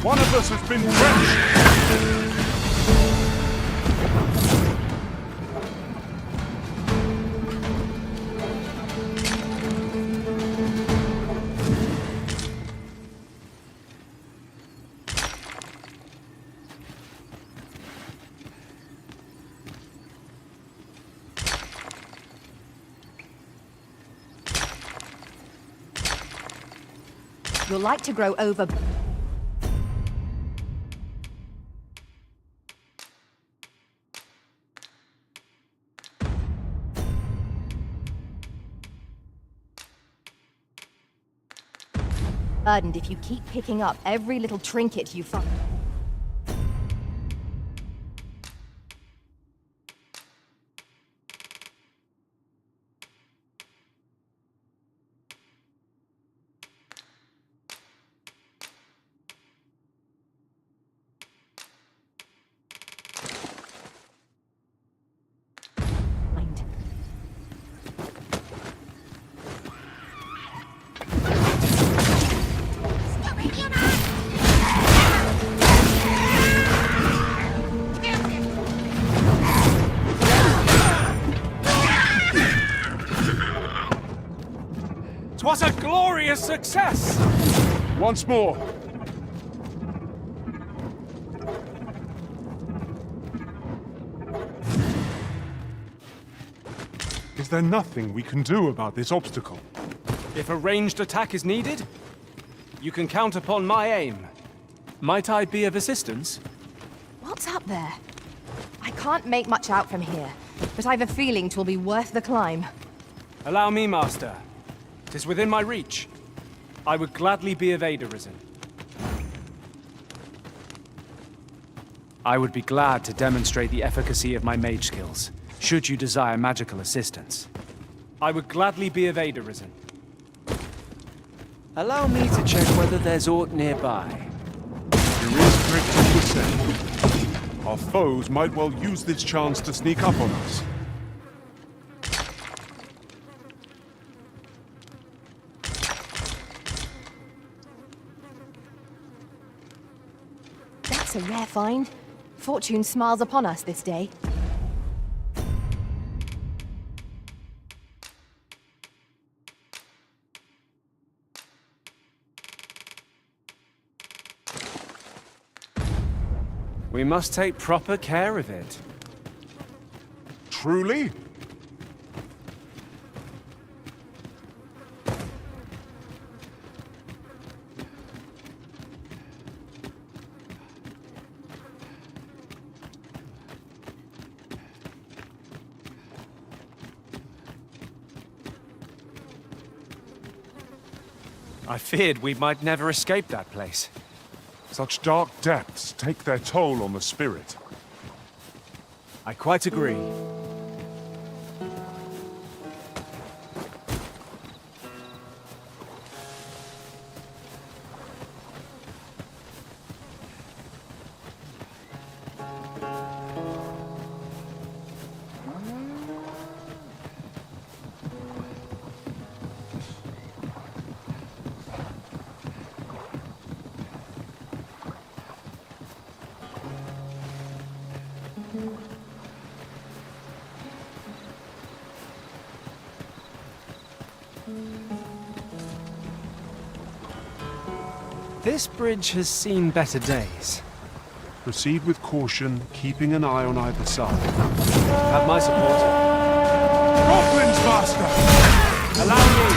One of us has been drenched! You'll like to grow over... burdened if you keep picking up every little trinket you find. Was a glorious success! Once more. Is there nothing we can do about this obstacle? If a ranged attack is needed, you can count upon my aim. Might I be of assistance? What's up there? I can't make much out from here, but I've a feeling 'twill be worth the climb. Allow me, Master. 'Tis within my reach. I would gladly be of aid arisen. I would be glad to demonstrate the efficacy of my mage skills, should you desire magical assistance. I would gladly be of aid arisen. Allow me to check whether there's aught nearby. There is friction to say. Our foes might well use this chance to sneak up on us. That's a rare find. Fortune smiles upon us this day. We must take proper care of it. Truly? I feared we might never escape that place. Such dark depths take their toll on the spirit. I quite agree. This bridge has seen better days. Proceed with caution, keeping an eye on either side. Have my support. Goblins, Master! Allow me!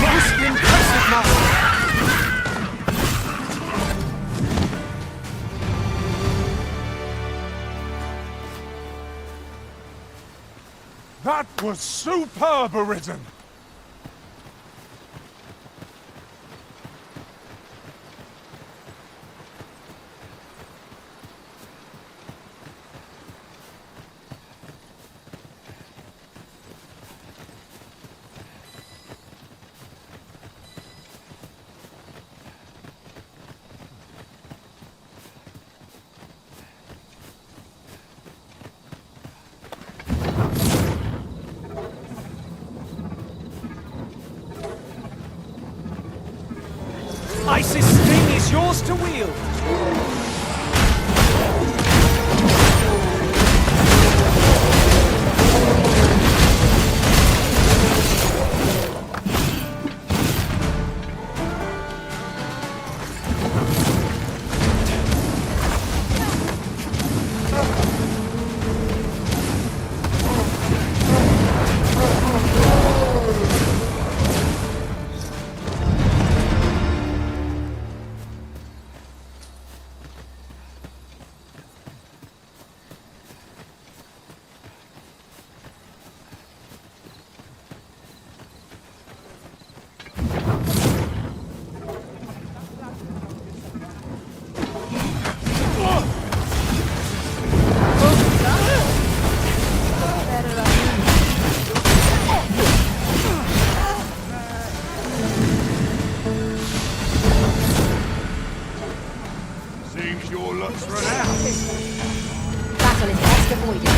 Most impressive, Master! That was superb, Arisen! yours to wield! Seems your luck's run out. Battle is best avoided.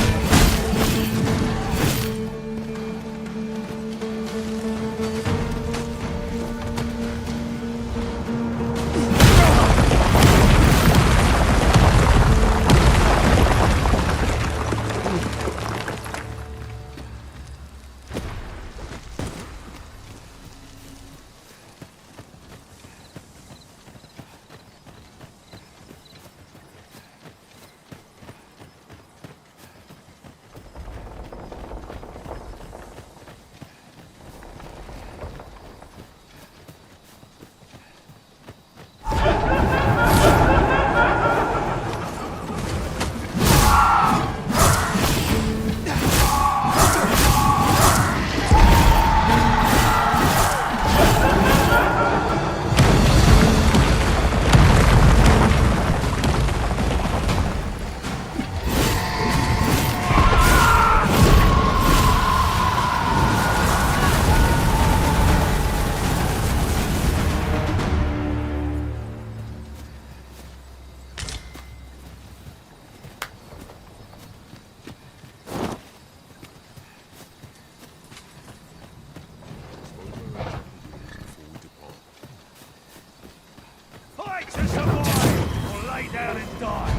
Fight to survive, or lay down and die.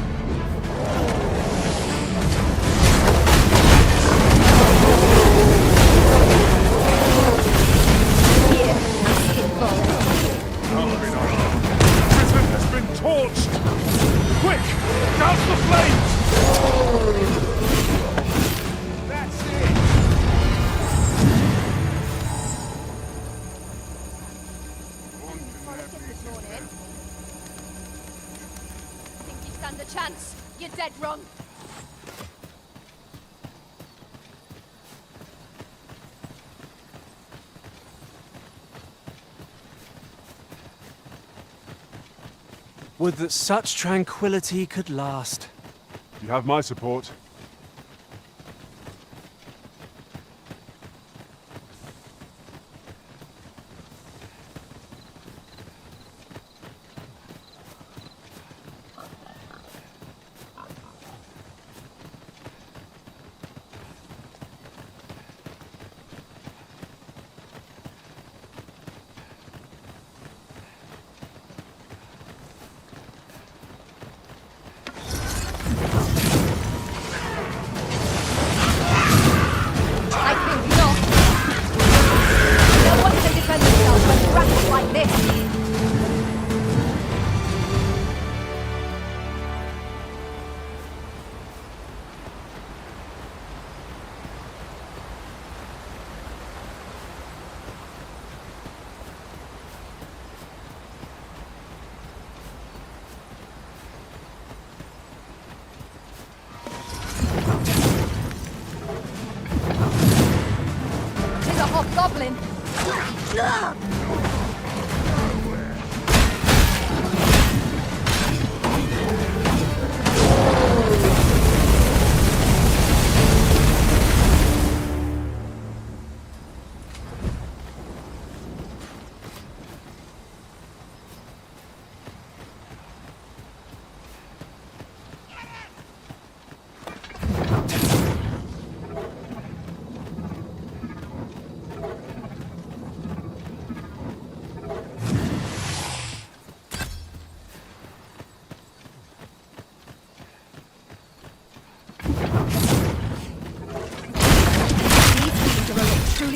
Here, skinful. Britain has been torched! Quick! Douse the flames! That's it. Think you stand a chance? You're dead wrong. Would that such tranquility could last. You have my support. I think not. No one can defend themselves when grappled like this. She's a hobgoblin.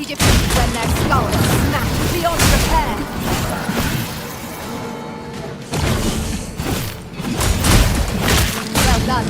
defeated when their skulls are smashed beyond repair. Well done.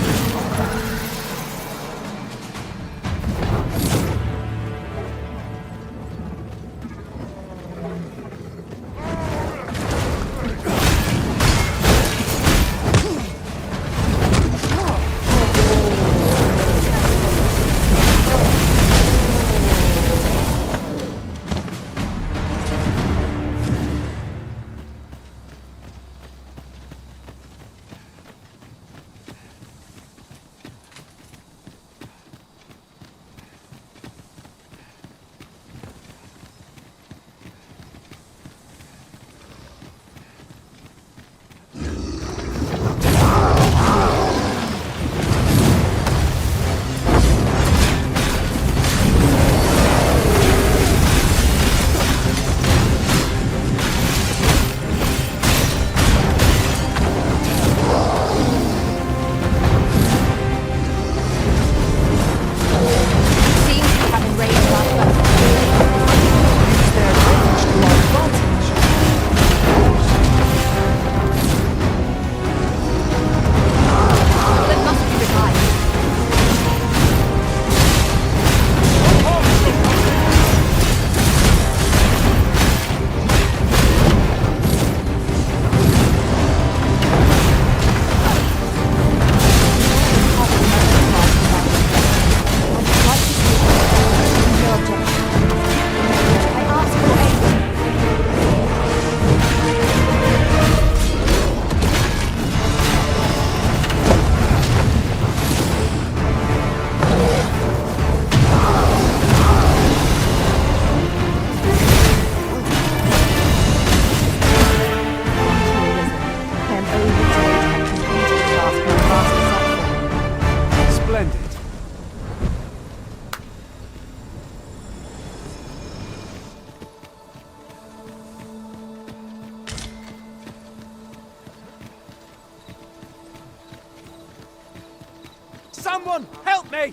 Someone help me!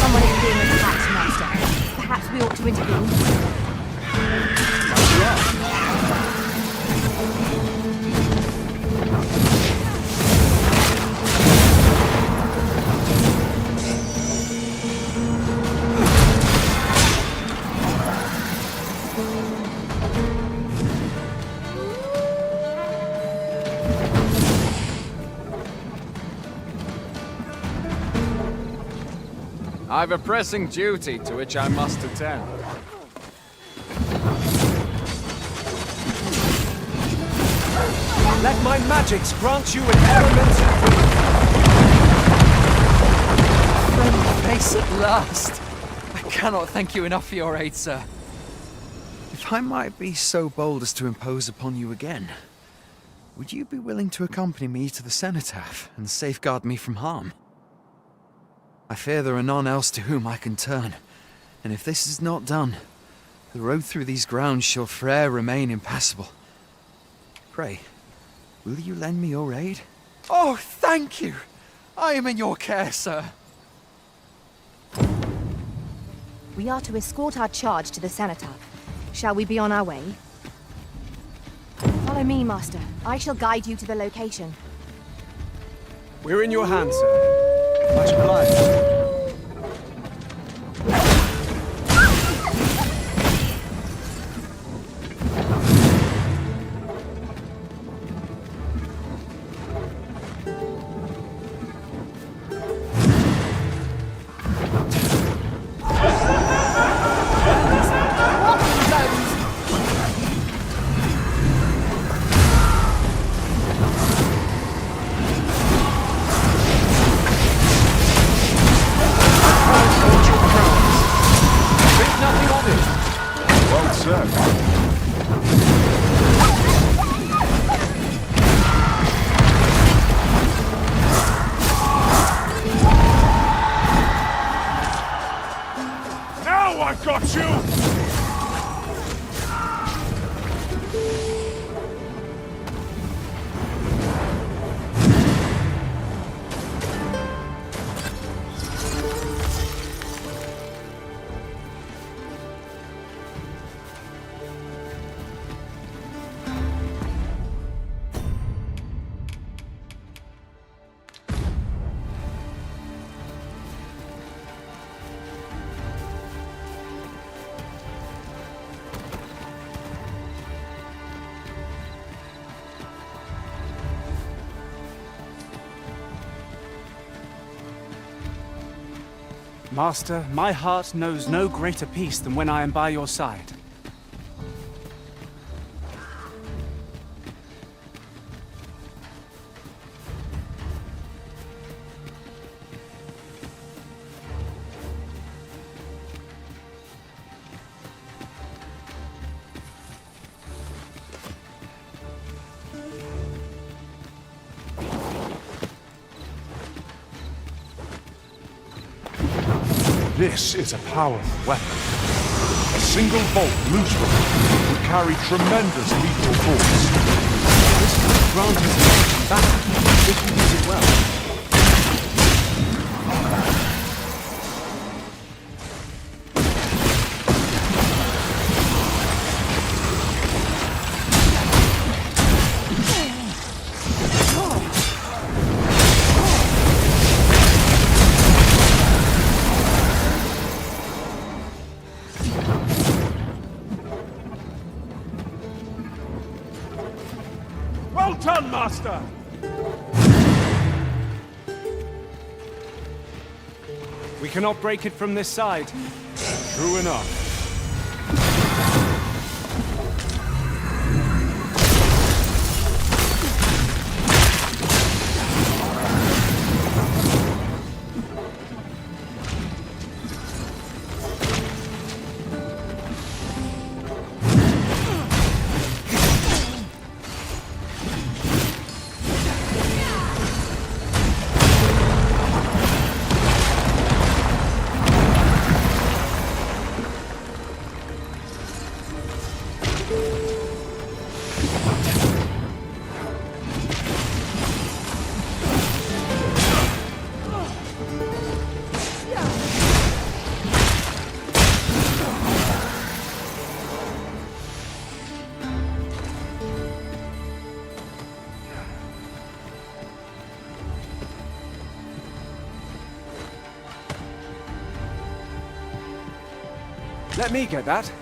Someone is being attacked, Master. Perhaps we ought to intervene. I've a pressing duty to which I must attend. Let my magics grant you an elemental Friendly face at last. I cannot thank you enough for your aid, sir. If I might be so bold as to impose upon you again, would you be willing to accompany me to the cenotaph and safeguard me from harm? I fear there are none else to whom I can turn, and if this is not done, the road through these grounds shall fore'er remain impassable. Pray, will you lend me your aid? Oh, thank you! I am in your care, sir. We are to escort our charge to the cenotaph. Shall we be on our way? Follow me, Master. I shall guide you to the location. We're in your hands, sir. Much obliged. I got you! Master, my heart knows no greater peace than when I am by your side. This is a powerful weapon. A single bolt loose from it would carry tremendous lethal force. This could grant us an edge in battle, if we use it well. Well done, Master! We cannot break it from this side. True enough. Let me get that.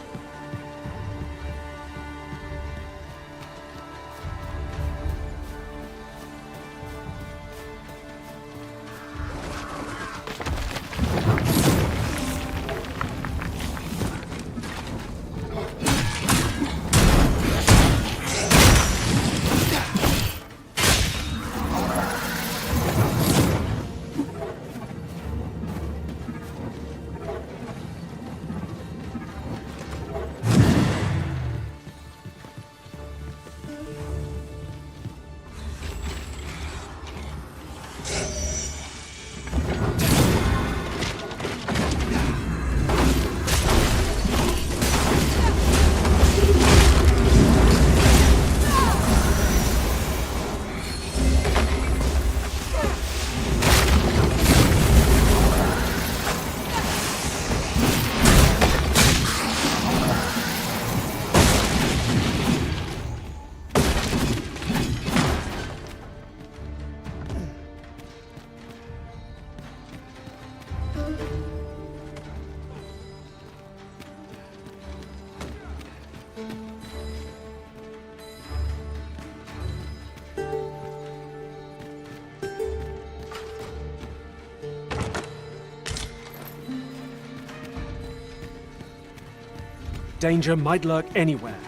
Danger might lurk anywhere.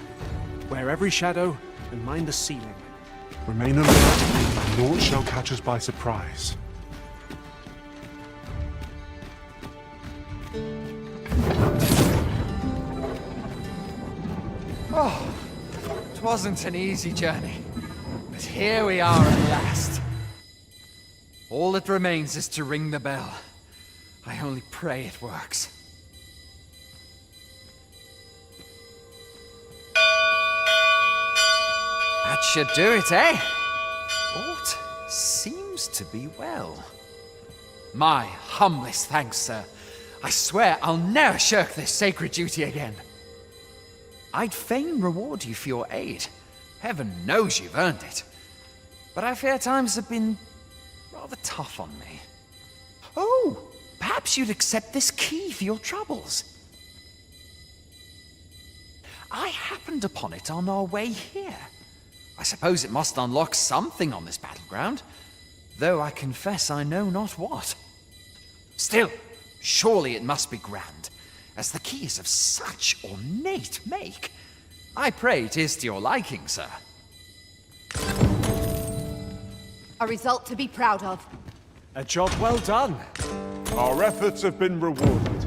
Wear every shadow and mind the ceiling. Remain alert, and naught shall catch us by surprise. Oh, it wasn't an easy journey, but here we are at last. All that remains is to ring the bell. I only pray it works. That should do it, eh? Aught seems to be well. My humblest thanks, sir. I swear I'll never shirk this sacred duty again. I'd fain reward you for your aid. Heaven knows you've earned it. But I fear times have been rather tough on me. Oh, perhaps you'd accept this key for your troubles. I happened upon it on our way here. I suppose it must unlock something on this battleground, though I confess I know not what. Still, Surely it must be grand, as the key is of such ornate make. I pray 'tis to your liking, sir. A result to be proud of. A job well done. Our efforts have been rewarded.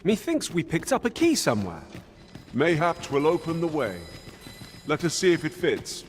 Methinks we picked up a key somewhere. Mayhap 'twill open the way. Let us see if it fits.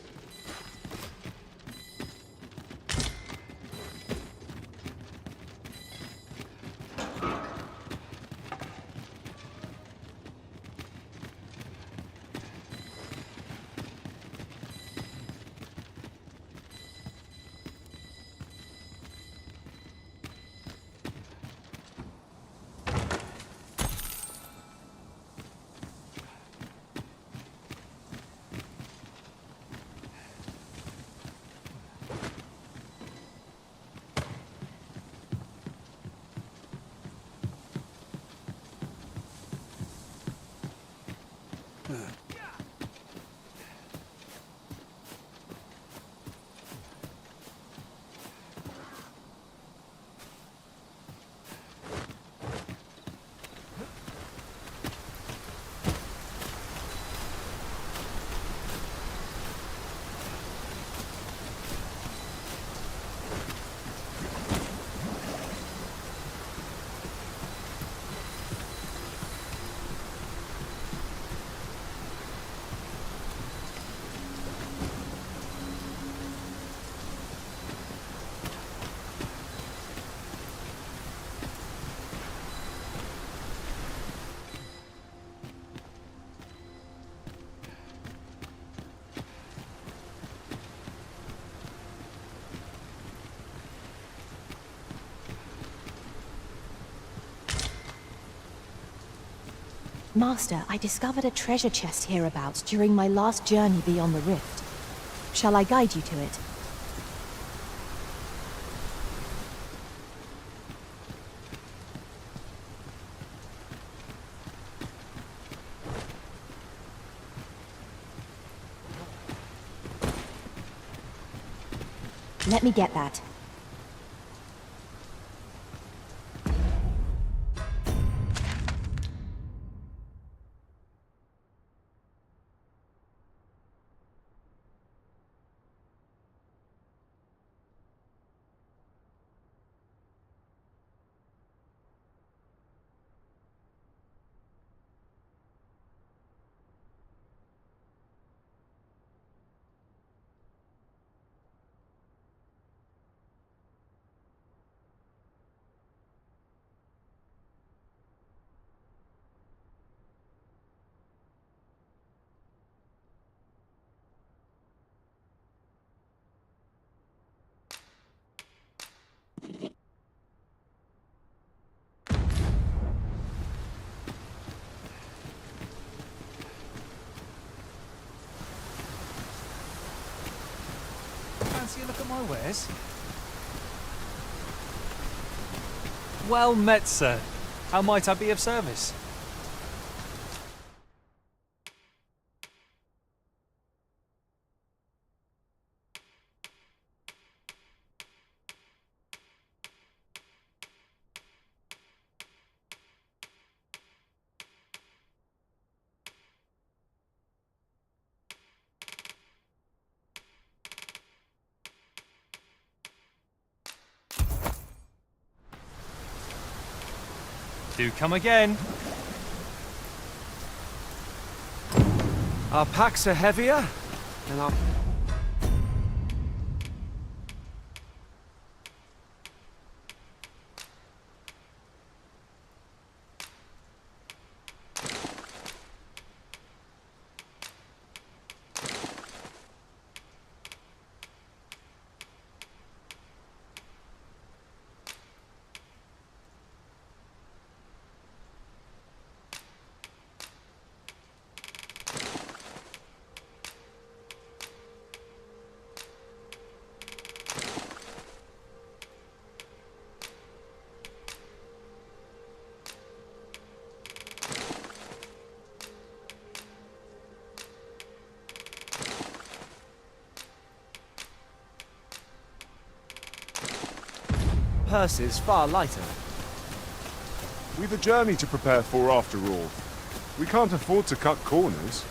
Master, I discovered a treasure chest hereabouts during my last journey beyond the rift. Shall I guide you to it? Let me get that. Fancy a look at my wares? Well met, sir. How might I be of service? Do come again. Our packs are heavier, and our... purse is far lighter. We've a journey to prepare for after all. We can't afford to cut corners.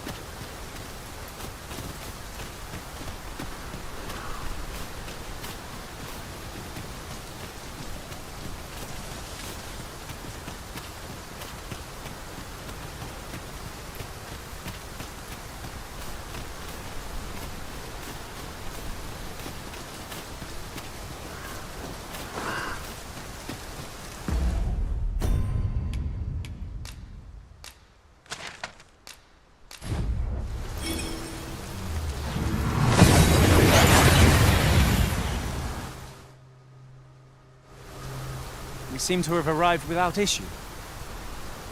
We seem to have arrived without issue.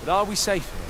But are we safe here?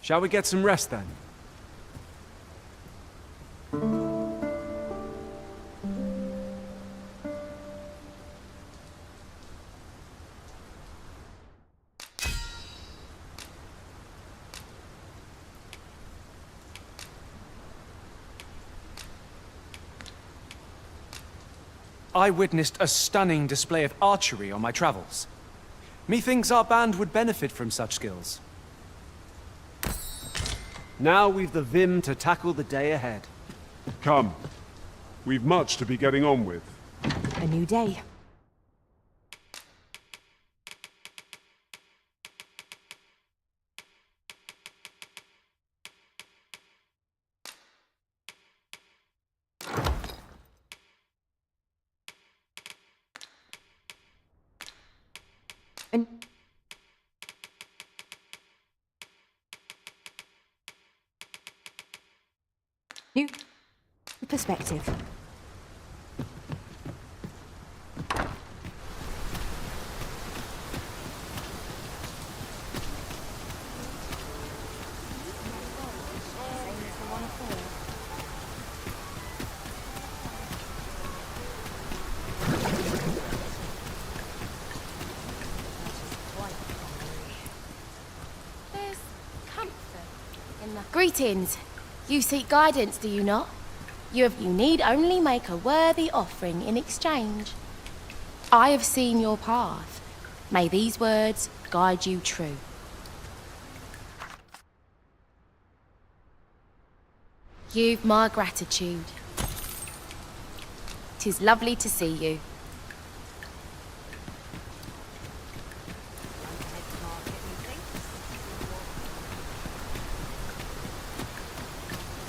Shall we get some rest then? I witnessed a stunning display of archery on my travels. Methinks our band would benefit from such skills. Now we've the vim to tackle the day ahead. Come. We've much to be getting on with. A new day. And new perspective. Greetings. You seek guidance, do you not? You need only make a worthy offering in exchange. I have seen your path. May these words guide you true. You've my gratitude. 'Tis lovely to see you.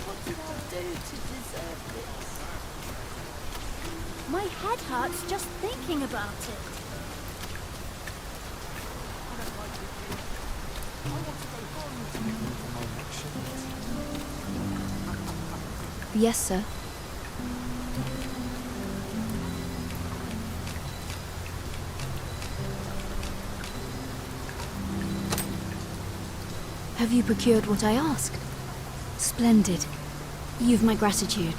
What did I do to deserve this? My head hurts just thinking about it. Yes, sir. Have you procured what I asked? Splendid. You've my gratitude.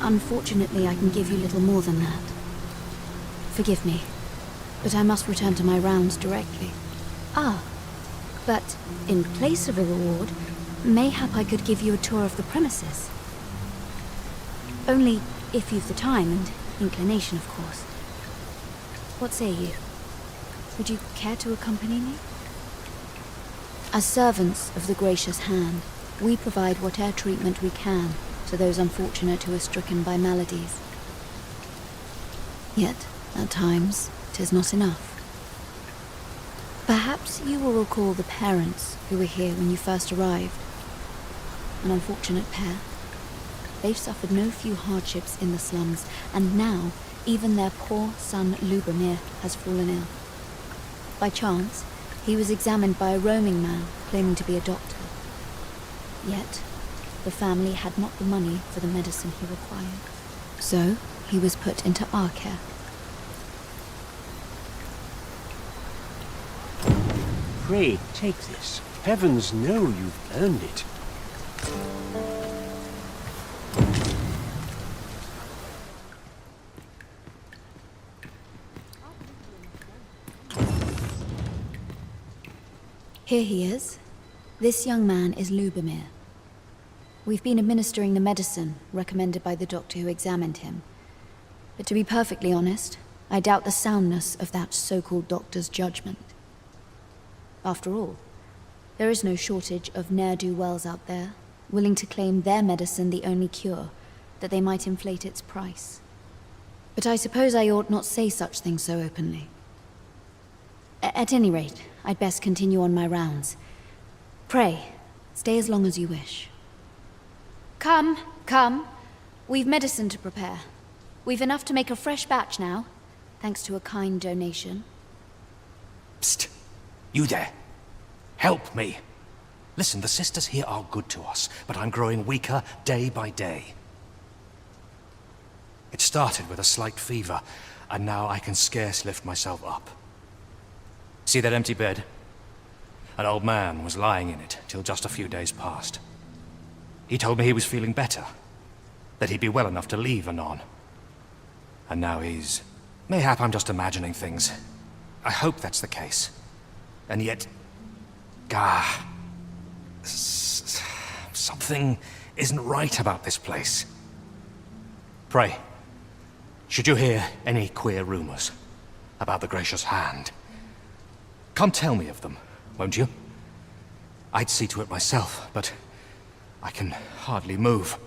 Unfortunately, I can give you little more than that. Forgive me, but I must return to my rounds directly. Ah, But in place of a reward, mayhap I could give you a tour of the premises. Only if you've the time and inclination, of course. What say you? Would you care to accompany me? As servants of the gracious hand, we provide whatever treatment we can to those unfortunate who are stricken by maladies. Yet, at times, 'tis not enough. Perhaps you will recall the parents who were here when you first arrived. An unfortunate pair. They've suffered no few hardships in the slums, and now even their poor son Lubomir has fallen ill. By chance, he was examined by a roaming man claiming to be a doctor. Yet, the family had not the money for the medicine he required. So, he was put into our care. Pray, take this. Heavens know you've earned it. Here he is. This young man is Lubomir. We've been administering the medicine recommended by the doctor who examined him. But to be perfectly honest, I doubt the soundness of that so-called doctor's judgment. After all, there is no shortage of ne'er-do-wells out there, willing to claim their medicine the only cure, that they might inflate its price. But I suppose I ought not say such things so openly. At any rate, I'd best continue on my rounds. Pray, stay as long as you wish. Come, come. We've medicine to prepare. We've enough to make a fresh batch now, thanks to a kind donation. Psst! You there! Help me! Listen, the sisters here are good to us, but I'm growing weaker day by day. It started with a slight fever, and now I can scarce lift myself up. See that empty bed? An old man was lying in it till just a few days past. He told me he was feeling better, that he'd be well enough to leave anon. And now he's... Mayhap I'm just imagining things. I hope that's the case. And yet... something isn't right about this place. Pray, should you hear any queer rumors about the Gracious Hand, come tell me of them, won't you? I'd see to it myself, but I can hardly move.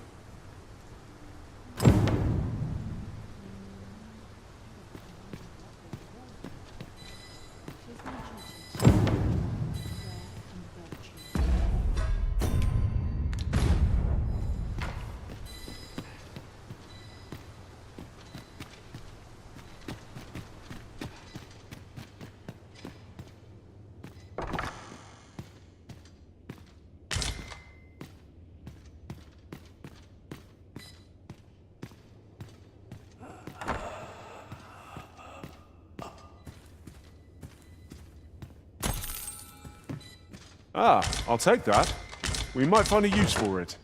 Ah, I'll take that. We might find a use for it.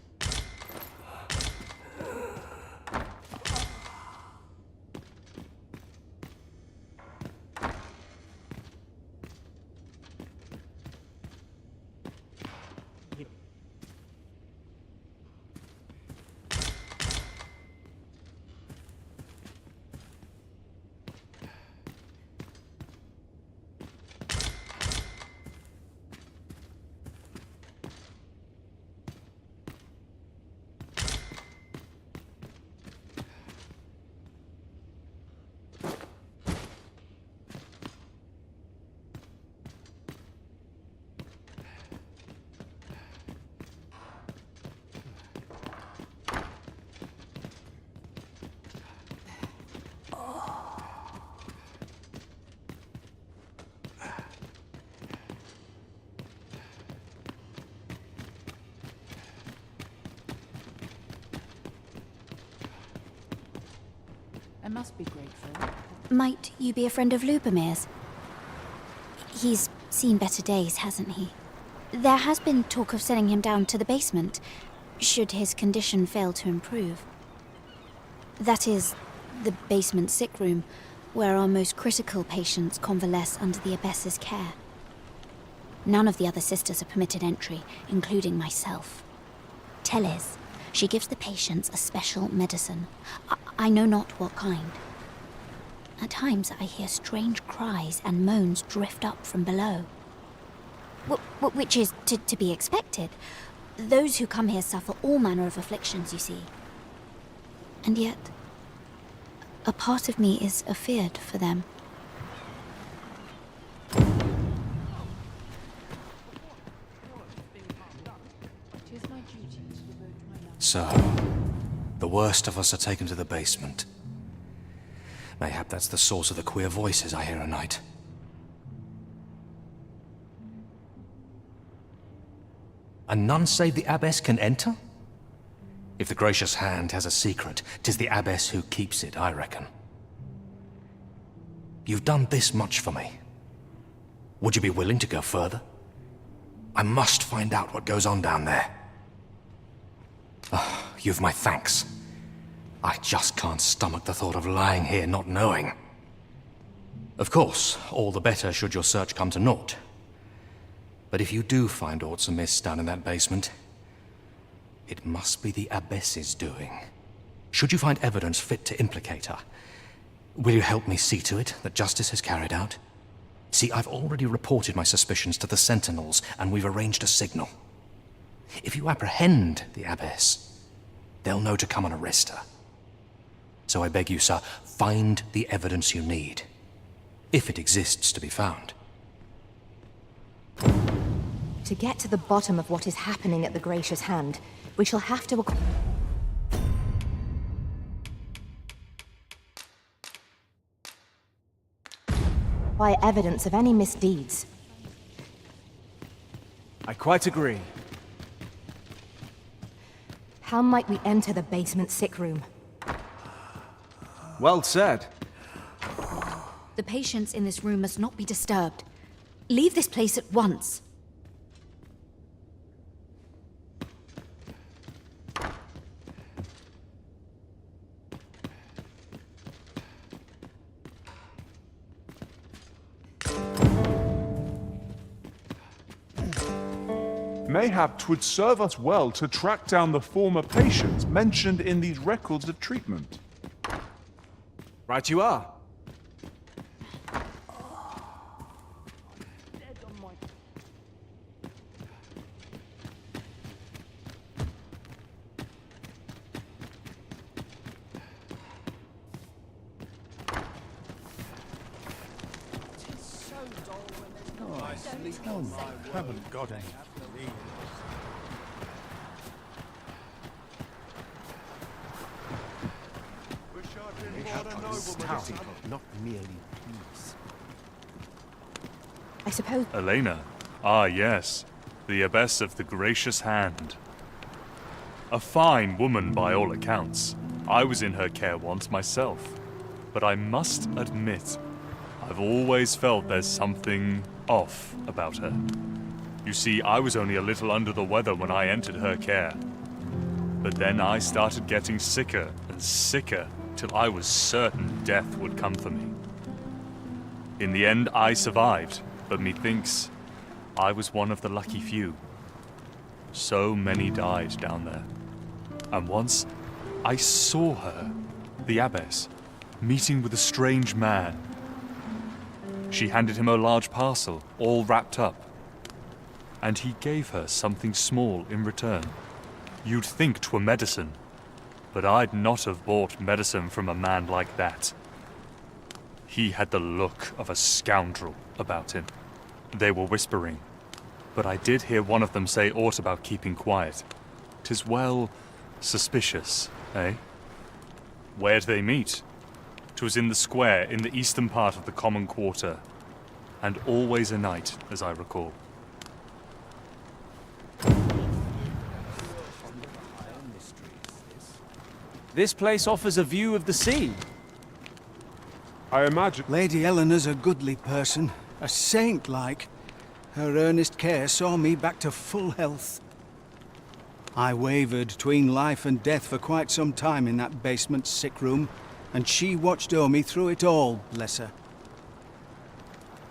I must be grateful. Might you be a friend of Lubomir's? He's seen better days, hasn't he? There has been talk of sending him down to the basement, should his condition fail to improve. That is, the basement sick room, where our most critical patients convalesce under the Abbess's care. None of the other sisters are permitted entry, including myself. Teles, she gives the patients a special medicine. I know not what kind. At times I hear strange cries and moans drift up from below. Which is to be expected. Those who come here suffer all manner of afflictions, you see. And yet, a part of me is afeared for them. So, the worst of us are taken to the basement. Mayhap that's the source of the queer voices I hear at night. And none save the Abbess can enter? If the gracious hand has a secret, 'tis the Abbess who keeps it, I reckon. You've done this much for me. Would you be willing to go further? I must find out what goes on down there. Oh, you've my thanks. I just can't stomach the thought of lying here not knowing. Of course, all the better should your search come to naught. But if you do find aught amiss down in that basement, it must be the Abbess's doing. Should you find evidence fit to implicate her, will you help me see to it that justice is carried out? See, I've already reported my suspicions to the Sentinels, and we've arranged a signal. If you apprehend the Abbess, they'll know to come and arrest her. So I beg you, sir, find the evidence you need, if it exists to be found. To get to the bottom of what is happening at the Gracious Hand, we shall have to acquire evidence of any misdeeds. I quite agree. How might we enter the basement sick room? Well said. The patients in this room must not be disturbed. Leave this place at once. Mayhap 'twould serve us well to track down the former patients mentioned in these records of treatment. Right you are. Haven't got any. Not merely peace. I suppose... Elena? Ah, yes. The Abbess of the Gracious Hand. A fine woman by all accounts. I was in her care once myself. But I must admit, I've always felt there's something off about her. You see, I was only a little under the weather when I entered her care. But then I started getting sicker and sicker till I was certain death would come for me. In the end, I survived, but methinks I was one of the lucky few. So many died down there. And once, I saw her, the Abbess, meeting with a strange man. She handed him a large parcel, all wrapped up. And he gave her something small in return. You'd think 'twere medicine, but I'd not have bought medicine from a man like that. He had the look of a scoundrel about him. They were whispering, but I did hear one of them say aught about keeping quiet. 'Tis well suspicious, eh? Where'd they meet? 'Twas in the square in the eastern part of the common quarter, and always a night, as I recall. This place offers a view of the sea. I imagine... Lady Eleanor's a goodly person, a saint-like. Her earnest care saw me back to full health. I wavered between life and death for quite some time in that basement sick room, and she watched o'er me through it all, bless her.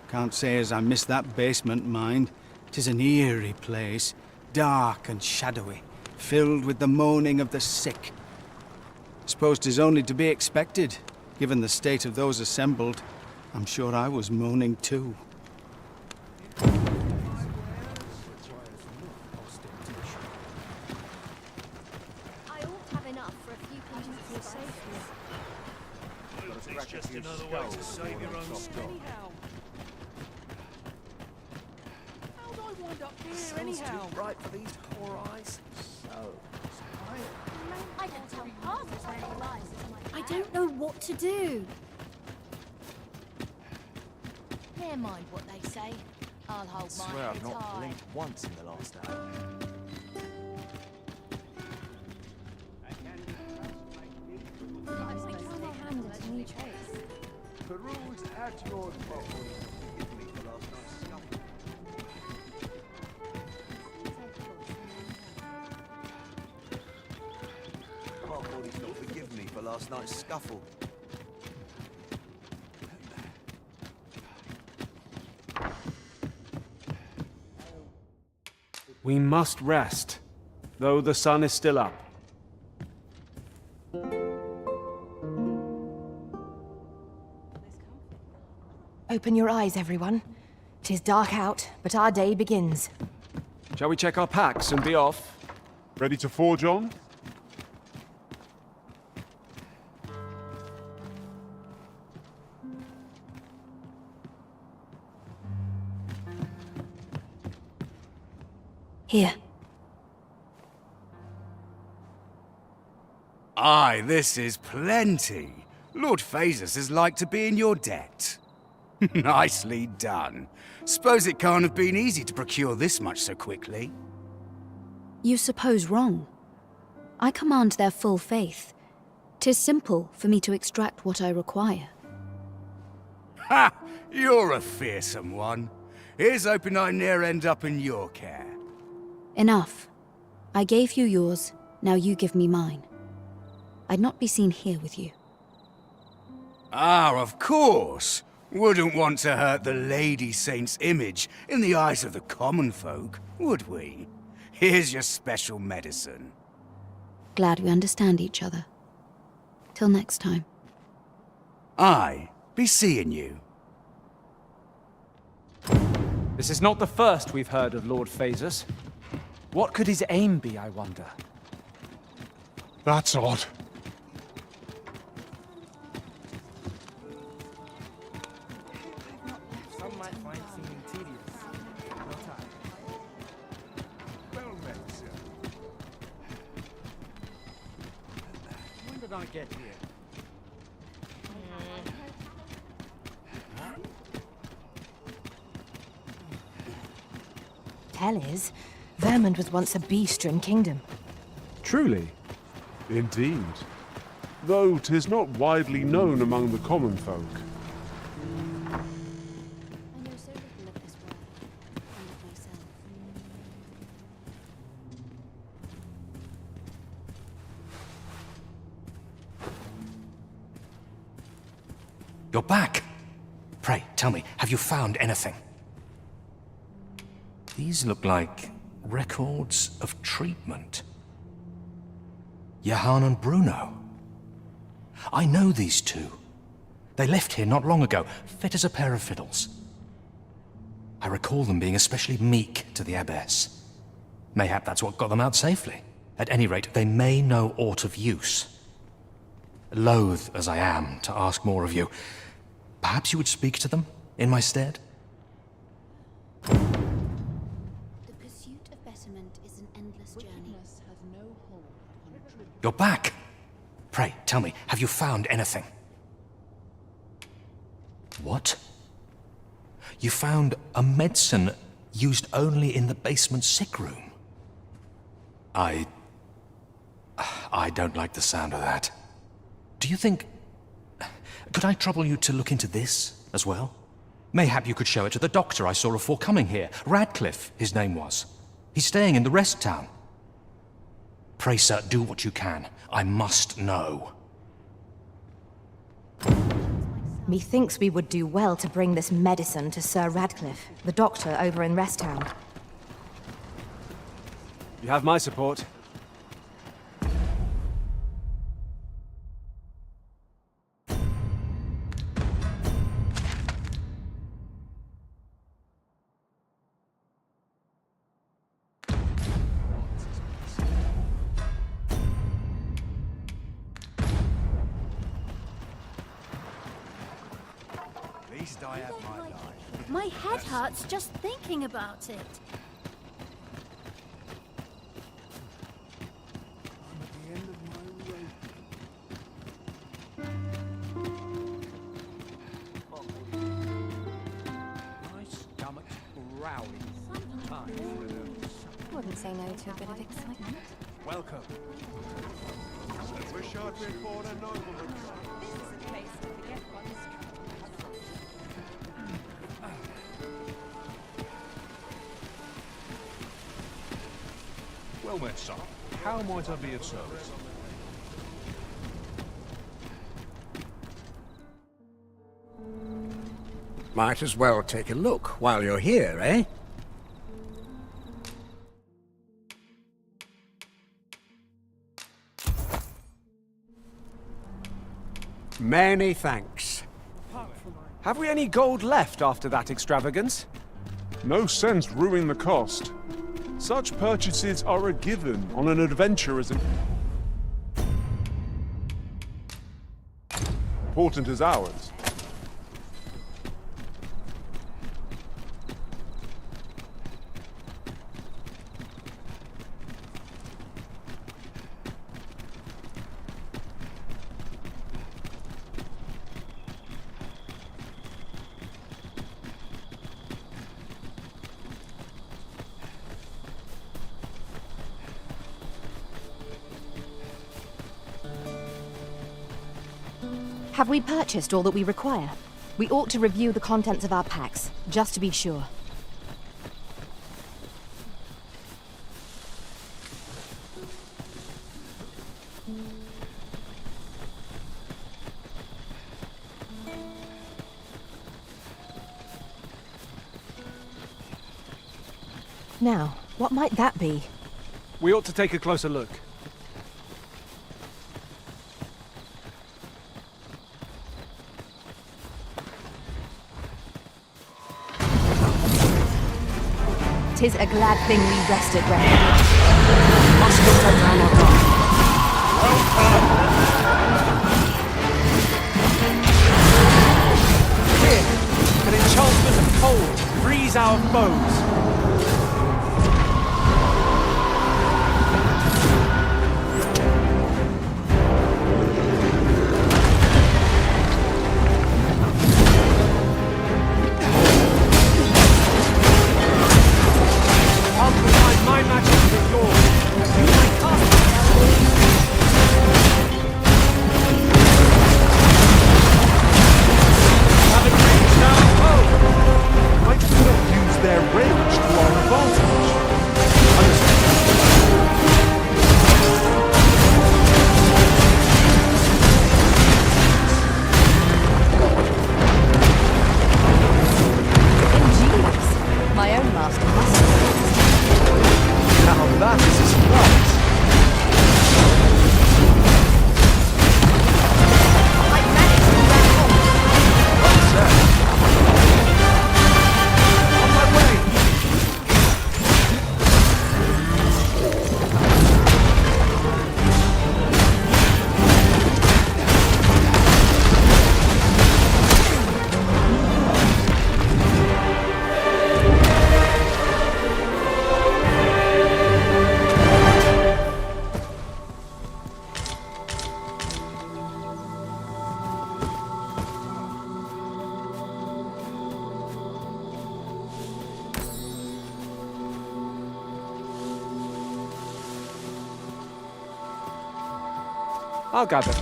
Can't say as I miss that basement, mind. 'Tis an eerie place, dark and shadowy, filled with the moaning of the sick. Suppose 'tis only to be expected, given the state of those assembled. I'm sure I was moaning too. It's just another way to save your own skin. How do I wind up here anyhow? Right for these poor eyes. I can tell half as many lies as my... I don't know what to do. Never mind what they say. I'll hold my I swear head I've not high. blinked once in the last hour. Peruse at your leisure. Forgive me for last night's scuffle. Half-body's not forgive me for last night's scuffle. We must rest, though the sun is still up. Open your eyes, everyone. 'Tis dark out, but our day begins. Shall we check our packs and be off? Ready to forge on? Here. Aye, this is plenty. Lord Phaesus is like to be in your debt. Nicely done. Suppose it can't have been easy to procure this much so quickly. You suppose wrong. I command their full faith. 'Tis simple for me to extract what I require. Ha! You're a fearsome one. Here's hoping I ne'er end up in your care. Enough. I gave you yours, now you give me mine. I'd not be seen here with you. Ah, of course. Wouldn't want to hurt the Lady Saint's image in the eyes of the common folk, would we? Here's your special medicine. Glad we understand each other. Till next time. Aye, be seeing you. This is not the first we've heard of Lord Phaesus. What could his aim be, I wonder? That's odd. Some might find seeming tedious. Not I. Well met, sir. When did I get here? Tell is, Vermund was once a beast-ridden kingdom. Truly? Indeed. Though 'tis not widely known among the common folk. I know so little of this world, and of myself. You're back. Pray, tell me, have you found anything? These look like records of treatment. Johann and Bruno. I know these two. They left here not long ago, fit as a pair of fiddles. I recall them being especially meek to the abbess. Mayhap that's what got them out safely. At any rate, they may know aught of use. Loath as I am to ask more of you, perhaps you would speak to them in my stead? The pursuit of betterment is an endless journey. You're back. Pray, tell me, have you found anything? What? You found a medicine used only in the basement sick room? I don't like the sound of that. Do you think... Could I trouble you to look into this as well? Mayhap you could show it to the doctor I saw afore coming here. Radcliffe, his name was. He's staying in the rest town. Pray, sir, do what you can. I must know. Methinks we would do well to bring this medicine to Sir Radcliffe, the doctor over in Rest Town. You have my support. At least I have my life. My head hurts just thinking about it. My stomach's growling. Wouldn't say no to a bit of excitement. Welcome. Wish I'd been born a nobleman. Well met, sir. How might I be of service? Might as well take a look while you're here, eh? Many thanks. Have we any gold left after that extravagance? No sense ruining the cost. Such purchases are a given on an adventure as important as ours. Have we purchased all that we require? We ought to review the contents of our packs, just to be sure. Now, what might that be? We ought to take a closer look. Tis a glad thing we rested, Brandon. Must not let down our guard. Here, an enchantment of cold to freeze our foes. I'll gather.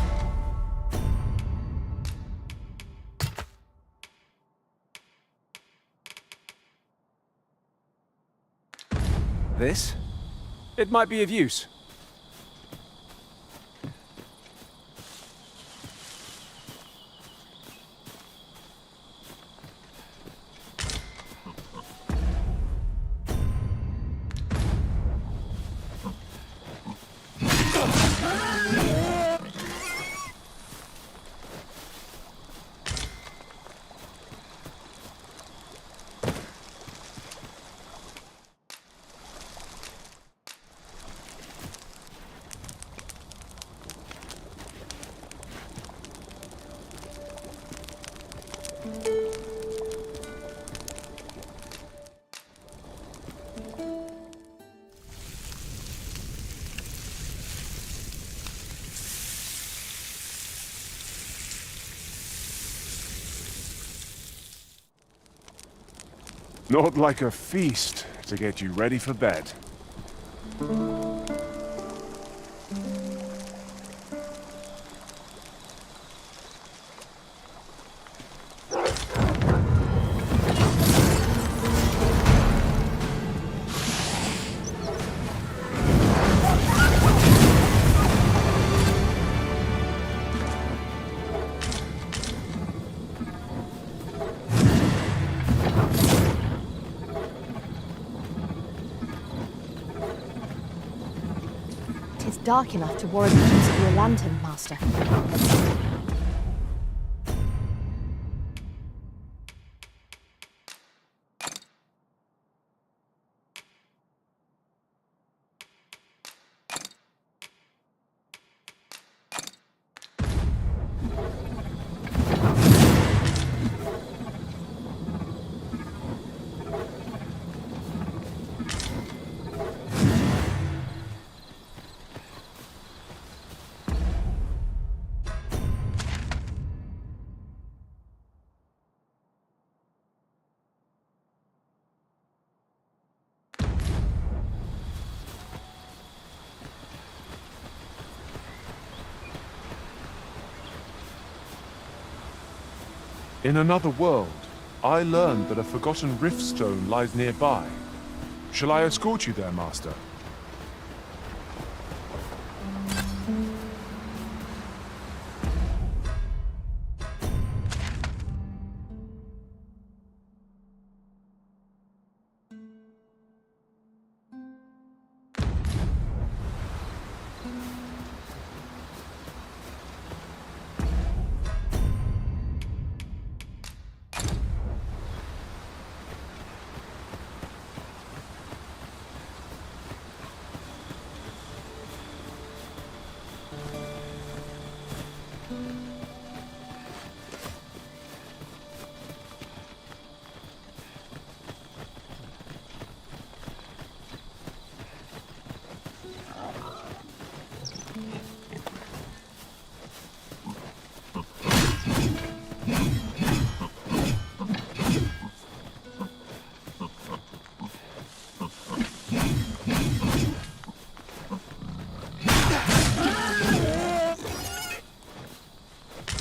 this. It might be of use. Not like a feast to get you ready for bed. It's dark enough to warrant the use of your lantern, Master. In another world, I learned that a forgotten riftstone lies nearby. Shall I escort you there, Master?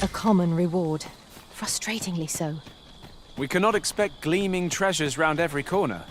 A common reward. Frustratingly so. We cannot expect gleaming treasures round every corner.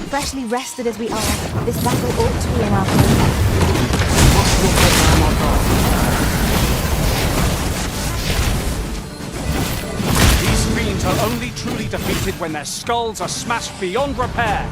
Freshly rested as we are, this battle ought to be in our favor. These fiends are only truly defeated when their skulls are smashed beyond repair.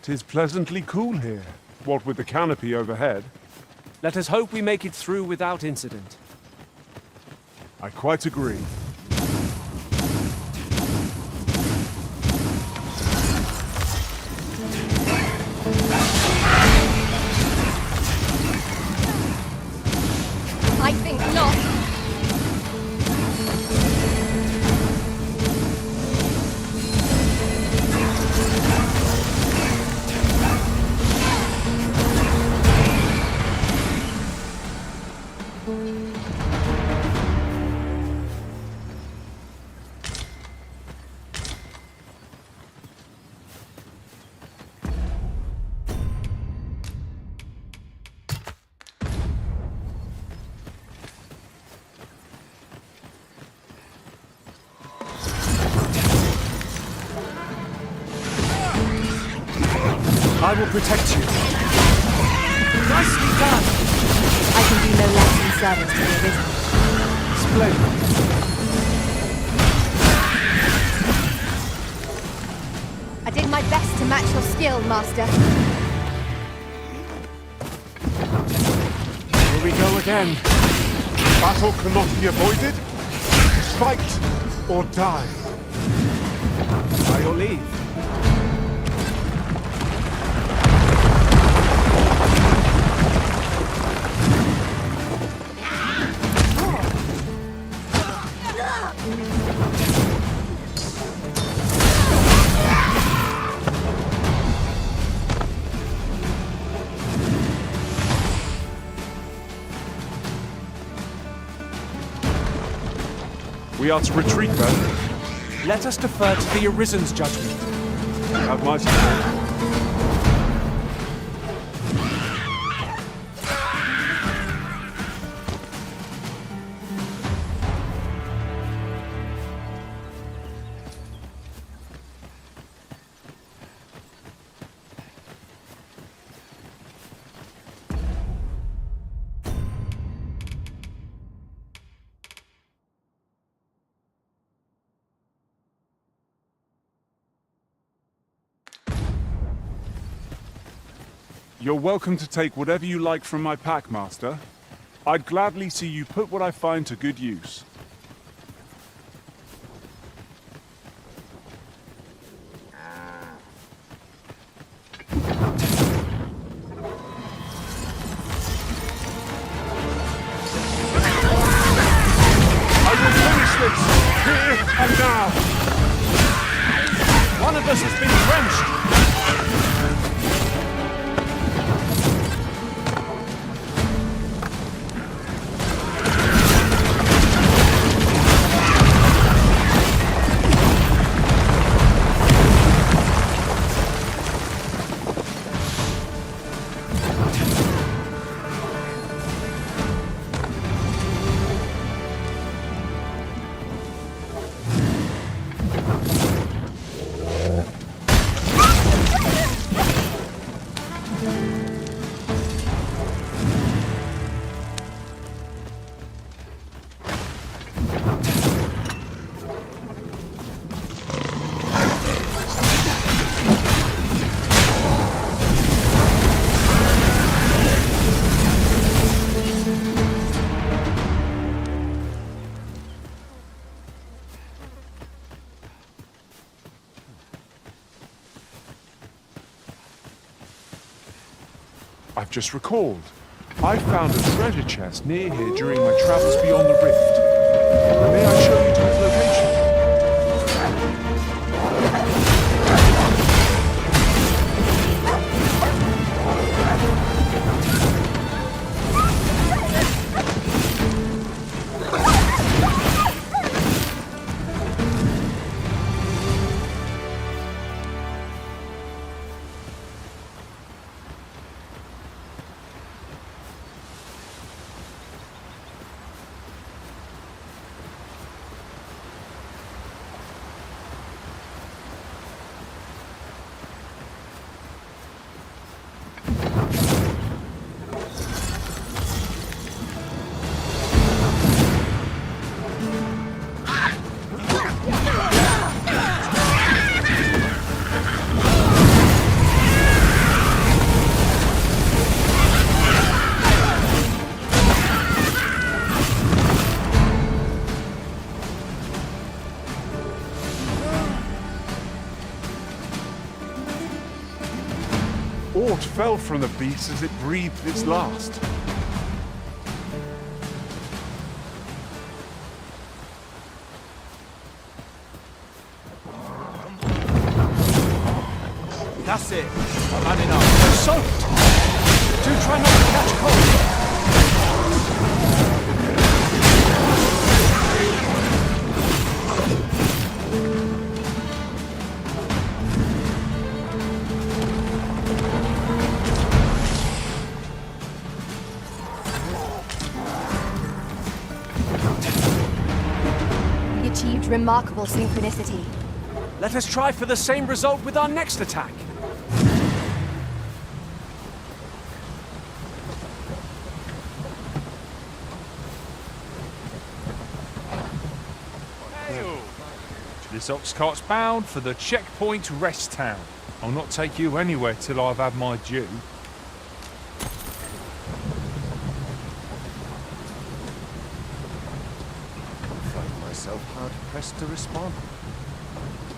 'Tis pleasantly cool here, what with the canopy overhead. Let us hope we make it through without incident. I quite agree. I think not. I will protect you. Nicely done! I can do no less than service to the Arisen. Splendid. I did my best to match your skill, Master. Here we go again. Battle cannot be avoided. Fight or die. By your leave. We are to retreat then. Let us defer to the Arisen's judgment. Have my support. You're welcome to take whatever you like from my pack, Master. I'd gladly see you put what I find to good use. I will finish this, here and now! One of us has been drenched! I've just recalled. I found a treasure chest near here during my travels beyond the rift. May I show you to its location? Aught fell from the beast as it breathed its last. That's it. I'm had enough. They're soaked! Do try not to catch cold! We achieved remarkable synchronicity. Let us try for the same result with our next attack. This ox cart's bound for the checkpoint rest town. I'll not take you anywhere till I've had my due. I find myself hard pressed to respond.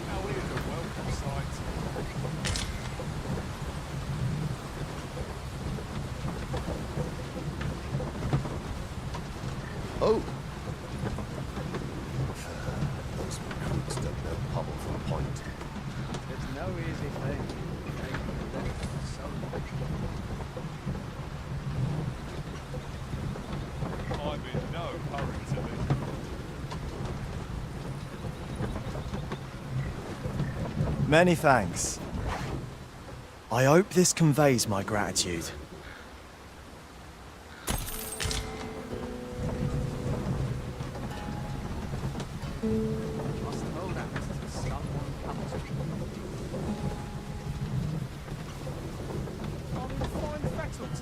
Now here's a welcome sight. Oh! Those recruits don't know Pobble from Point. It's no easy thing. I'm in no hurry to leave. Many thanks. I hope this conveys my gratitude.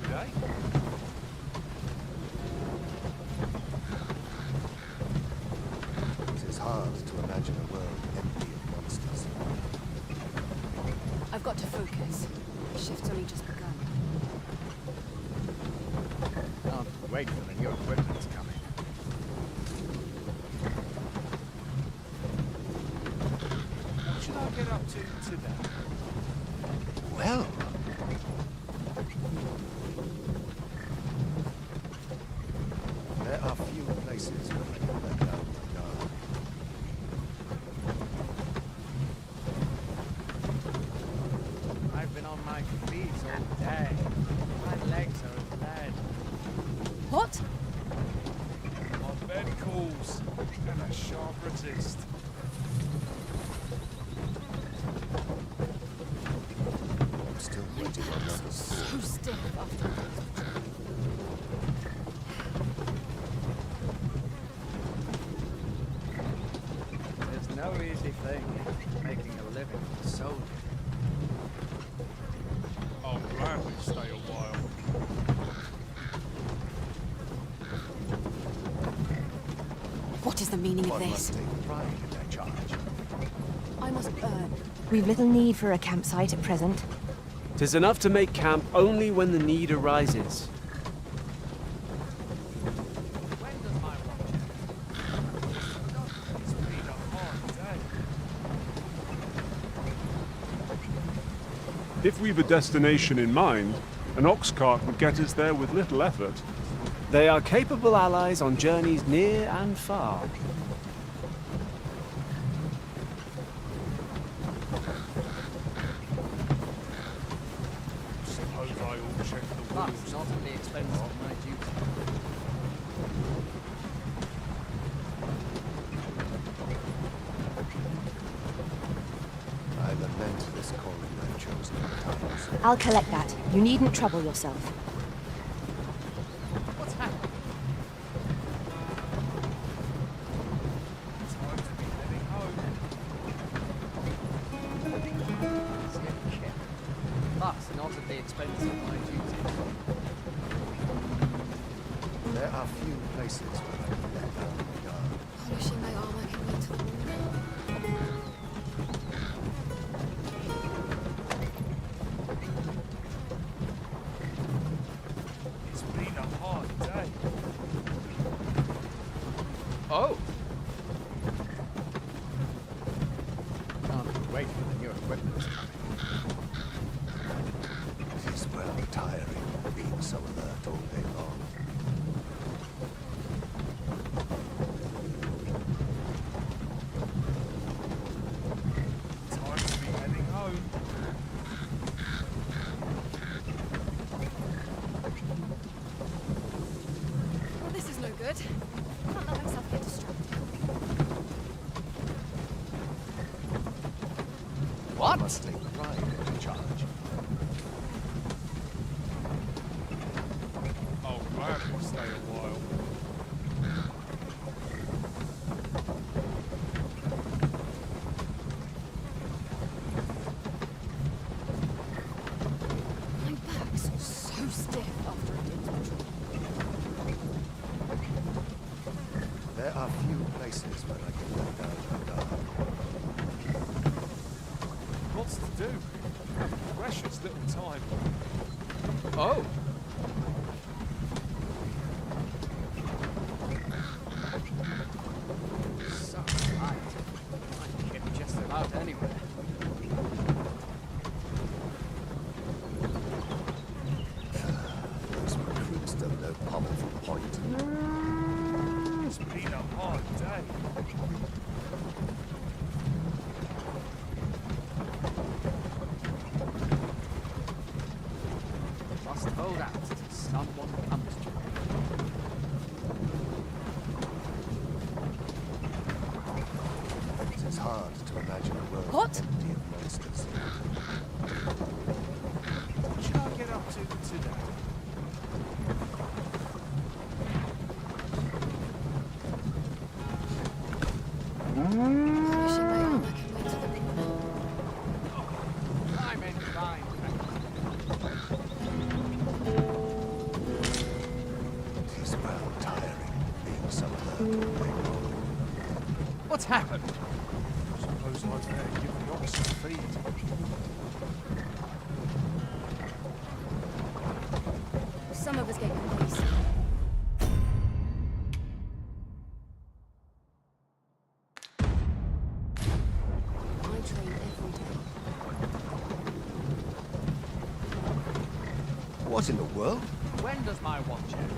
Today. It is hard to imagine a world empty of monsters. I've got to focus. The shift's only just begun. Can't wait for the new equipment coming. What should I get up to today? Well, there are few places where I can let down my guard. I've been on my feet all day. My legs are as lead. What? My bed calls and a sharp resist. I'm still waiting on that So stiff after It's no easy thing, making a living as a soldier. I'll gladly stay a while. What is the meaning of One this? must take pride in their charge. I must earn. We've little need for a campsite at present. 'Tis enough to make camp only when the need arises. When does my It's been a hard day. If we've a destination in mind, an ox cart would get us there with little effort. They are capable allies on journeys near and far. Suppose I will check the But wheels. not at the expense of my duty. I lament this calling I've chosen at times. I'll collect that. You needn't trouble yourself. What's happened? Time to be heading home. But not at the expense of my duty. There are few places where I can let down my guard. Polishing my armor can lead to the wall. It's been a hard day. Oh! Can't wait for the new equipment coming. What? Must take pride in charge. Oh, glad we'll stay a while. My back's so stiff after a day's patrol. There are few places where I can let down my guard. Lots to do. Precious little time. Oh. So light. I can get just about anywhere. Those recruits don't know pommel from point. It's been a hard day. Must hold out till someone comes to me. It is hard to imagine a world What? empty of monsters. What should I get up to today? Wishing my armor could wait till the morning. I'm in fine. It is well tiring being so alert. What's happened? Suppose I'd better give the ox a feed. Some of us get complacent. I train every day. What in the world? When does my watch end?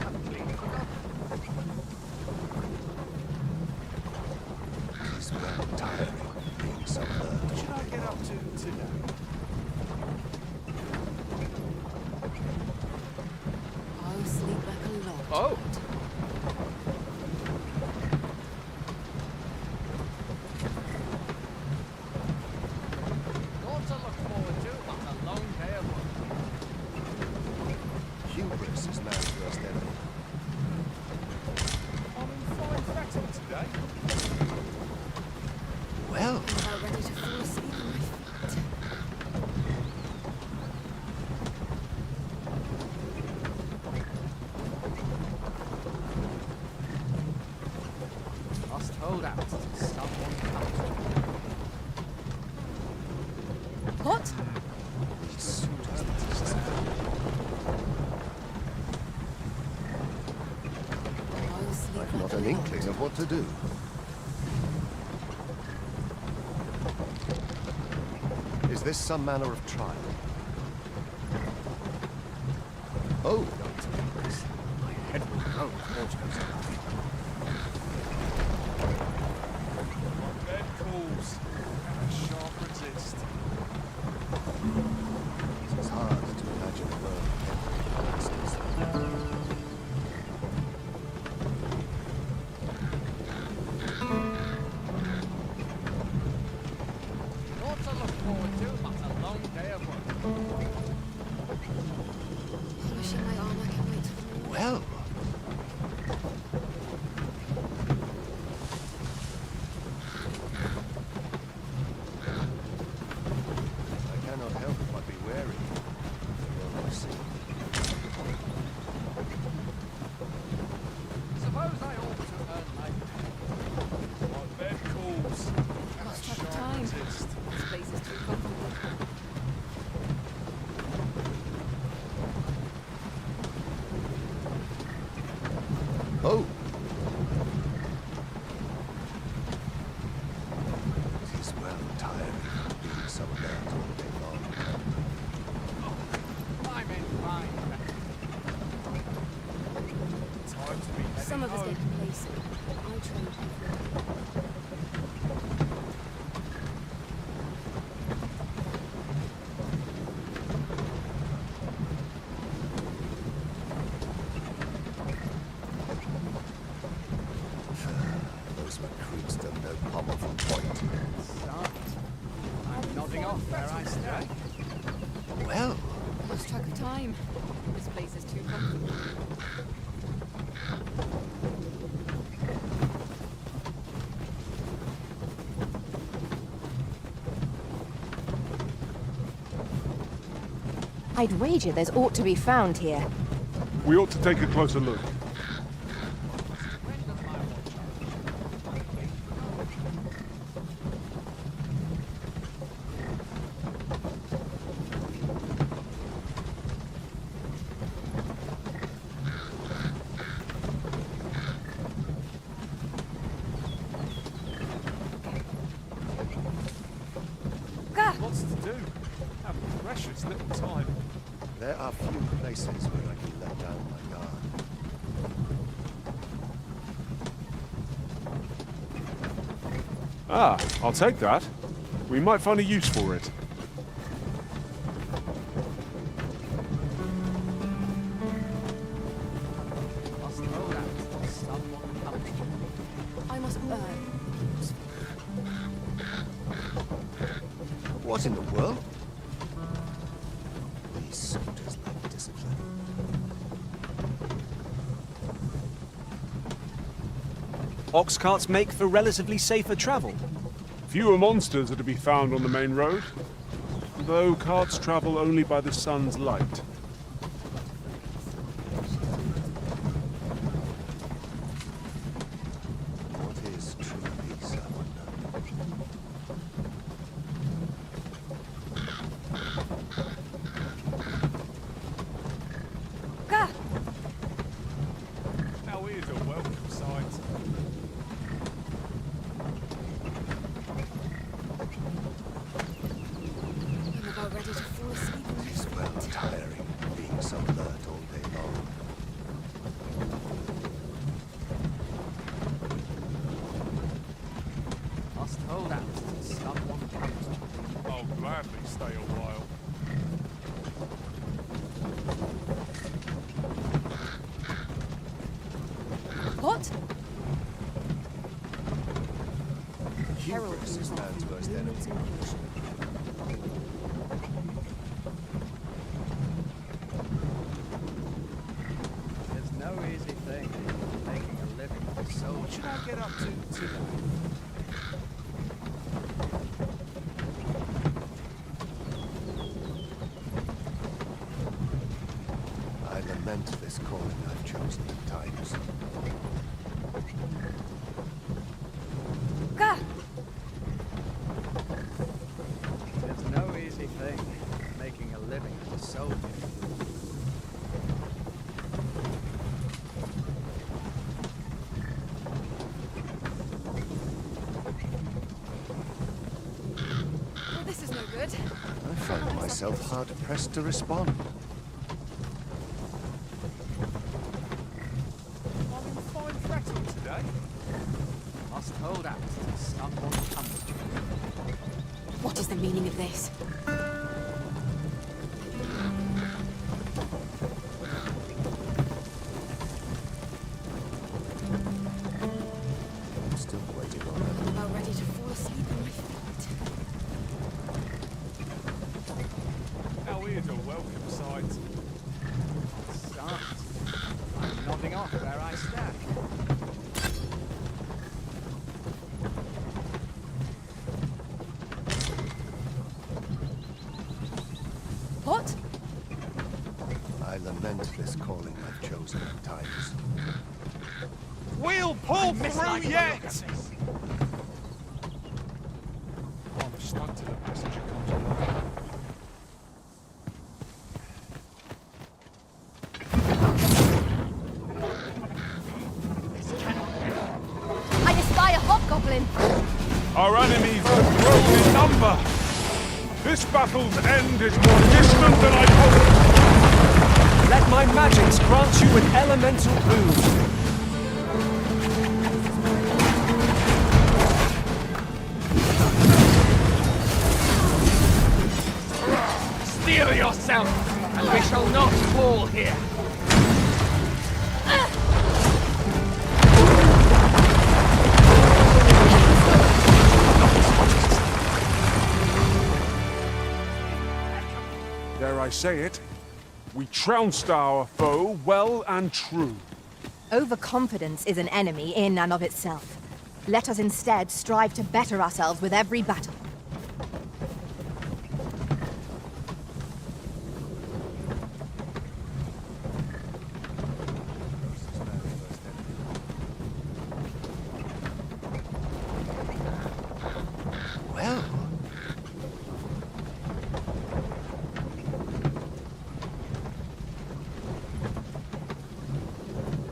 I've completely forgotten. It is well tiring being so alert. What should I get up to today? I'll sleep like a log. Oh. Not to look forward to, but a long day of work. Hubris is man's worst enemy. I'm in fine fettle today. Well, I'm about ready to fall asleep on my feet. Must hold out till someone comes to me. What? as soon as it is time. I'll sleep I've like not a an log. inkling of what to do. Is this some manner of trial? Oh, My head will go if Portugal's alive. My bed calls, and a sharp resist. it is hard to imagine a world empty of monsters. Not to look forward to, but a long day of work. Wishing my armor could wait till the morning. Well, off where I stay. Well, Lost track of time. This place is too comfortable. I'd wager there's aught to be found here. We ought to take a closer look. Lots to do. Have precious little time. There are few places where I can let down my guard. Ah, I'll take that. We might find a use for it. Must hold out till someone comes. I must burn. What in the world? These soldiers lack discipline. Ox carts make for relatively safer travel. Fewer monsters are to be found on the main road, though carts travel only by the sun's light. What is true peace, I wonder? Now here's a welcome sight. I'm about ready to fall asleep. It is well tiring being so alert all day long. Must hold out till someone comes. I'll gladly stay a while. What? Hubris is man's worst enemy. There's no easy thing making a living as a soldier. What should I get up to today? I lament this calling I've chosen at times. There's no easy thing making a living as a soldier. Well, this is no good. I find myself hard-pressed to respond. I'm in fine fettle today. Must hold out till someone comes. What is the meaning of this? I'm still waiting on I'm about ready to fall asleep on my feet. Now here's a welcome sight. Start. I'm nodding off where I stand. What? I lament this calling I've chosen at times. We'll pull through yet! I'm stuck till the passenger comes along. I espy a hobgoblin! Our enemies have grown in number! This battle's end is more distant than I hoped! Let my magics grant you an elemental boon. Steel yourself, and we shall not fall here. dare I say it. We trounced our foe well and true. Overconfidence is an enemy in and of itself. Let us instead strive to better ourselves with every battle. Well,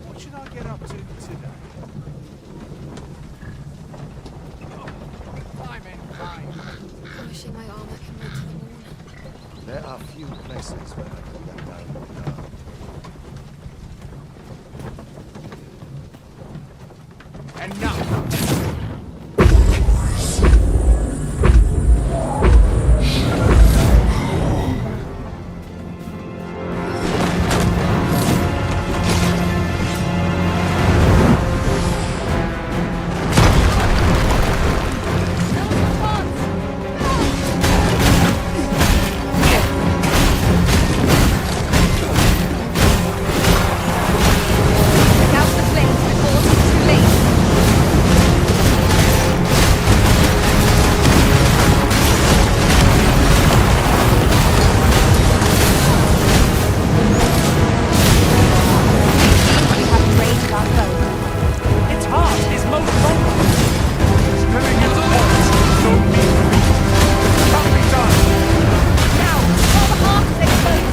what should I get up to today? Wishing my armor can wait till the morning. There are few places where I can let down the guard. Enough! Douse the flames before it's too late. We have trained our foe. Its heart is most vulnerable. Spilling its points, no need to beat. Can't be done. Now, while the heart is exposed.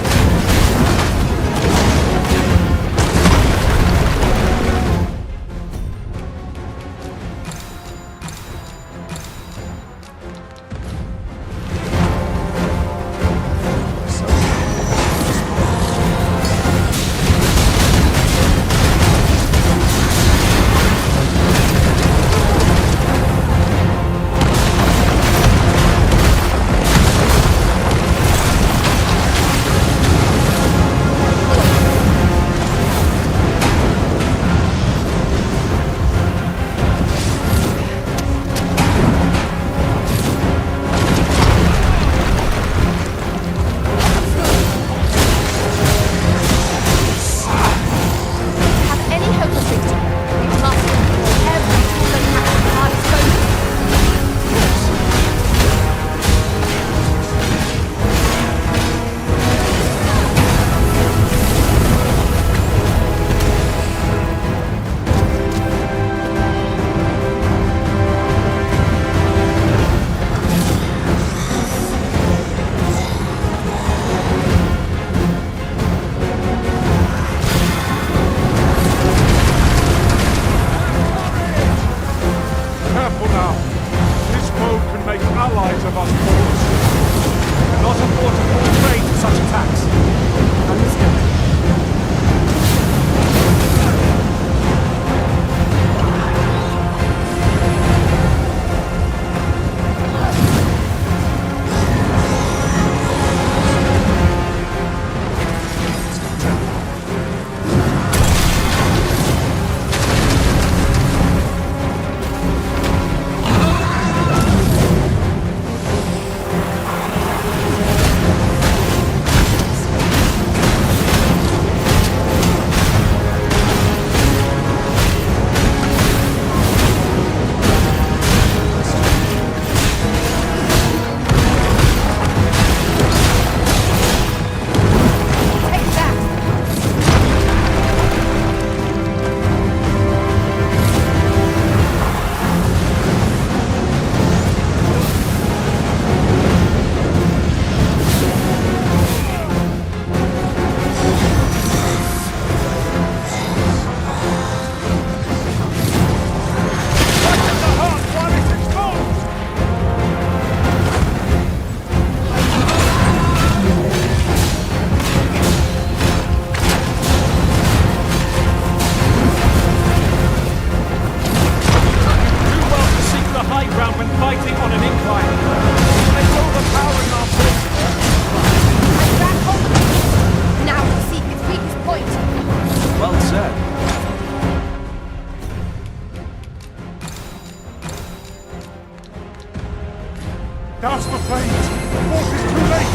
Have any hope of victory, we must employ every tool and tactic at our disposal. Careful now. This foe can make allies of us boys. We're not afford to fall prey to such attacks. Understood. Take that! Do well to seek the high ground when fighting on an incline. It's overpowering our forces. I grab hold of it. Now to seek its weakest point. Well said. Douse the flames. The force is too late.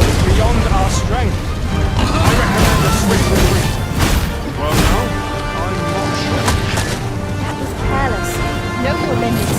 is beyond our strength. I recommend a swift retreat. Well now, I'm not sure. That was careless. Know your limits.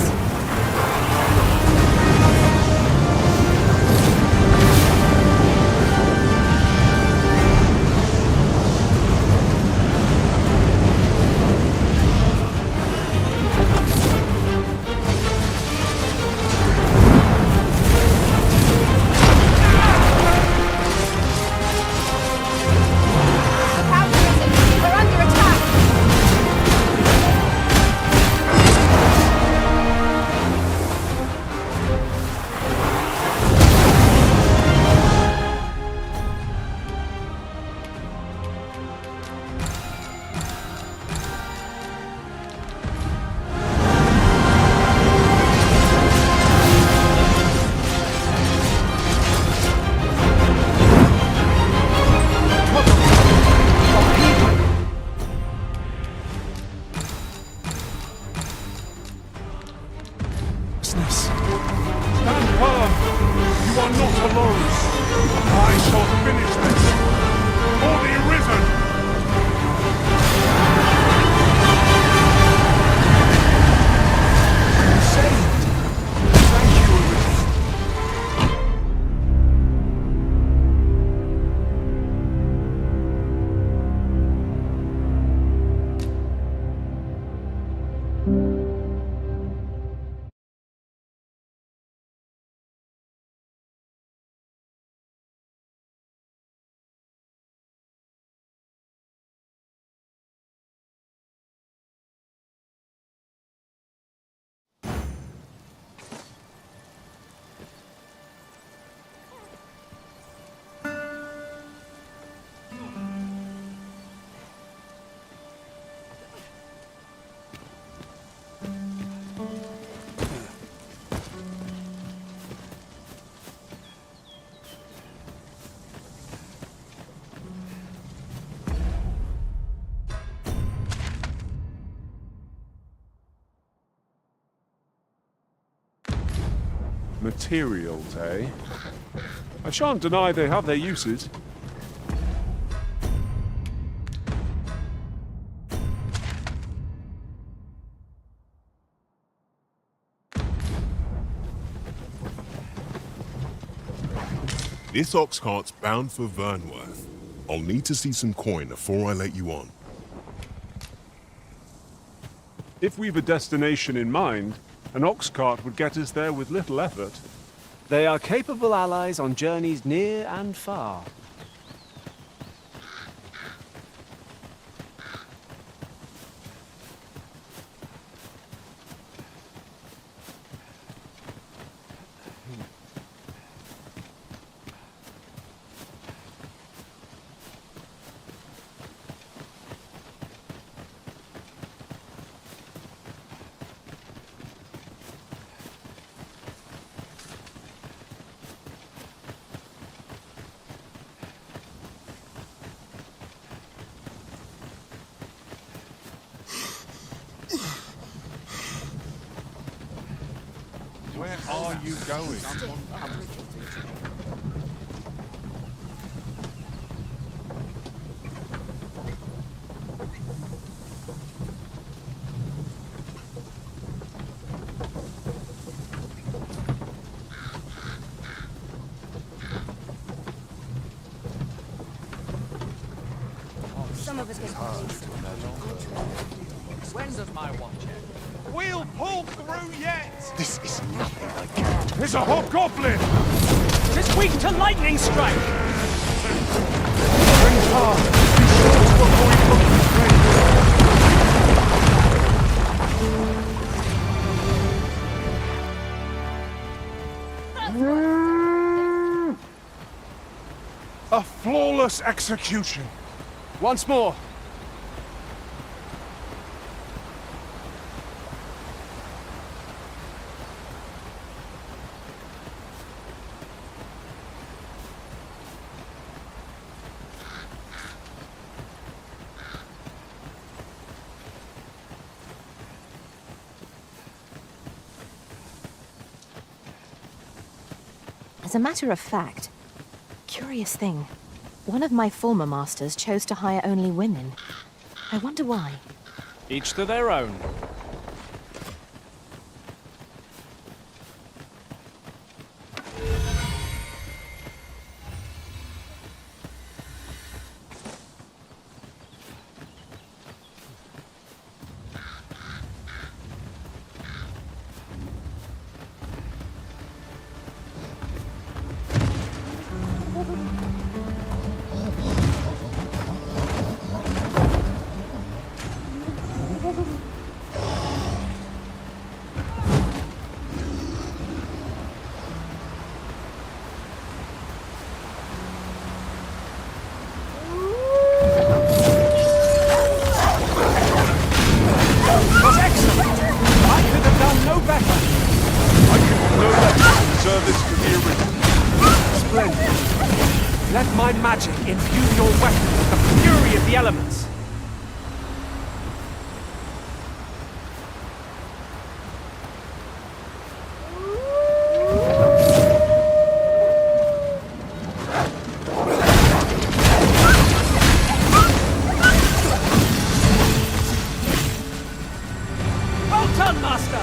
Stand firm! You are not alone! I shall finish this! For the Arisen! Saved! Thank you, Arisen. Materials, eh? I shan't deny they have their uses. This ox cart's bound for Vernworth. I'll need to see some coin before I let you on. If we've a destination in mind, an ox cart would get us there with little effort. They are capable allies on journeys near and far. Where are you going? Some of us get When does my watch end? We'll pull through yet! This is nothing like it. It's a hobgoblin! It's weak to lightning strike! Bring far! Be sure to avoid looking strange. A flawless execution! Once more! As a matter of fact, curious thing. One of my former masters chose to hire only women. I wonder why. Each to their own. Let my magic imbue your weapon with the fury of the elements! Well done, Master!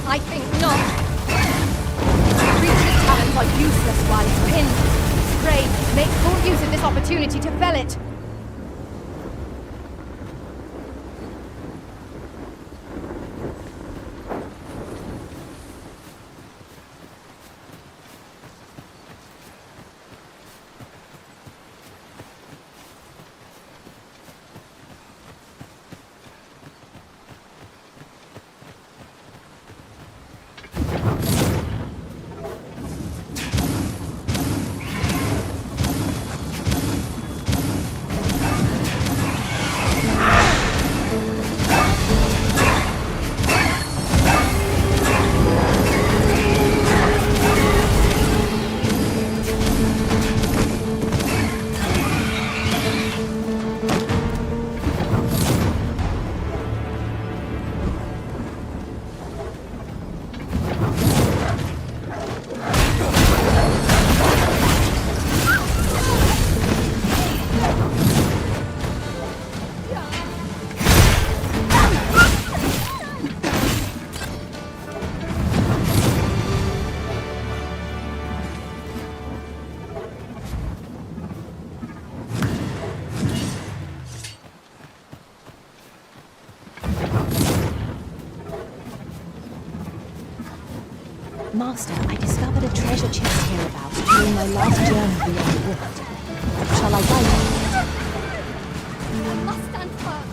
I think not. Creature's talons are useless while it's pinned. Stray, make full use of this opportunity to fell it. Master, I discovered a treasure chest hereabouts during my last journey beyond the rift. Shall I guide you? I must stand firm.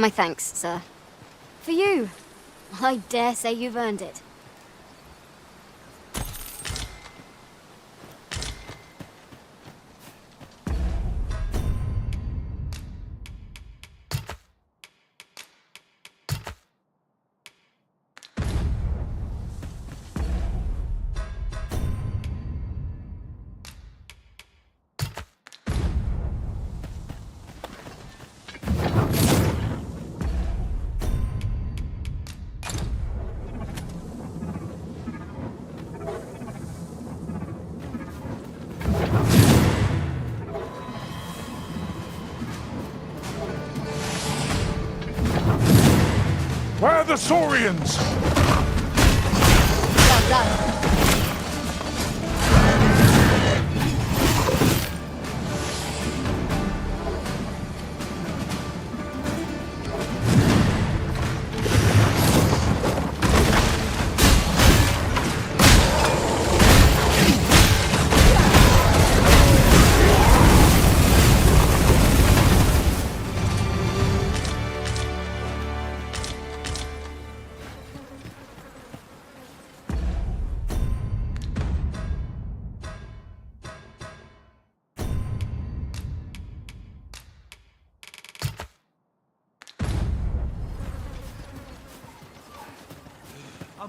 My thanks, sir. For you. I dare say you've earned it. Where are the Saurians? Well done.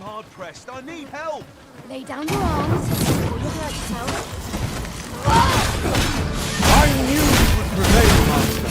I'm hard pressed. I need help. Lay down your arms before you hurt yourself. I knew you would prevail, Master.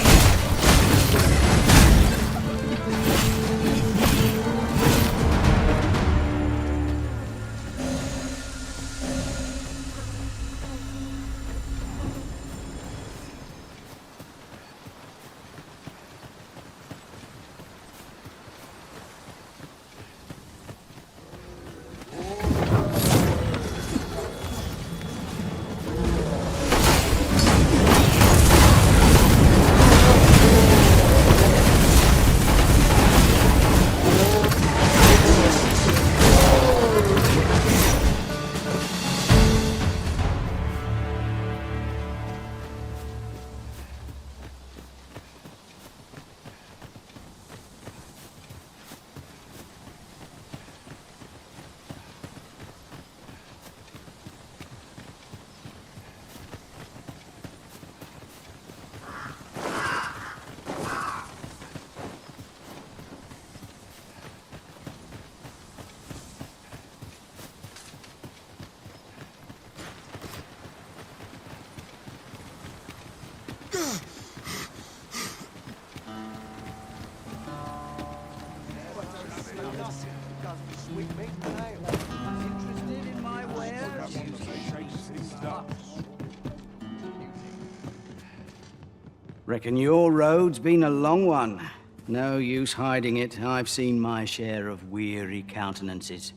Reckon your road's been a long one. No use hiding it. I've seen my share of weary countenances.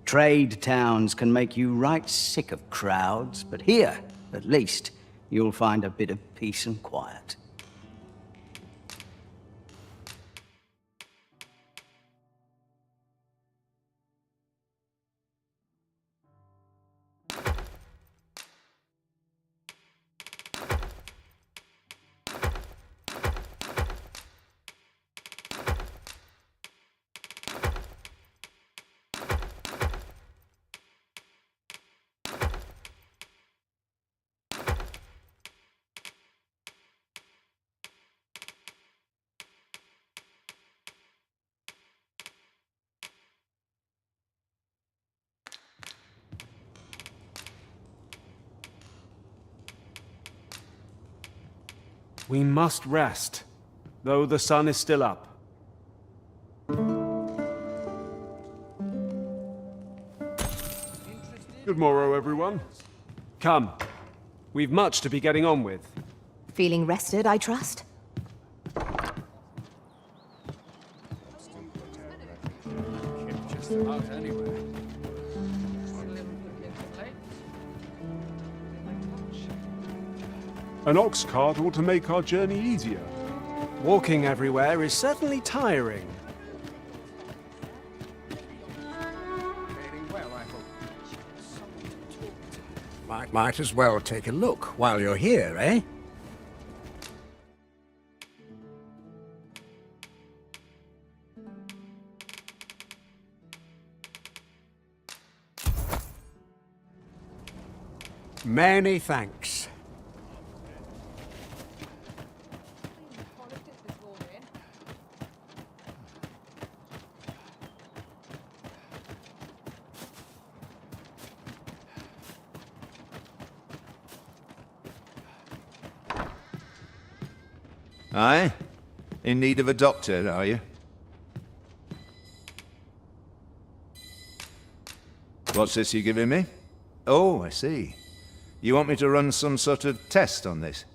Trade towns can make you right sick of crowds, but here, at least, you'll find a bit of peace and quiet. We must rest, though the sun is still up. Good morrow, everyone. Come. We've much to be getting on with. Feeling rested, I trust? Just about anywhere. An ox cart ought to make our journey easier. Walking everywhere is certainly tiring. Might as well take a look while you're here, eh? Many thanks. Aye? In need of a doctor, are you? What's this you're giving me? Oh, I see. You want me to run some sort of test on this?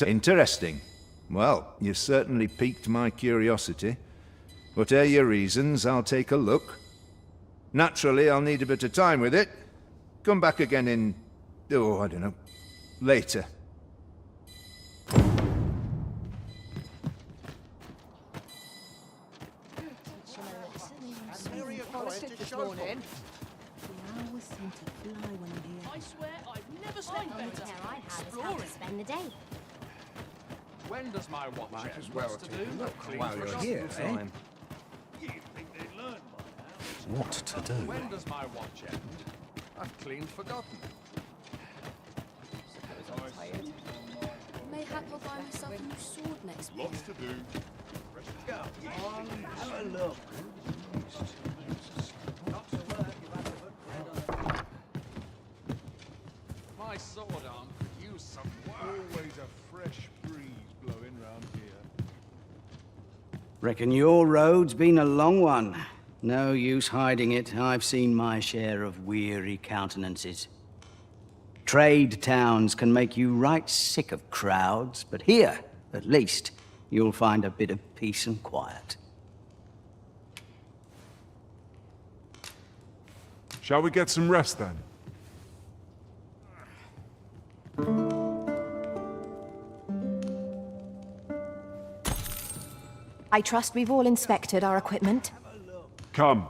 Interesting. Well, you've certainly piqued my curiosity. Whatever your reasons, I'll take a look. Naturally, I'll need a bit of time with it. Come back again in... oh, I don't know. Later. I swear I've never slept better. I had how to spend the day. When does my watch Might end? as well What's to take a do? look Clean while for you're just here, in eh? time. You'd think they'd learn by now. What to do? When does my watch end? I've clean forgotten. Mayhap I'll buy myself a new sword next week. Lots to do. Have a look. fresh breeze blowing round here. Reckon your road's been a long one. No use hiding it. I've seen my share of weary countenances. Trade towns can make you right sick of crowds, but here, at least, you'll find a bit of peace and quiet. Shall we get some rest then? I trust we've all inspected our equipment. Come.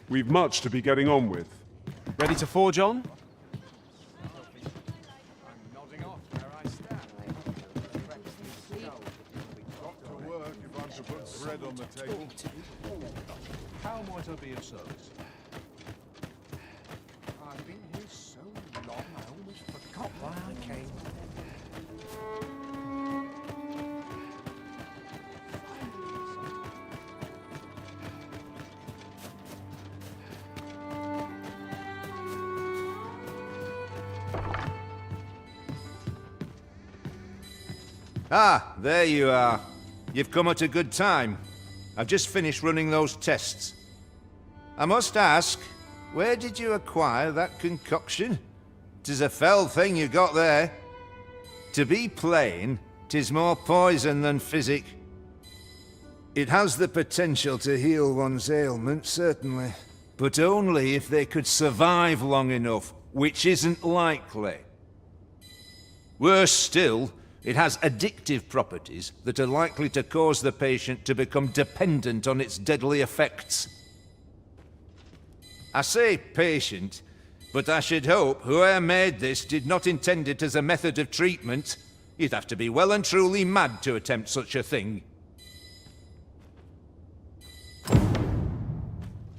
We've much to be getting on with. Ready to forge on? Work if I'm to put bread on the table. How might I be of service? I've been here so long, I almost forgot why I came. Ah, there you are. You've come at a good time. I've just finished running those tests. I must ask, where did you acquire that concoction? 'Tis a fell thing you got there. To be plain, 'tis more poison than physic. It has the potential to heal one's ailments, certainly. But only if they could survive long enough, which isn't likely. Worse still, it has addictive properties that are likely to cause the patient to become dependent on its deadly effects. I say patient, but I should hope whoever made this did not intend it as a method of treatment. You'd have to be well and truly mad to attempt such a thing.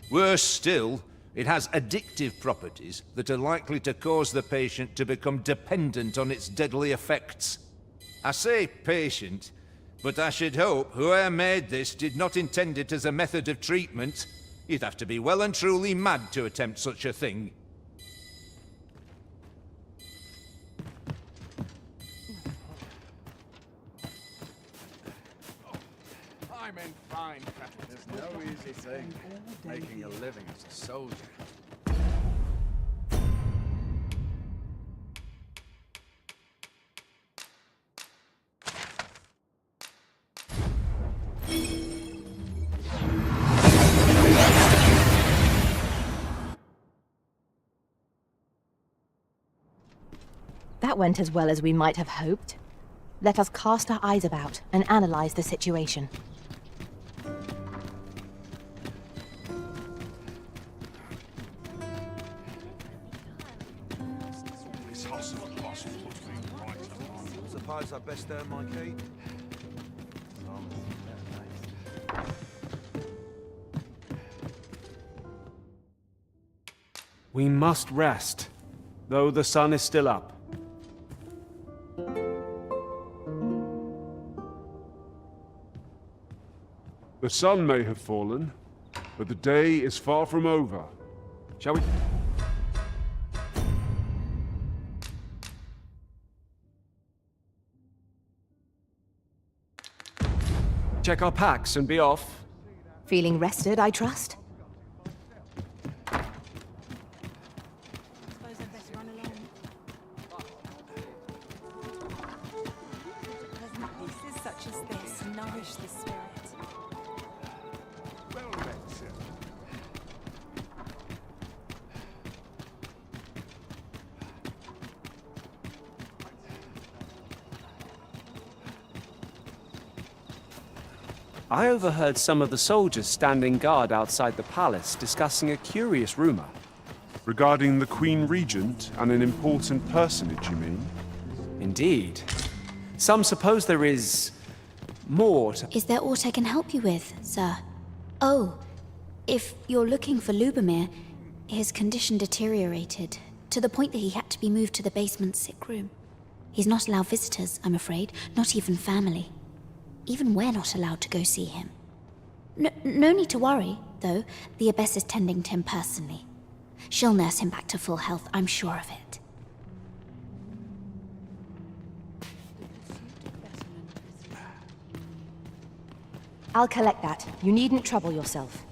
Worse still, it has addictive properties that are likely to cause the patient to become dependent on its deadly effects. I say patient, but I should hope whoever made this did not intend it as a method of treatment. You'd have to be well and truly mad to attempt such a thing. I'm in fine practice. There's no easy thing, making a living as a soldier. That went as well as we might have hoped. Let us cast our eyes about and analyze the situation. This hustle and bustle puts me right along. Suppose I best earn my keep. We must rest, though the sun is still up. The sun may have fallen, but the day is far from over. Shall we? Check our packs and be off. Feeling rested, I trust? Pieces such as this nourish the spirit. Well met, sir. I overheard some of the soldiers standing guard outside the palace discussing a curious rumor. Regarding the Queen Regent and an important personage, you mean? Indeed. Some suppose there is more to... Is there aught I can help you with, sir? Oh, if you're looking for Lubomir, his condition deteriorated to the point that he had to be moved to the basement sick room. He's not allowed visitors, I'm afraid, not even family. Even we're not allowed to go see him. No need to worry, though. The Abbess is tending to him personally. She'll nurse him back to full health, I'm sure of it. I'll collect that. You needn't trouble yourself.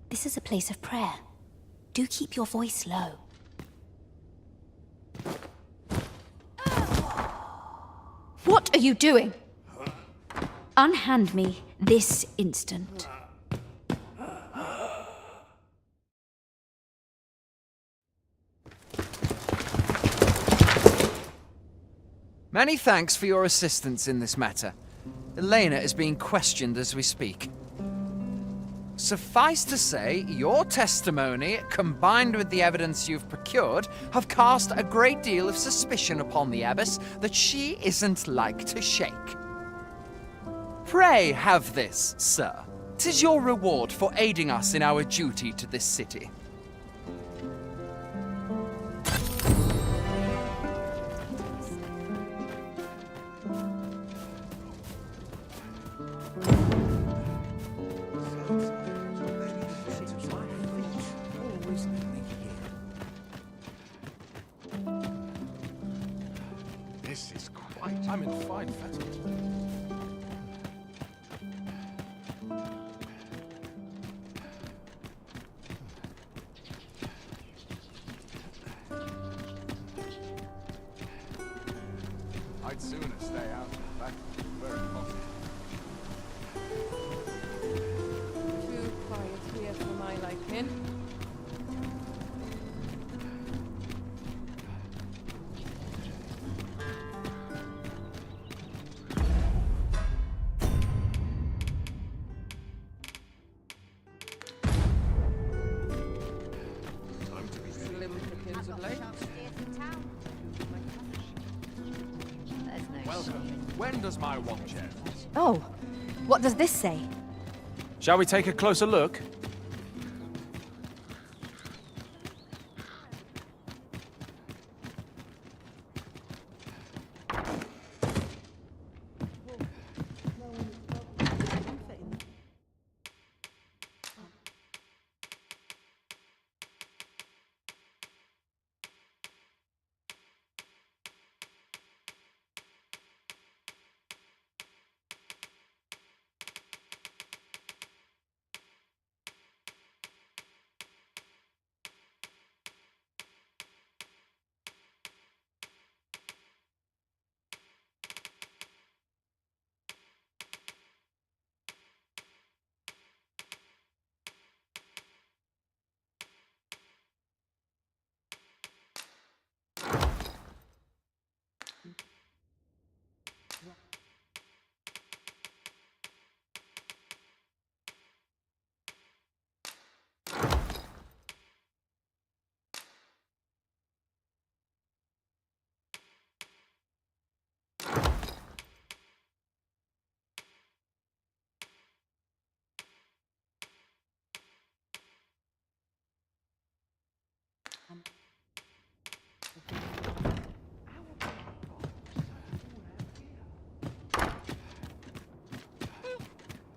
This is a place of prayer. Do keep your voice low. What are you doing? Unhand me this instant. Many thanks for your assistance in this matter. Elena is being questioned as we speak. Suffice to say, your testimony, combined with the evidence you've procured, have cast a great deal of suspicion upon the abbess that she isn't like to shake. Pray have this, sir. 'Tis your reward for aiding us in our duty to this city. This is quite... I'm in fine fettle. I'd sooner stay out of the back where it possible. Too quiet here for my liking. Slim pickings of late. Welcome. When does my watch end? Oh, what does this say? Shall we take a closer look?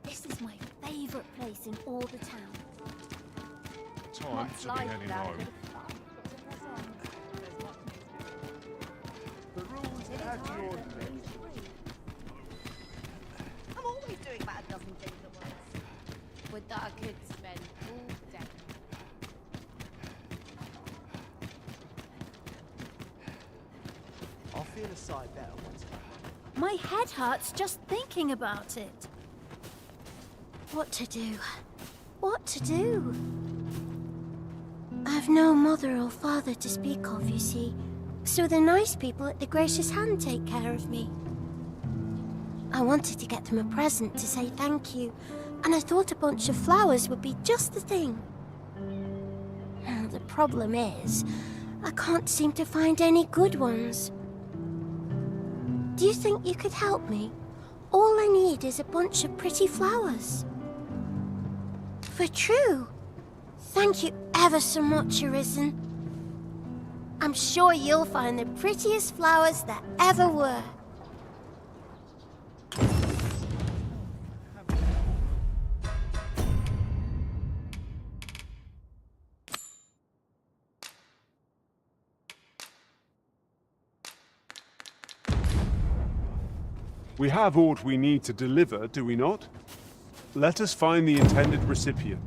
This is my favorite place in all the town. Time to be heading home. The rules as you ordered. I'm always doing about a dozen things at once. Would that I could spend all day. I'll feel a sight better once. My head hurts just thinking about it. What to do? What to do? I've no mother or father to speak of, you see. So the nice people at the Gracious Hand take care of me. I wanted to get them a present to say thank you, and I thought a bunch of flowers would be just the thing. Well, the problem is, I can't seem to find any good ones. Do you think you could help me? All I need is a bunch of pretty flowers. For true. Thank you ever so much, Arisen. I'm sure you'll find the prettiest flowers that ever were. We have aught we need to deliver, do we not? Let us find the intended recipient.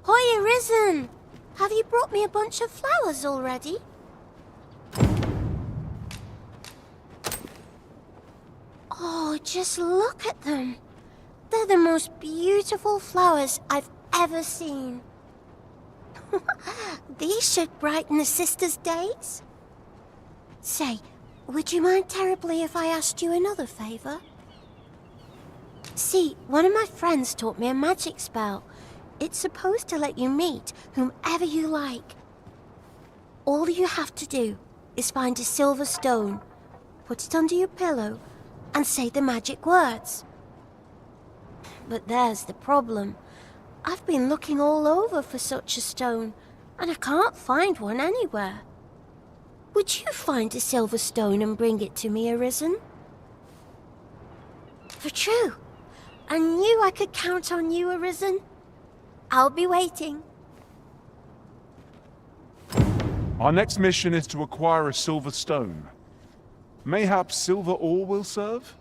Hoy, Arisen! Have you brought me a bunch of flowers already? Oh, just look at them. They're the most beautiful flowers I've ever seen. These should brighten the sisters' days. Say, would you mind terribly if I asked you another favor? See, one of my friends taught me a magic spell. It's supposed to let you meet whomever you like. All you have to do is find a silver stone, put it under your pillow, and say the magic words. But there's the problem. I've been looking all over for such a stone, and I can't find one anywhere. Would you find a silver stone and bring it to me, Arisen? For true. I knew I could count on you, Arisen. I'll be waiting. Our next mission is to acquire a silver stone. Mayhaps silver ore will serve?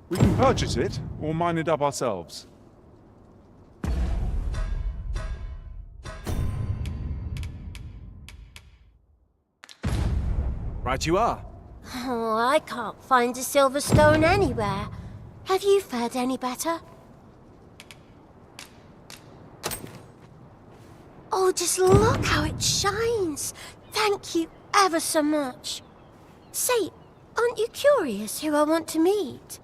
We can purchase it, or mine it up ourselves. Right you are. Oh, I can't find a silver stone anywhere. Have you fared any better? Oh, just look how it shines. Thank you ever so much. Say, aren't you curious who I want to meet?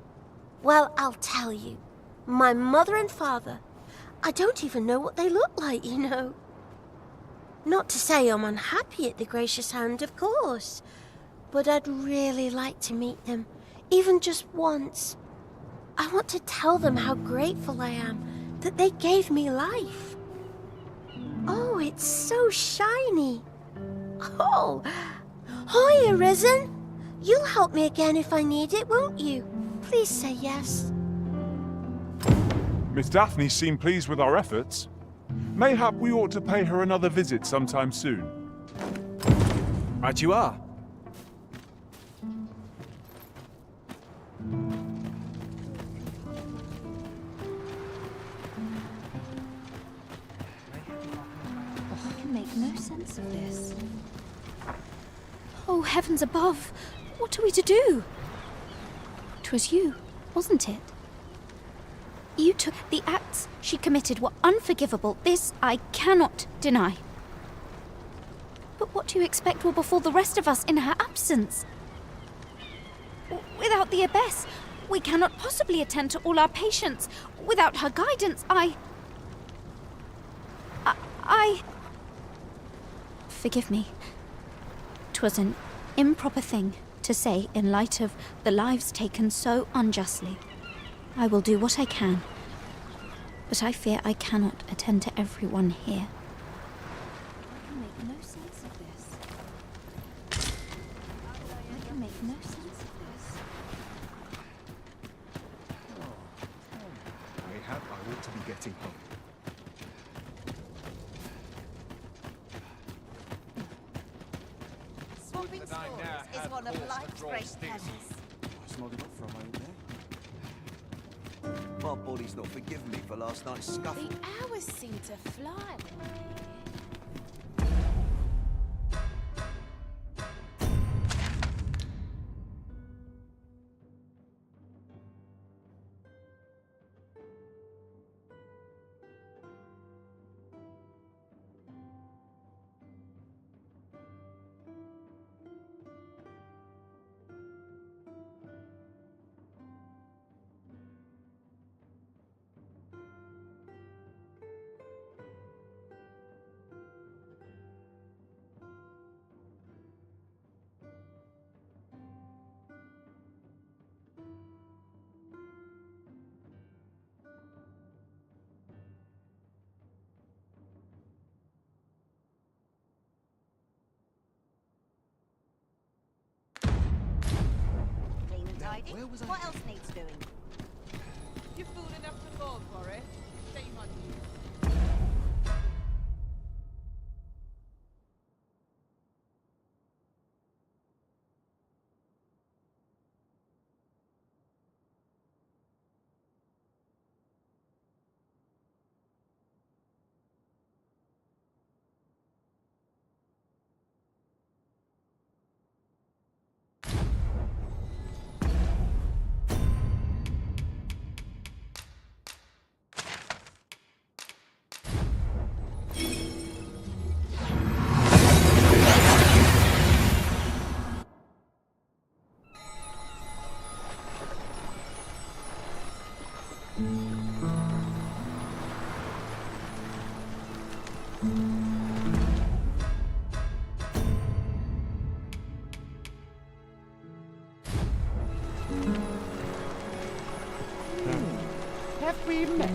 Well, I'll tell you. My mother and father. I don't even know what they look like, you know. Not to say I'm unhappy at the Gracious Hand, of course. But I'd really like to meet them, even just once. I want to tell them how grateful I am that they gave me life. Oh, it's so shiny. Oh, hi, Arisen. You'll help me again if I need it, won't you? Please say yes. Miss Daphne seemed pleased with our efforts. Mayhap we ought to pay her another visit sometime soon. Right you are. I can make no sense of this. Oh, heavens above! What are we to do? 'Twas you, wasn't it? You took the acts she committed were unforgivable. This I cannot deny. But what do you expect will befall the rest of us in her absence? Without the Abbess, we cannot possibly attend to all our patients. Without her guidance, I... Forgive me. 'Twas an improper thing to say in light of the lives taken so unjustly. I will do what I can, but I fear I cannot attend to everyone here. I can make no sense of this. I can make no sense of this. Mayhap I ought to be getting home. Swapping swords is one of life's great pleasures. I smelled it up for a moment there. My body's not forgiven me for last night's scuffle. The hours seem to fly. Clean and tidy. What else needs doing? You're fool enough to fall for it. Shame on you. we met.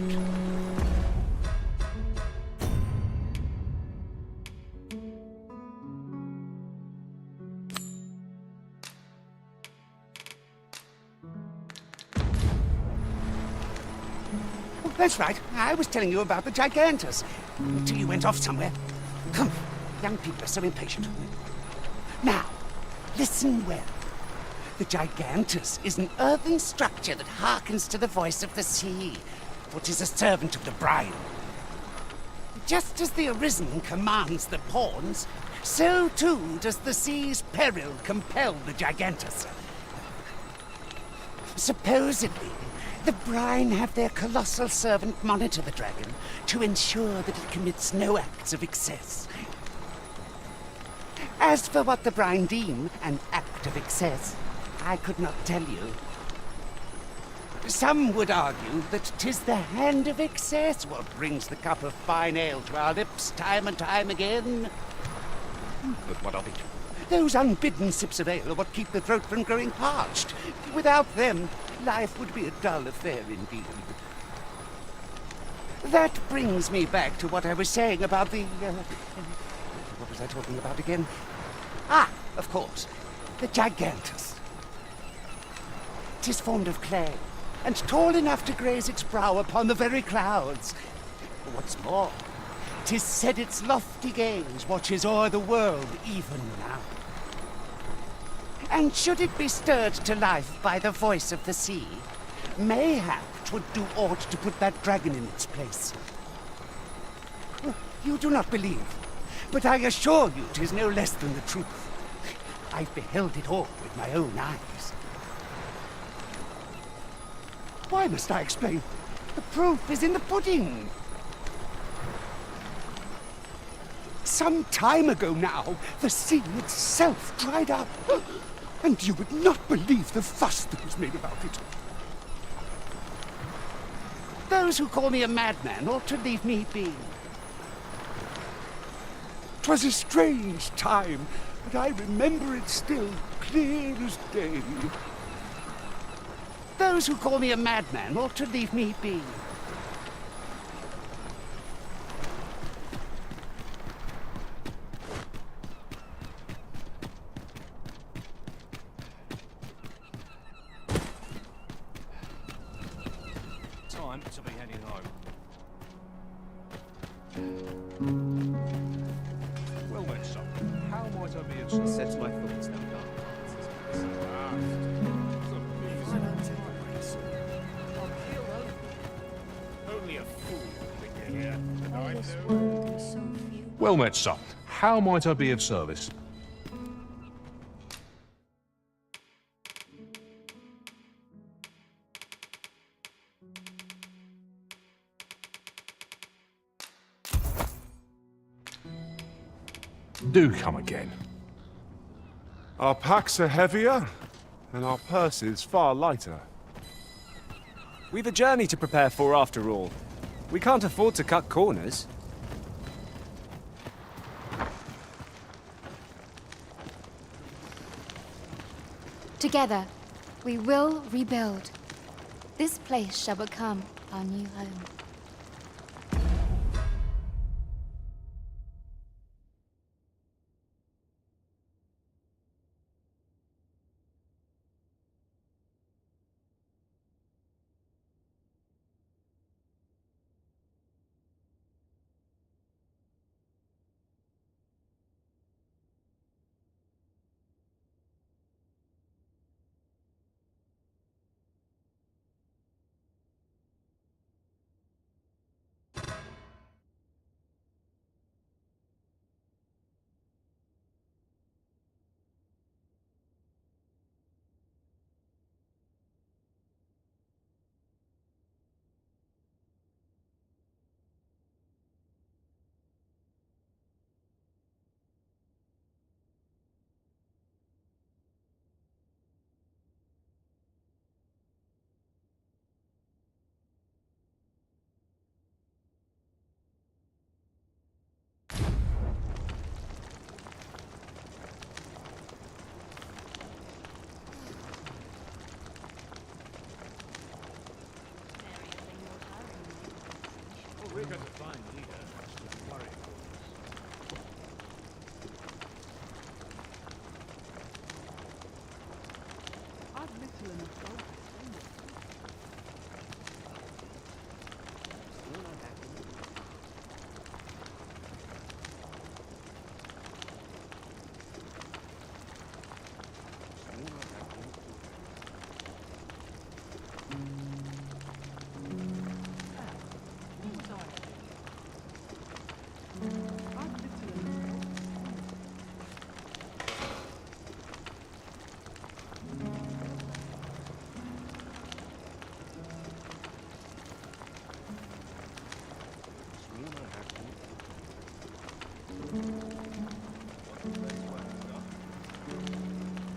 Oh, that's right. I was telling you about the Gigantus. Until you went off somewhere. Come, young people are so impatient. Now, listen well. The Gigantus is an earthen structure that hearkens to the voice of the sea, for 'tis a servant of the brine. Just as the Arisen commands the pawns, so too does the sea's peril compel the Gigantus. Supposedly, the brine have their colossal servant monitor the dragon to ensure that it commits no acts of excess. As for what the brine deem an act of excess, I could not tell you. Some would argue that 'tis the hand of excess what brings the cup of fine ale to our lips time and time again. But what of it? Those unbidden sips of ale are what keep the throat from growing parched. Without them, life would be a dull affair indeed. That brings me back to what I was saying about the... what was I talking about again? Ah, of course, the Gigantus. 'Tis formed of clay, and tall enough to graze its brow upon the very clouds. What's more, 'tis said its lofty gaze watches o'er the world even now. And should it be stirred to life by the voice of the sea, mayhap 'twould do aught to put that dragon in its place. You do not believe, but I assure you 'tis no less than the truth. I've beheld it all with my own eyes. Why must I explain? The proof is in the pudding. Some time ago now, the sea itself dried up. And you would not believe the fuss that was made about it. Those who call me a madman ought to leave me be. 'Twas a strange time, but I remember it still, clear as day. Those who call me a madman ought to leave me be. Time to be heading home. Well met, son. How might I be of service? Sets my thoughts down dark. Only a fool would get here. And I know. Well met, son. How might I be of service? Do come again. Our packs are heavier, and our purses far lighter. We've a journey to prepare for after all. We can't afford to cut corners. Together, we will rebuild. This place shall become our new home.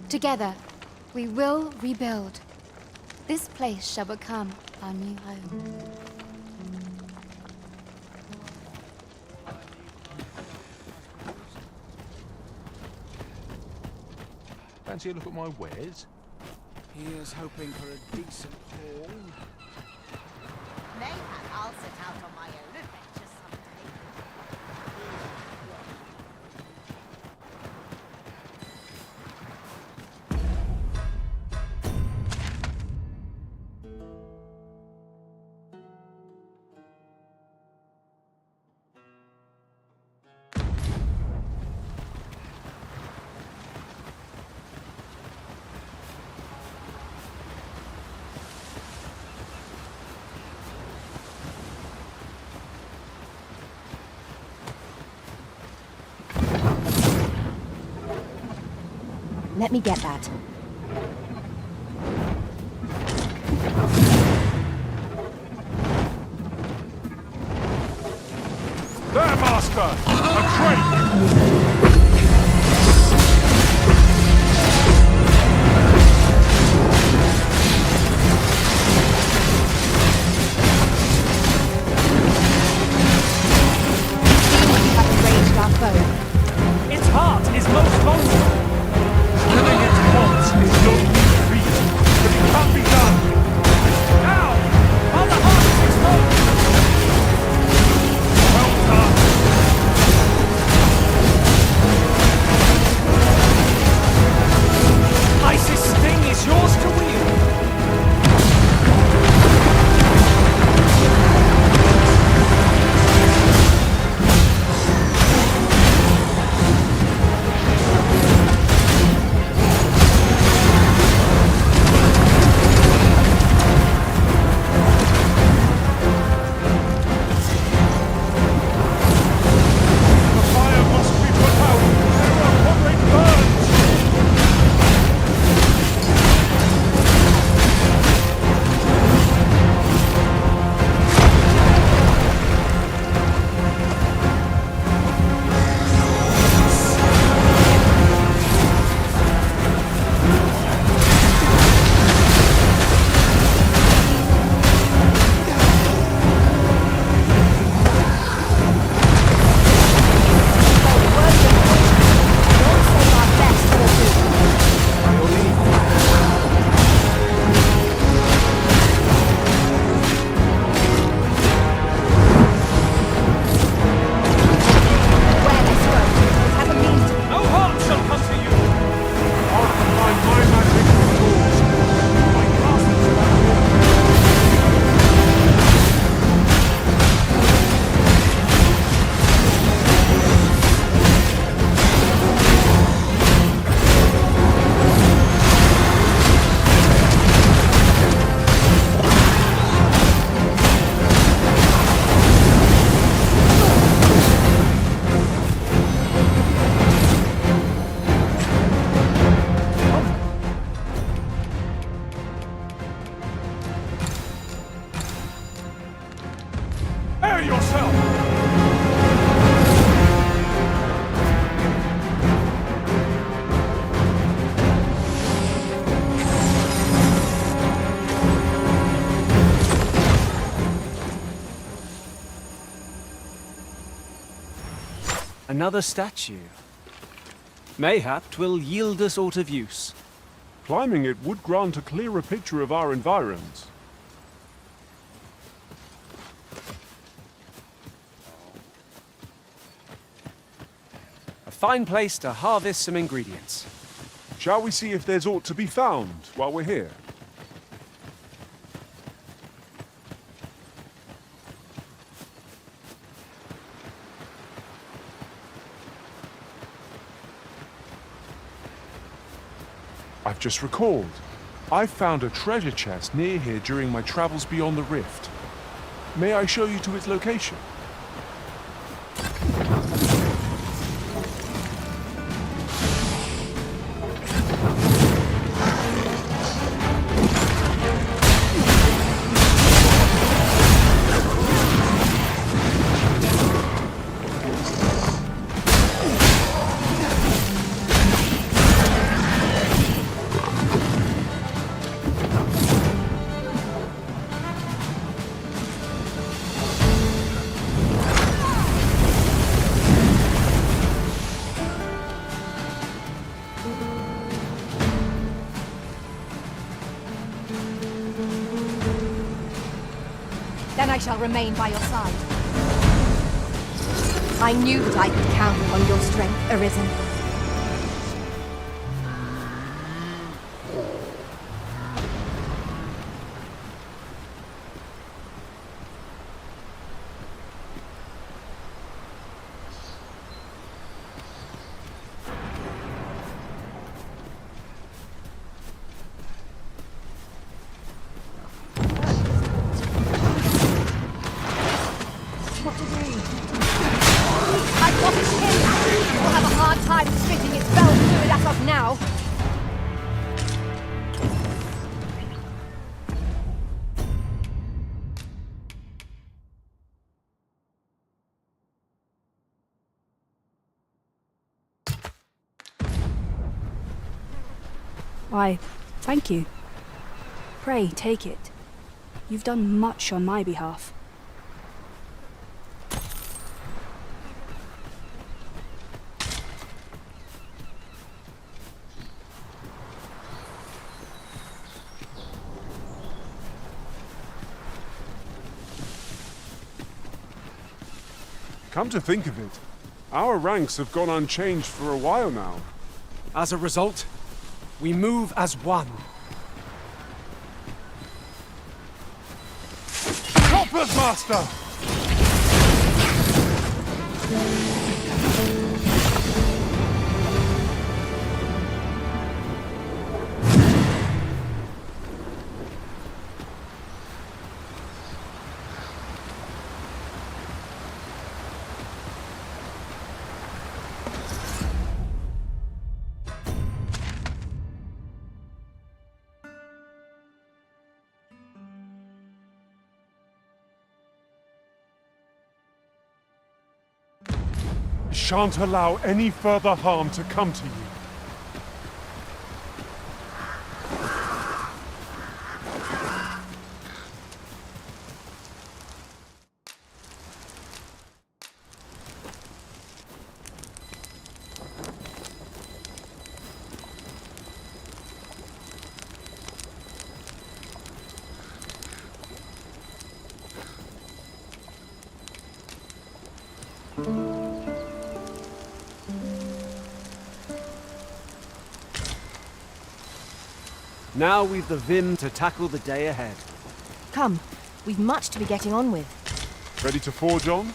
Together, we will rebuild. This place shall become our new home. Fancy a look at my wares? Here's hoping for a decent haul. Mayhap I'll set out on my own adventures someday. Let me get that. There, Master! A crate! Its heart is most vulnerable. Killing its wants is no mean feat, but it can't be done. Now, while the heart is exposed. Well done. Isis' sting is yours to wield. Air yourself! Another statue. Mayhap 'twill yield us aught of use. Climbing it would grant a clearer picture of our environs. A fine place to harvest some ingredients. Shall we see if there's aught to be found while we're here? I've just recalled. I found a treasure chest near here during my travels beyond the rift. May I show you to its location? I shall remain by your side. I knew that I could count upon your strength, Arisen. What to do? I've got it pinned! We'll have a hard time spitting its spell fluid at us now. Why, thank you. Pray, take it. You've done much on my behalf. Come to think of it, our ranks have gone unchanged for a while now. As a result, we move as one. Choppers, Master! Shan't allow any further harm to come to you. Now we've the vim to tackle the day ahead. Come, we've much to be getting on with. Ready to forge on?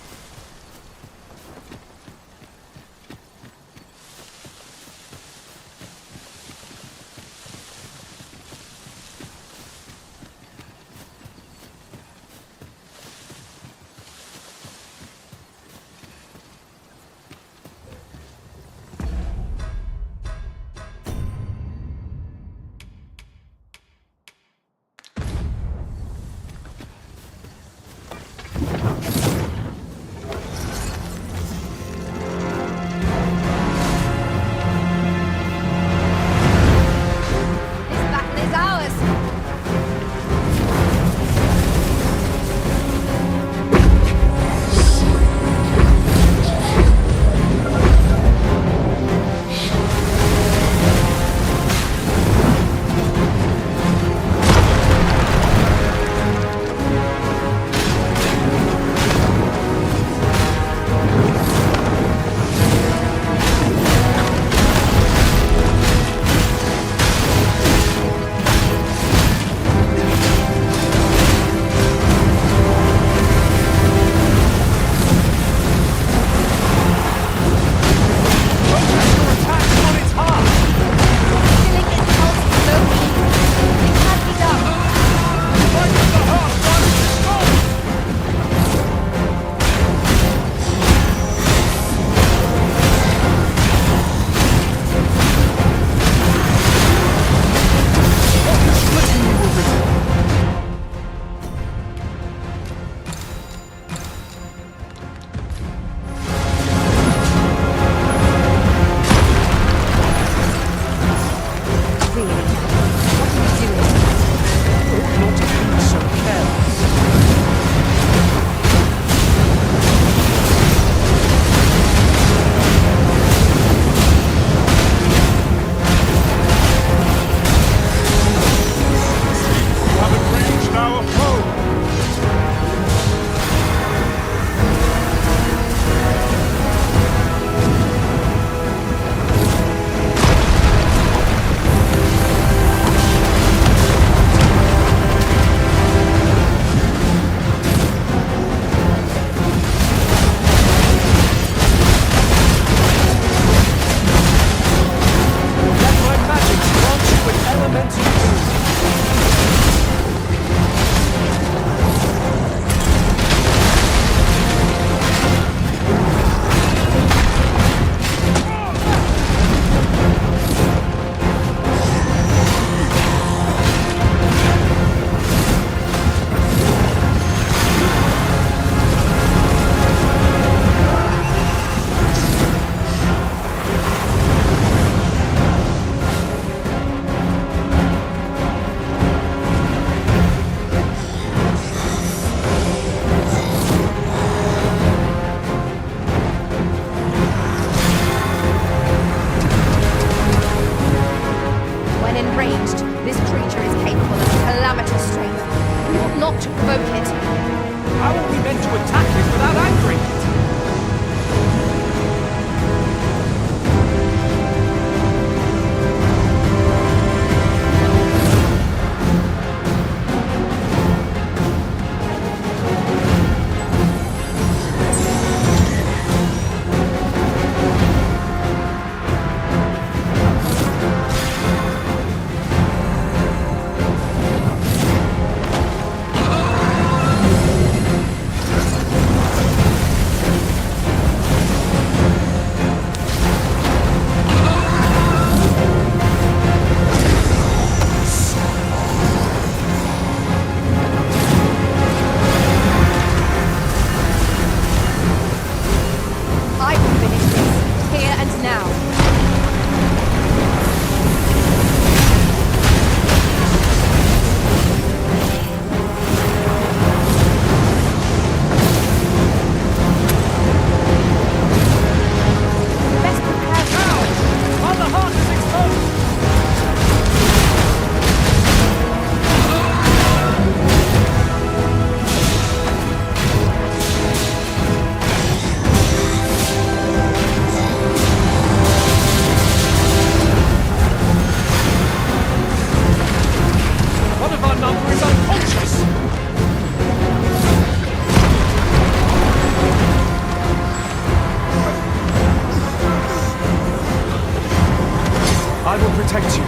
I will protect you.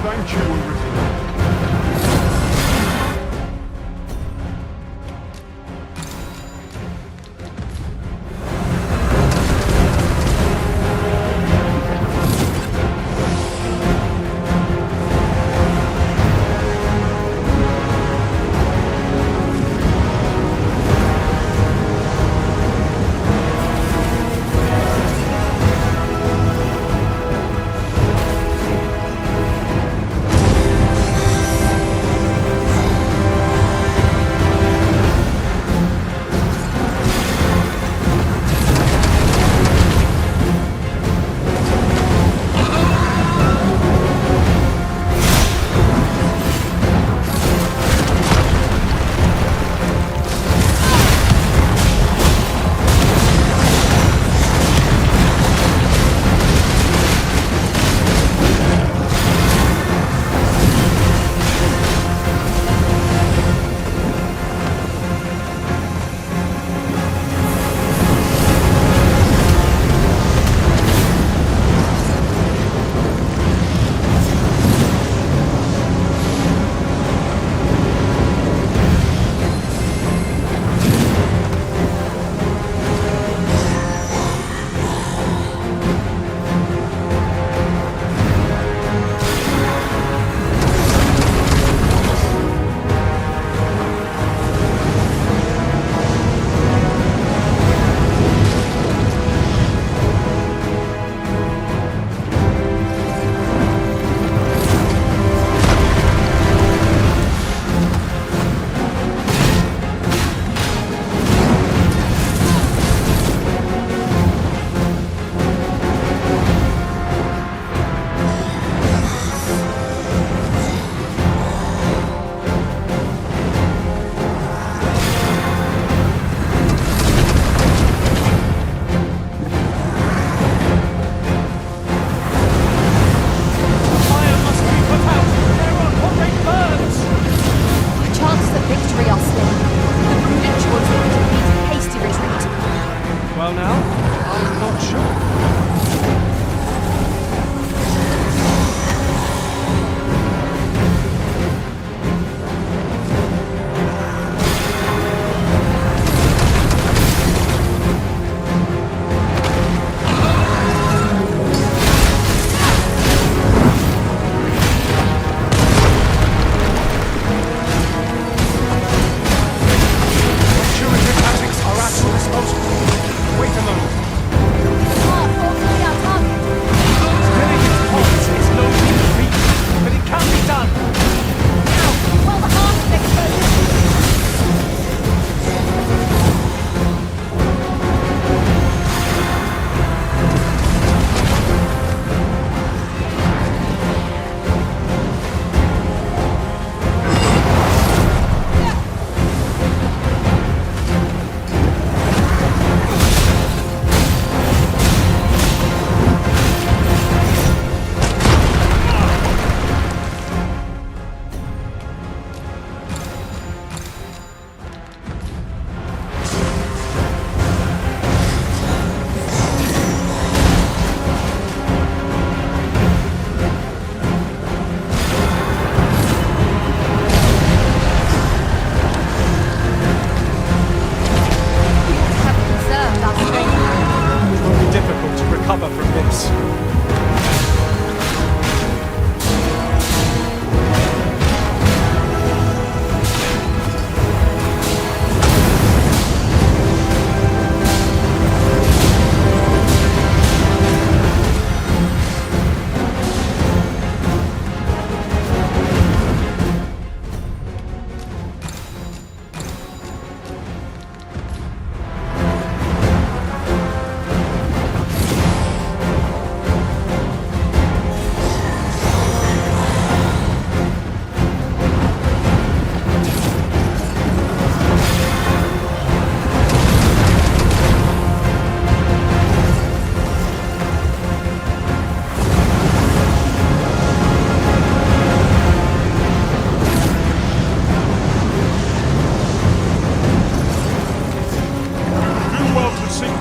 Thank you, Ulrich.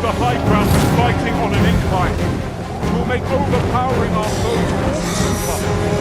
through the high ground with fighting on an incline. It will make overpowering our foes more simpler.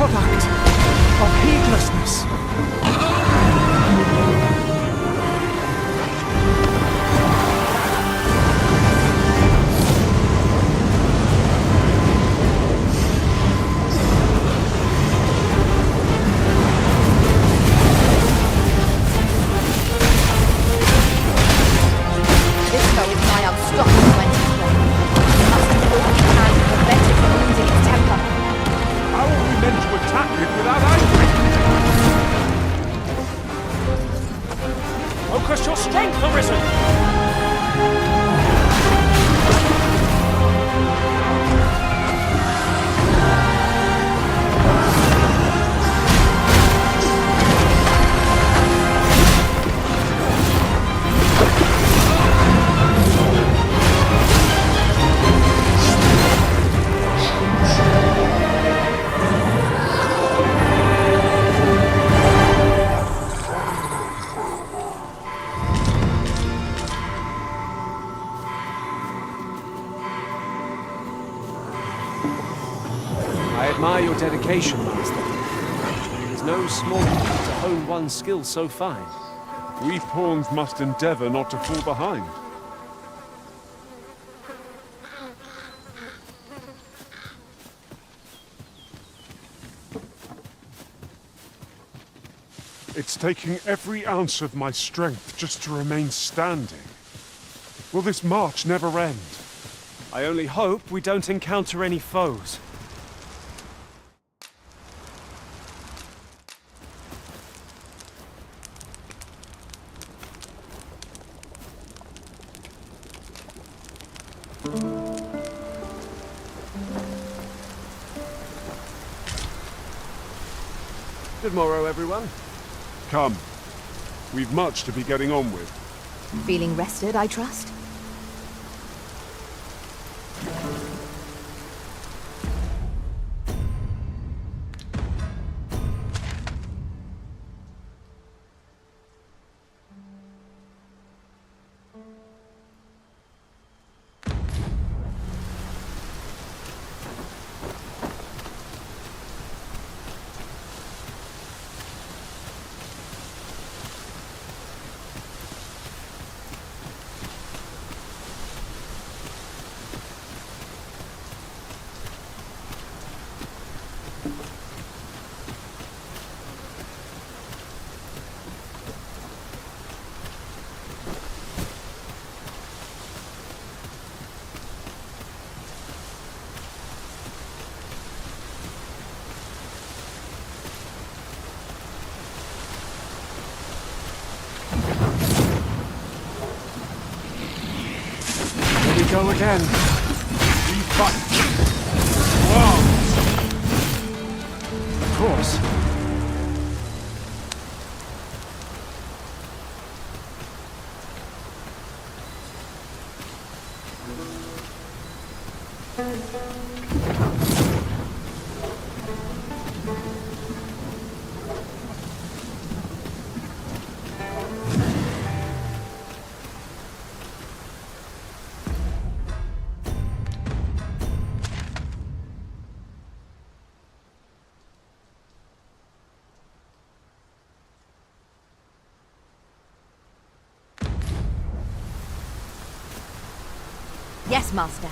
product of heedlessness. This foe is nigh unstoppable when it's ready. We must do all we can to prevent it from losing its temper. How are we meant to attack it without anger? Focus your strength, Arisen! I admire your dedication, Master. It is no small feat to hone one skill so fine. We pawns must endeavour not to fall behind. It's taking every ounce of my strength just to remain standing. Will this march never end? I only hope we don't encounter any foes. Good morrow, everyone. Come. We've much to be getting on with. Feeling rested, I trust? Go again. We fight. Wow. Of course. Yes, Master.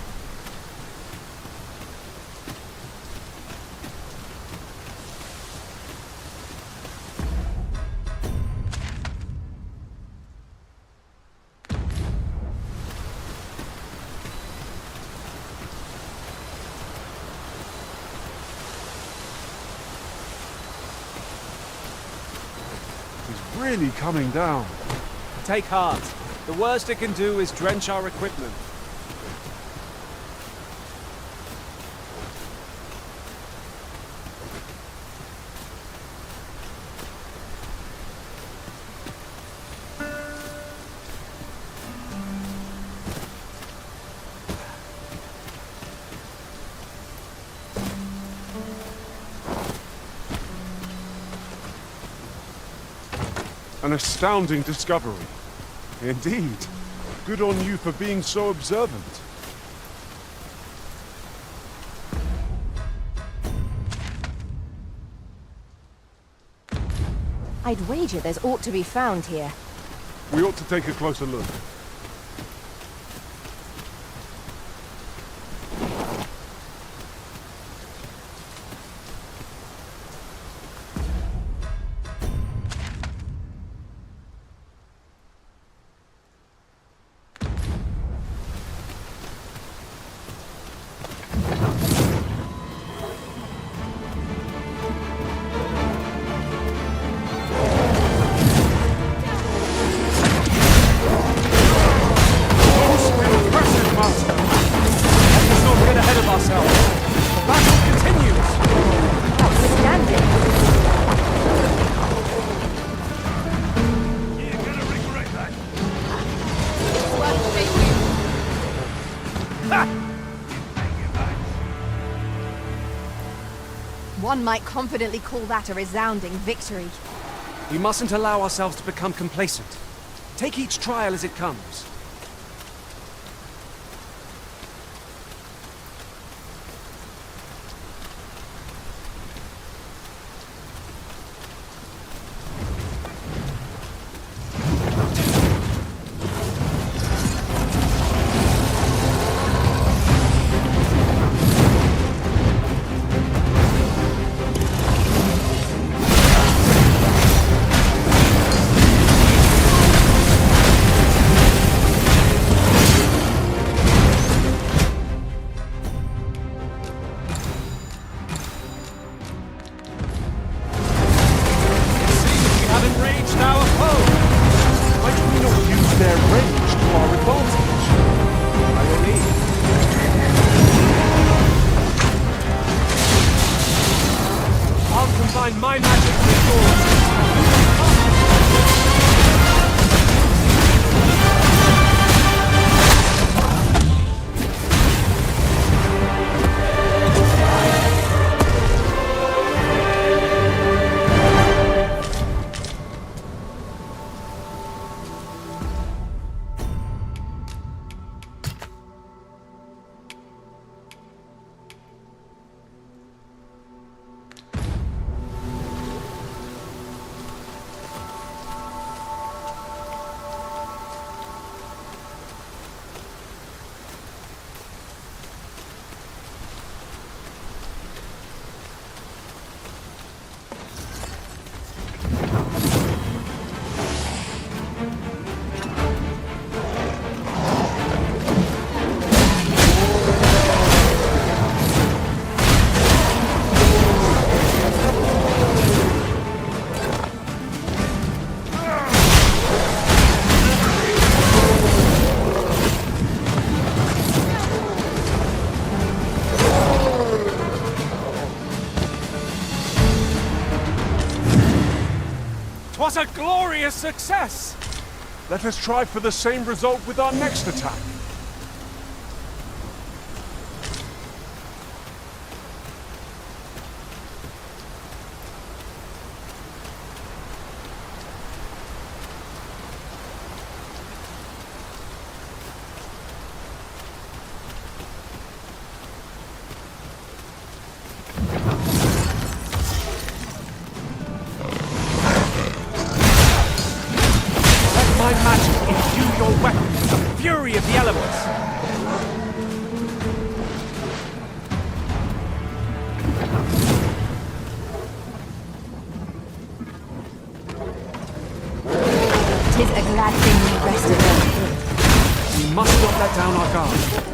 He's really coming down. Take heart. The worst it can do is drench our equipment. An astounding discovery. Indeed. Good on you for being so observant. I'd wager there's aught to be found here. We ought to take a closer look. One might confidently call that a resounding victory. We mustn't allow ourselves to become complacent. Take each trial as it comes. My magic with Was a glorious success! Let us try for the same result with our next attack. My magic imbue your weapon with the fury of the elements! Tis a glad thing we rested early. We must not let down our guard.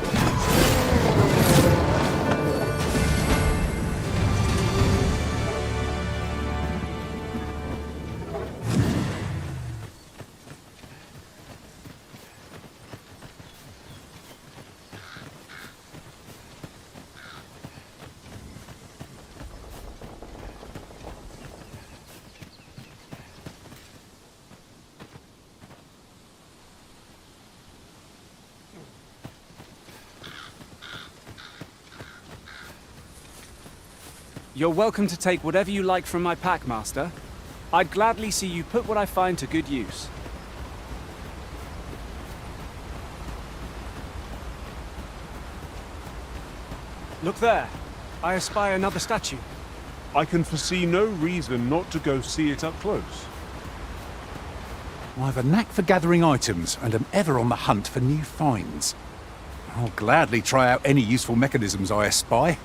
You're welcome to take whatever you like from my pack, Master. I'd gladly see you put what I find to good use. Look there. I espy another statue. I can foresee no reason not to go see it up close. I've a knack for gathering items and am ever on the hunt for new finds. I'll gladly try out any useful mechanisms I espy.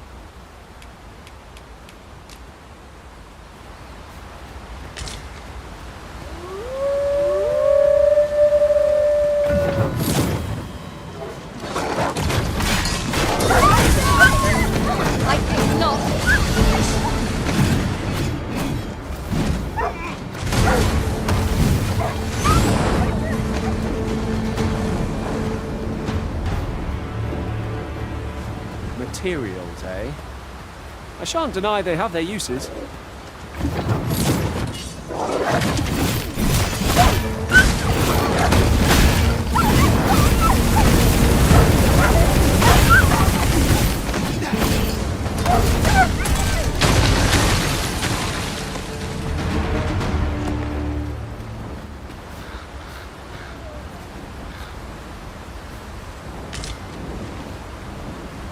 I think not. Materials, eh? I shan't deny they have their uses.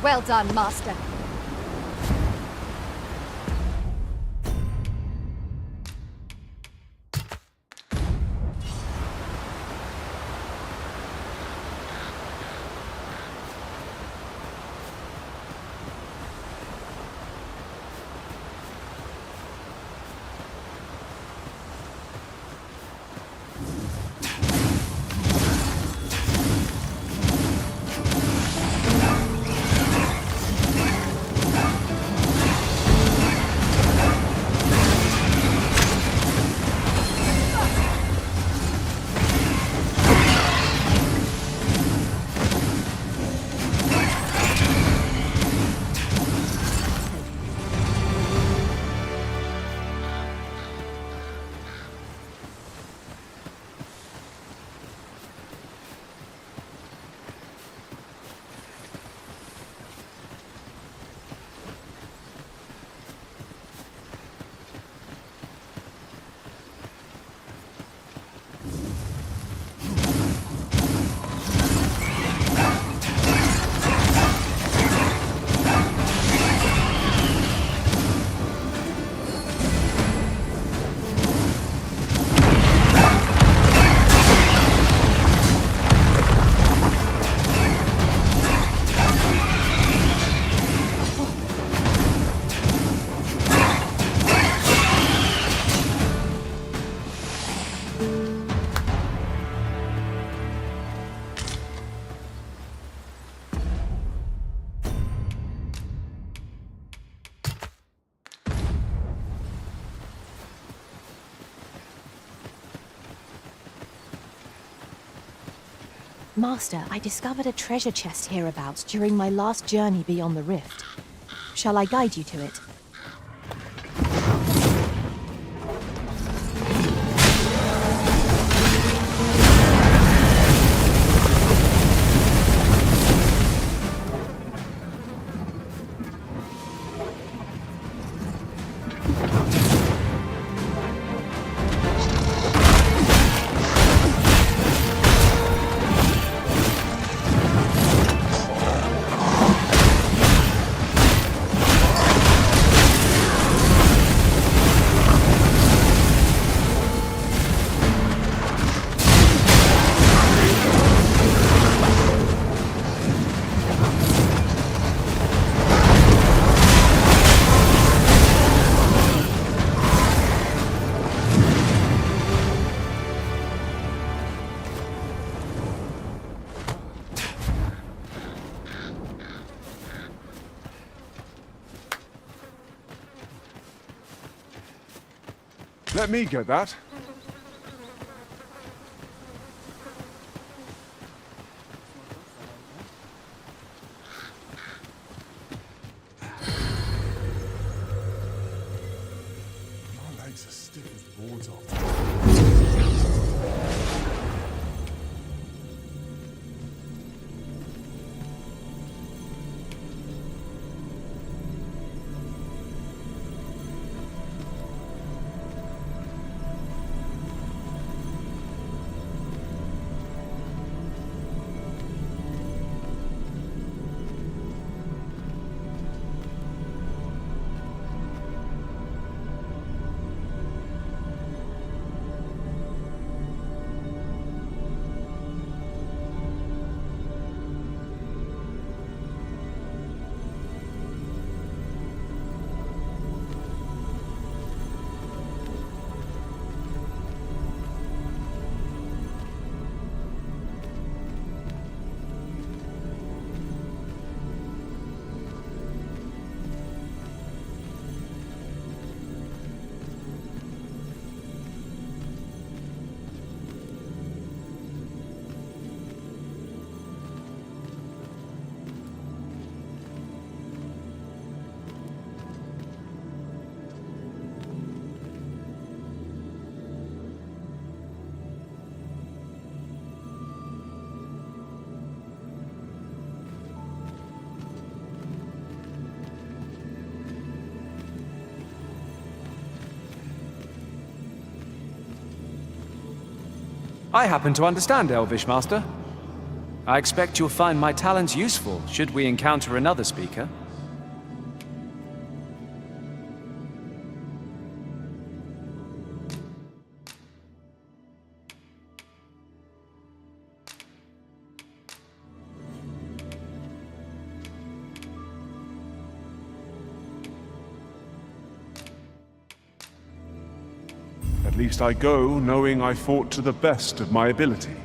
Well done, Master. Master, I discovered a treasure chest hereabouts during my last journey beyond the rift. Shall I guide you to it? Let me get that. My legs are stiff as boards off. I happen to understand Elvish, Master. I expect you'll find my talents useful should we encounter another speaker. At least I go knowing I fought to the best of my ability.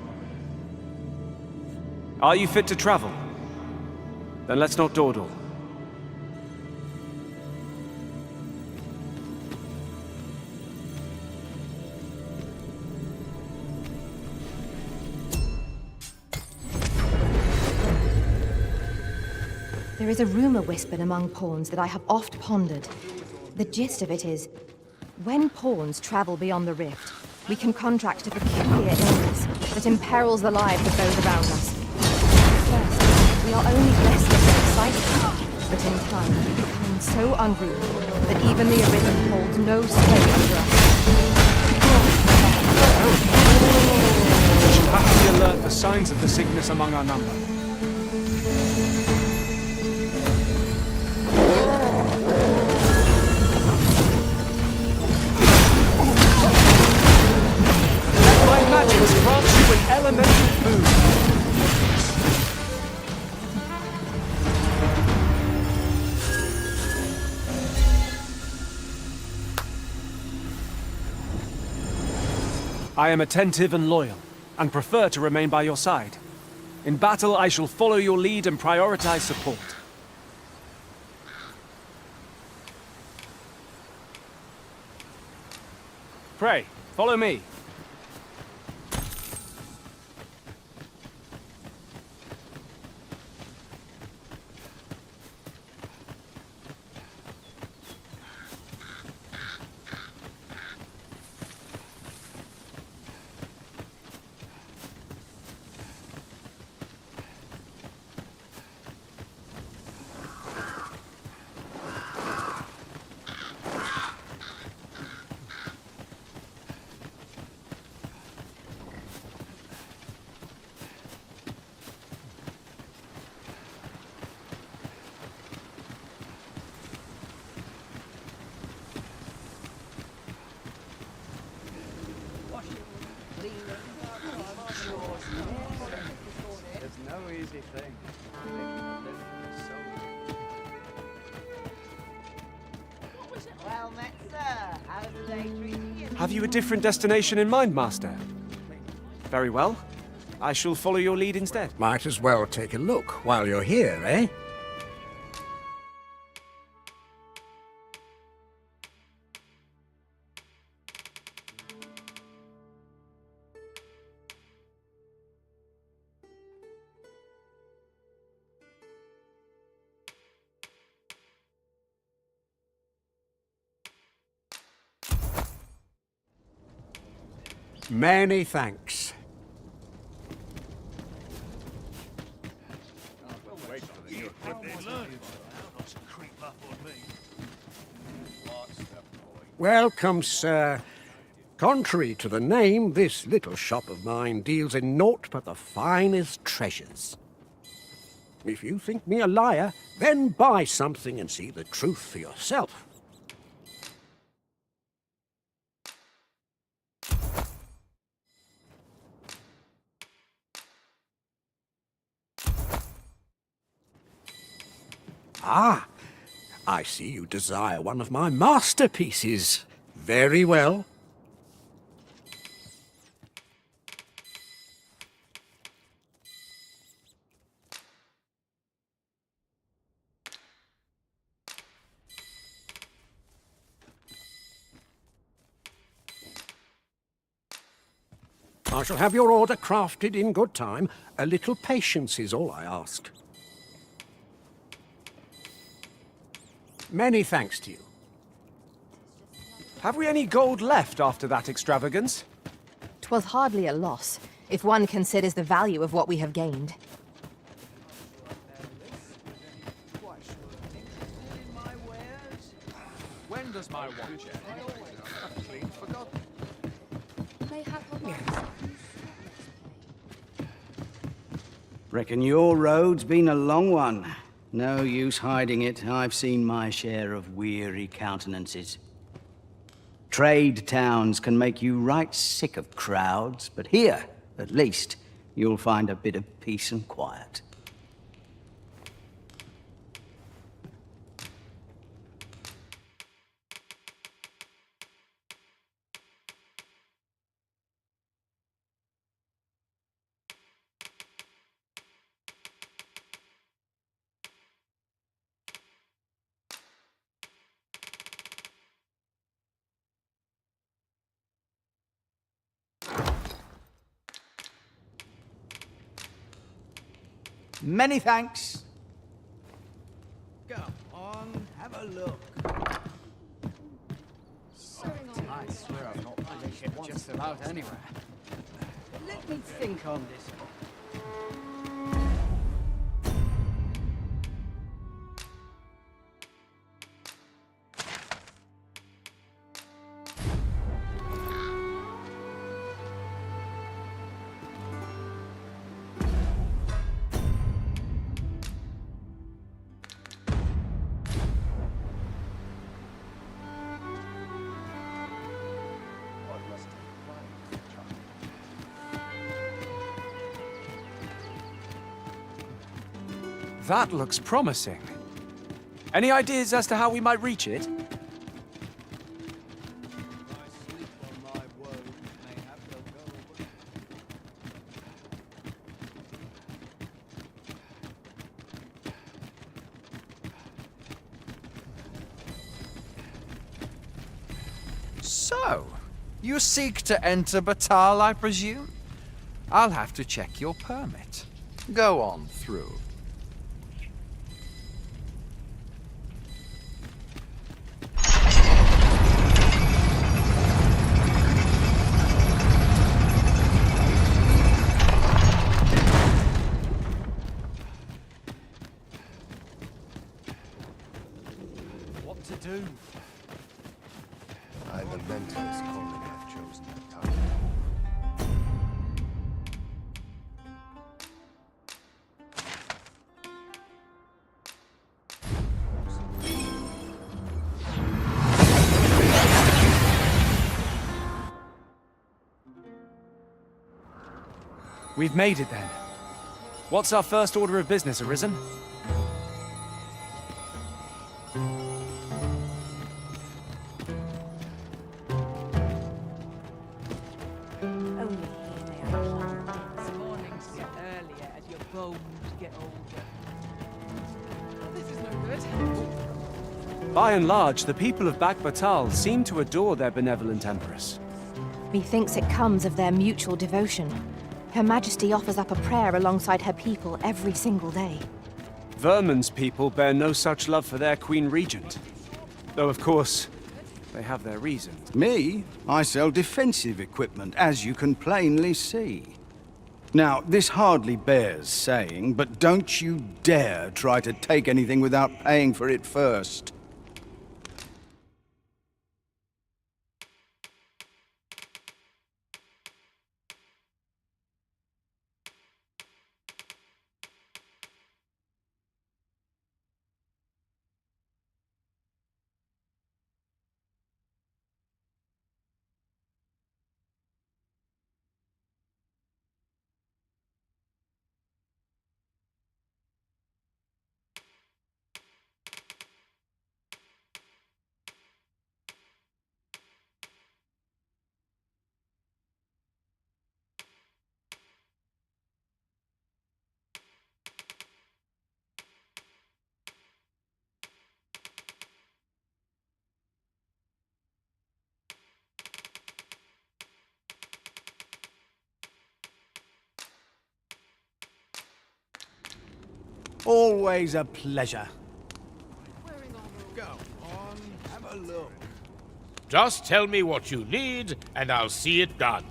Are you fit to travel? Then let's not dawdle. There is a rumor whispered among pawns that I have oft pondered. The gist of it is, when pawns travel beyond the rift, we can contract a peculiar illness that imperils the lives of those around us. At first, we are only restless and excited, but in time we become so unruly that even the Arisen holds no sway over us. We should perhaps be alert for signs of the sickness among our number. Magics grants you an elemental food. I am attentive and loyal, and prefer to remain by your side. In battle, I shall follow your lead and prioritize support. Pray, follow me. It's no easy thing. Well met, sir. How do they treat you? Have you a different destination in mind, Master? Very well. I shall follow your lead instead. Might as well take a look while you're here, eh? Many thanks. Welcome, sir. Contrary to the name, this little shop of mine deals in naught but the finest treasures. If you think me a liar, then buy something and see the truth for yourself. Ah, I see you desire one of my masterpieces. Very well. I shall have your order crafted in good time. A little patience is all I ask. Many thanks to you. Have we any gold left after that extravagance? 'Twas hardly a loss, if one considers the value of what we have gained. When does my watch end? I've clean forgotten. Reckon your road's been a long one. No use hiding it. I've seen my share of weary countenances. Trade towns can make you right sick of crowds, but here, at least, you'll find a bit of peace and quiet. Many thanks. Come on, have a look. I swear I've not managed it just about anywhere. Let me think on this. That looks promising. Any ideas as to how we might reach it? So, you seek to enter Batal, I presume? I'll have to check your permit. Go on through. What to do? I lament this calling I've chosen that time. We've made it then. What's our first order of business, Arisen? Mornings get earlier as your bones get older. This is no good. By and large, the people of Batal seem to adore their benevolent empress. Methinks it comes of their mutual devotion. Her Majesty offers up a prayer alongside her people every single day. Vermin's people bear no such love for their Queen Regent. Though, of course, they have their reasons. Me? I sell defensive equipment, as you can plainly see. Now, this hardly bears saying, but don't you dare try to take anything without paying for it first. Always a pleasure. Go on, have a look. Just tell me what you need, and I'll see it done.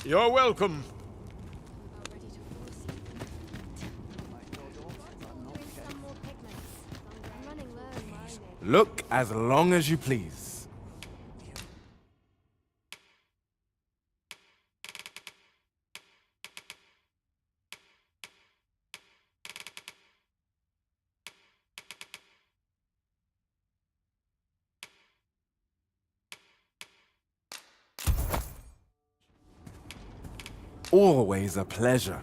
You're welcome. Look as long as you please. Always a pleasure.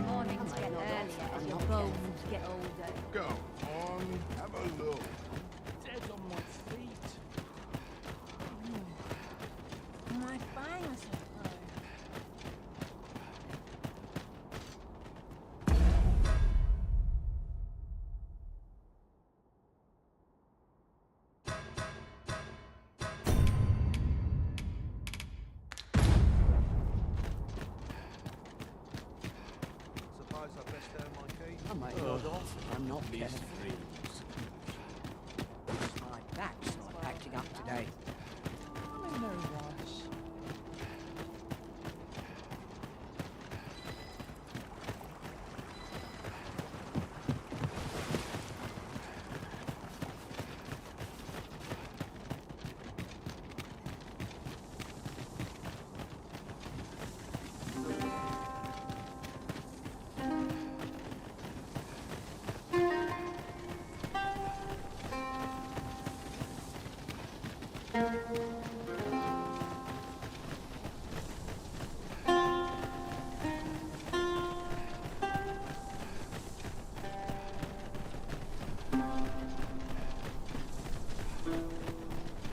Mornings get earlier as your bones get older. Go on, have a look. Dead on my feet. My fangs are grown. Suppose I best earn my keep. I might nod off if I'm not careful. My back's not acting up today. I'm in no rush.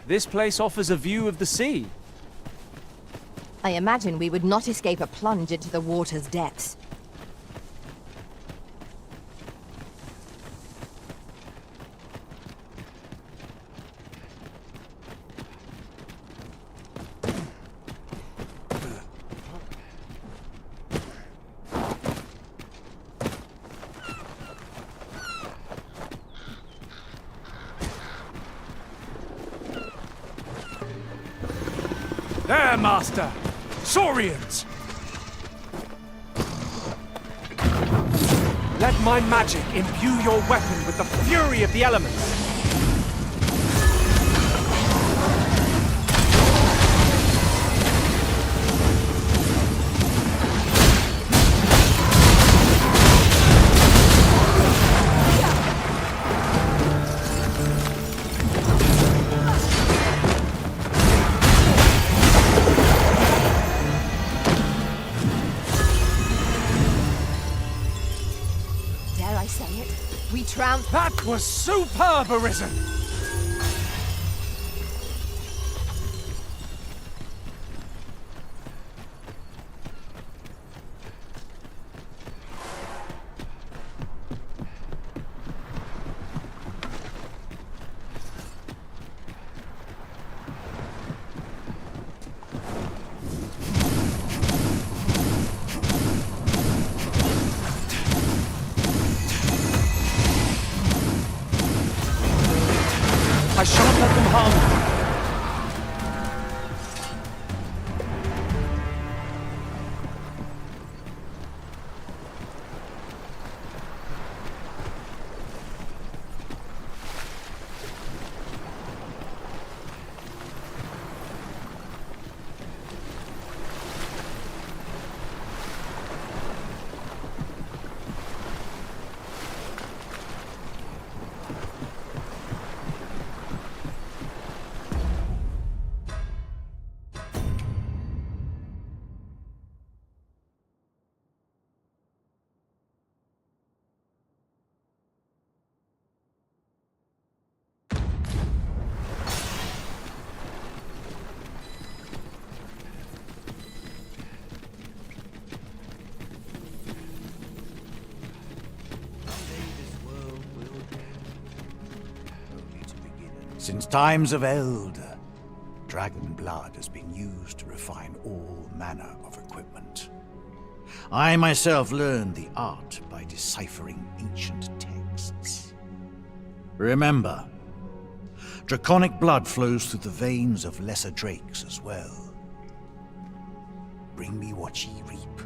This place offers a view of the sea. I imagine we would not escape a plunge into the water's depths. There, Master! Saurians! Let my magic imbue your weapon with the fury of the elements! Dare I say it? We trounced... That was superb, Arisen! Since times of eld, dragon blood has been used to refine all manner of equipment. I myself learned the art by deciphering ancient texts. Remember, draconic blood flows through the veins of lesser drakes as well. Bring me what ye reap,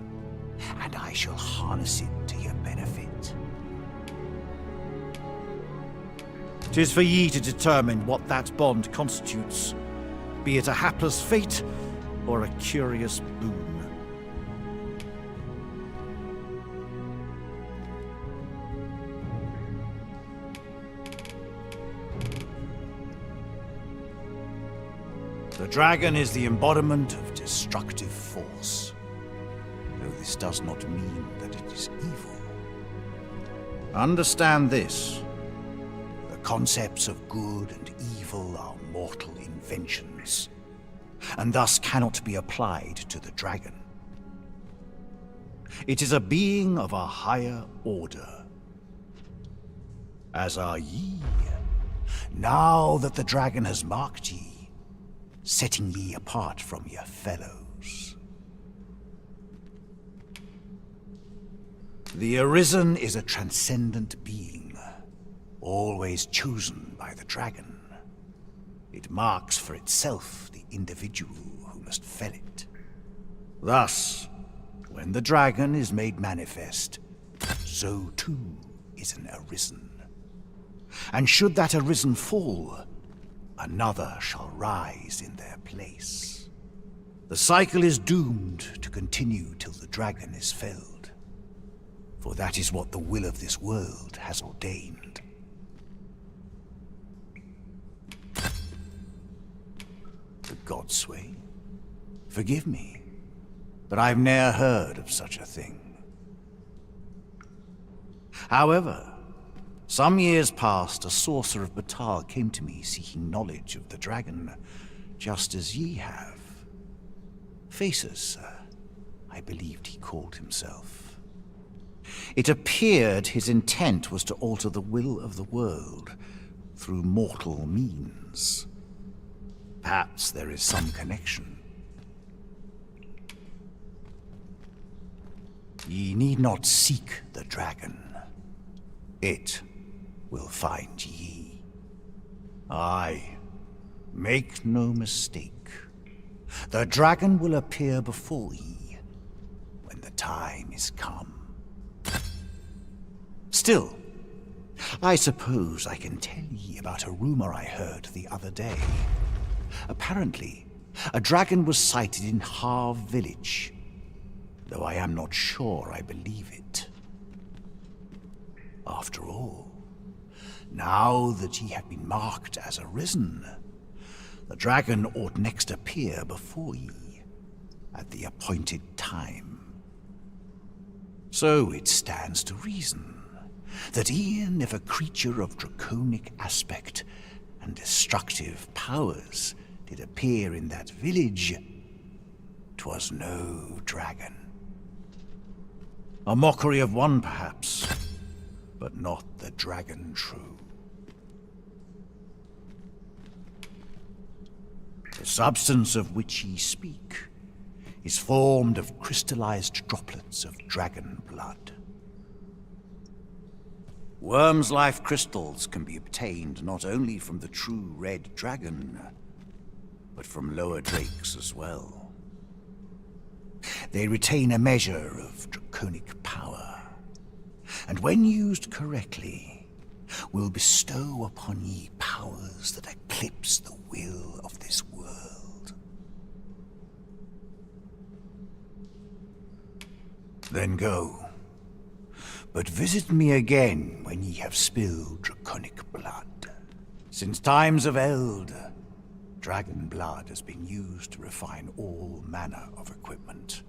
and I shall harness it to your benefit. 'Tis for ye to determine what that bond constitutes, be it a hapless fate or a curious boon. The dragon is the embodiment of destructive force, though this does not mean that it is evil. Understand this. The concepts of good and evil are mortal inventions, and thus cannot be applied to the dragon. It is a being of a higher order, as are ye, now that the dragon has marked ye, setting ye apart from your fellows. The Arisen is a transcendent being, always chosen by the dragon. It marks for itself the individual who must fell it. Thus, when the dragon is made manifest, so too is an Arisen. And should that Arisen fall, another shall rise in their place. The cycle is doomed to continue till the dragon is felled, for that is what the will of this world has ordained. The Godsway? Forgive me, but I've ne'er heard of such a thing. However, some years past, a sorcerer of Batal came to me seeking knowledge of the dragon, just as ye have. Faces, sir, I believed he called himself. It appeared his intent was to alter the will of the world through mortal means. Perhaps there is some connection. Ye need not seek the dragon. It will find ye. Aye, make no mistake. The dragon will appear before ye when the time is come. Still, I suppose I can tell ye about a rumor I heard the other day. Apparently, a dragon was sighted in Harv village, though I am not sure I believe it. After all, now that ye have been marked as Arisen, the dragon ought next appear before ye at the appointed time. So it stands to reason that e'en if a creature of draconic aspect and destructive powers did appear in that village, 'twas no dragon. A mockery of one, perhaps, but not the dragon true. The substance of which ye speak is formed of crystallized droplets of dragon blood. Worm's life crystals can be obtained not only from the true red dragon, but from lower drakes as well. They retain a measure of draconic power, and when used correctly, will bestow upon ye powers that eclipse the will of this world. Then go, but visit me again when ye have spilled draconic blood. Since times of eld, dragon blood has been used to refine all manner of equipment.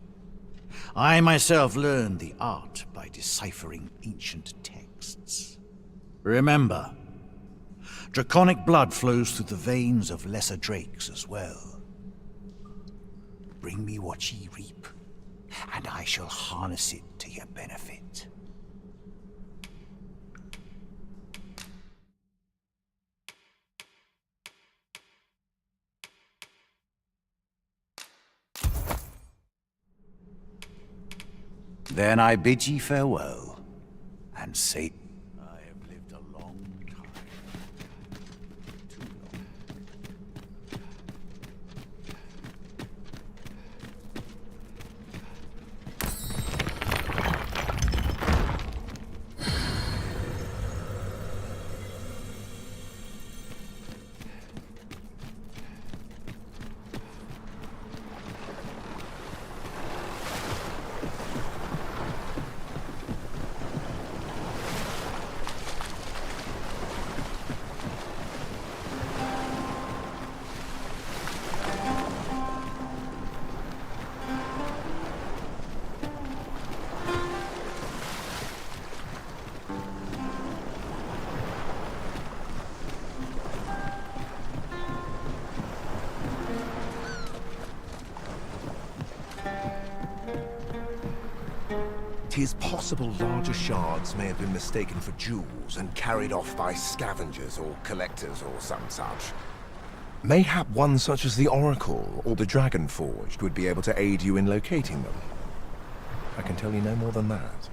I myself learned the art by deciphering ancient texts. Remember, draconic blood flows through the veins of lesser drakes as well. Bring me what ye reap, and I shall harness it to your benefit. Then I bid ye farewell, and say I have lived a long time. Too long. Tis possible larger shards may have been mistaken for jewels and carried off by scavengers or collectors or some such. Mayhap one such as the Oracle or the Dragon Forged would be able to aid you in locating them. I can tell you no more than that.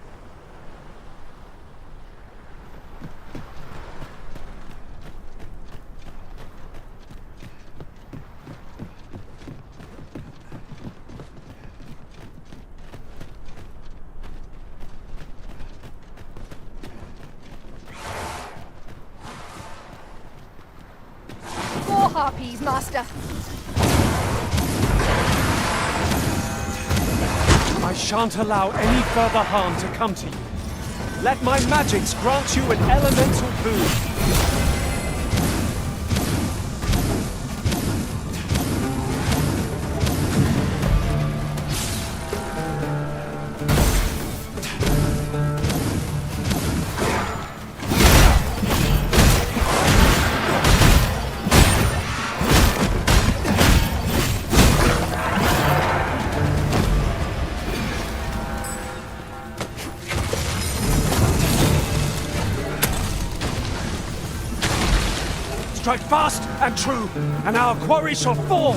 More harpies, Master. I shan't allow any further harm to come to you. Let my magics grant you an elemental boon. Strike fast and true, and our quarry shall fall!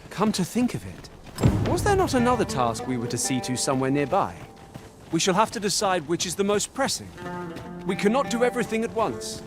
Come to think of it, was there not another task we were to see to somewhere nearby? We shall have to decide which is the most pressing. We cannot do everything at once.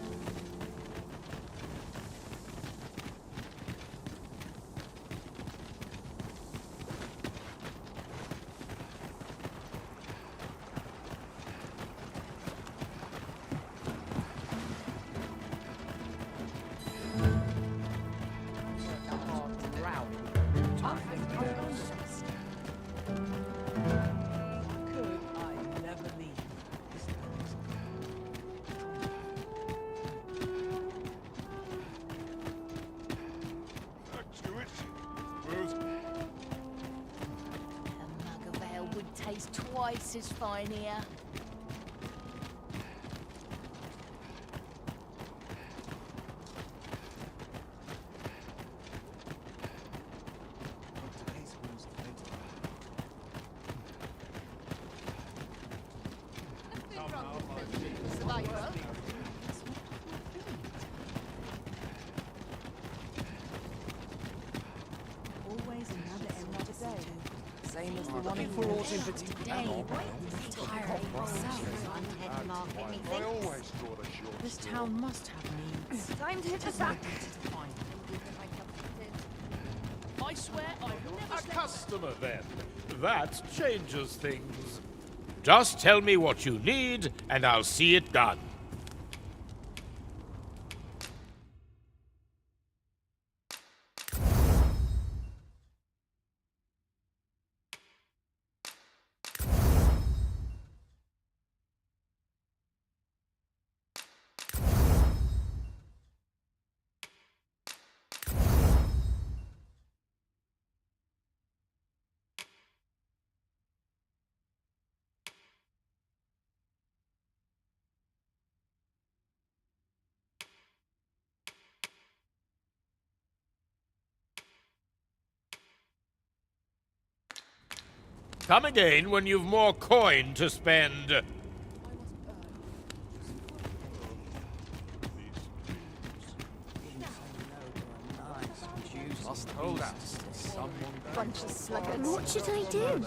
Tastes twice as fine here. Same as the one before autumn, but today, tiring myself. I always thought a short This town must have needs. Time to hit the sack. I swear I've never... A customer, then. That changes things. Just tell me what you need, and I'll see it done. Come again when you've more coin to spend. Must hold out. Someone Bunch of sluggards. What should I do?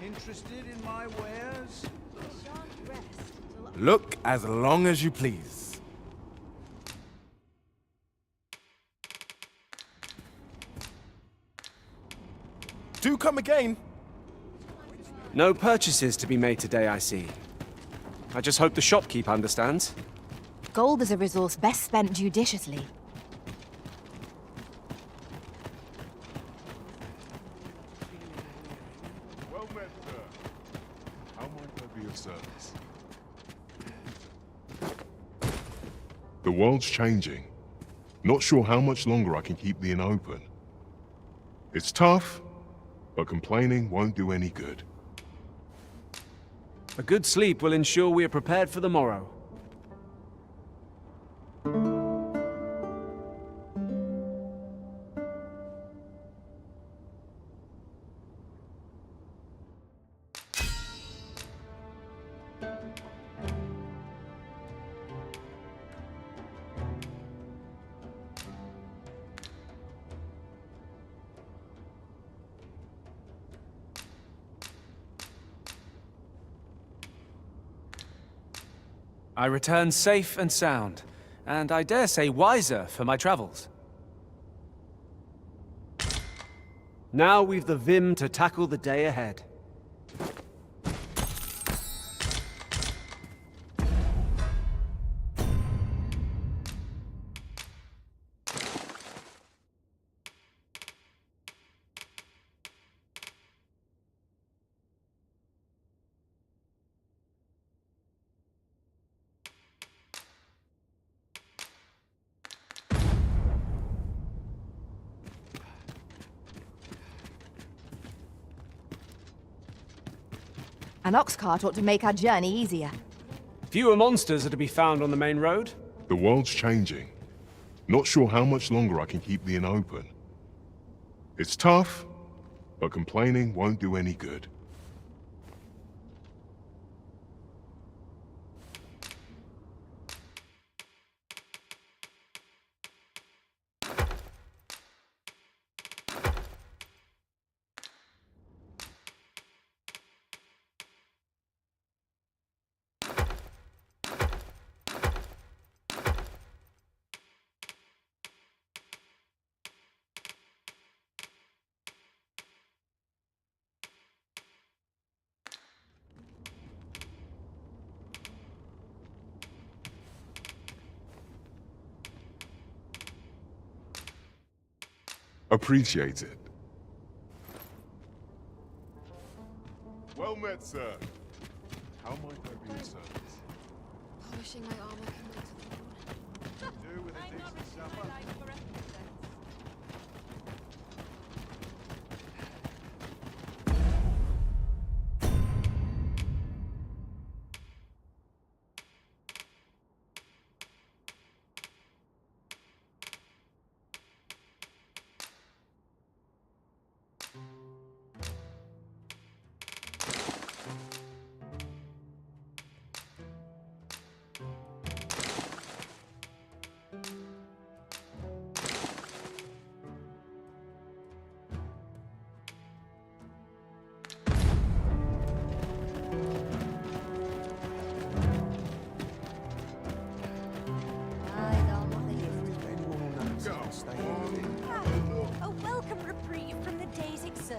Interested in my wares? Look as long as you please. Do come again. No purchases to be made today, I see. I just hope the shopkeep understands. Gold is a resource best spent judiciously. Well met, sir. How might I be of service? The world's changing. Not sure how much longer I can keep the inn open. It's tough, but complaining won't do any good. A good sleep will ensure we are prepared for the morrow. I return safe and sound, and I dare say wiser for my travels. Now we've the vim to tackle the day ahead. An ox cart ought to make our journey easier. Fewer monsters are to be found on the main road. The world's changing. Not sure how much longer I can keep the inn open. It's tough, but complaining won't do any good. Appreciate it. Well met, sir. How might I be of service? Polishing my armor can wait till the morning. Do with a decent supper.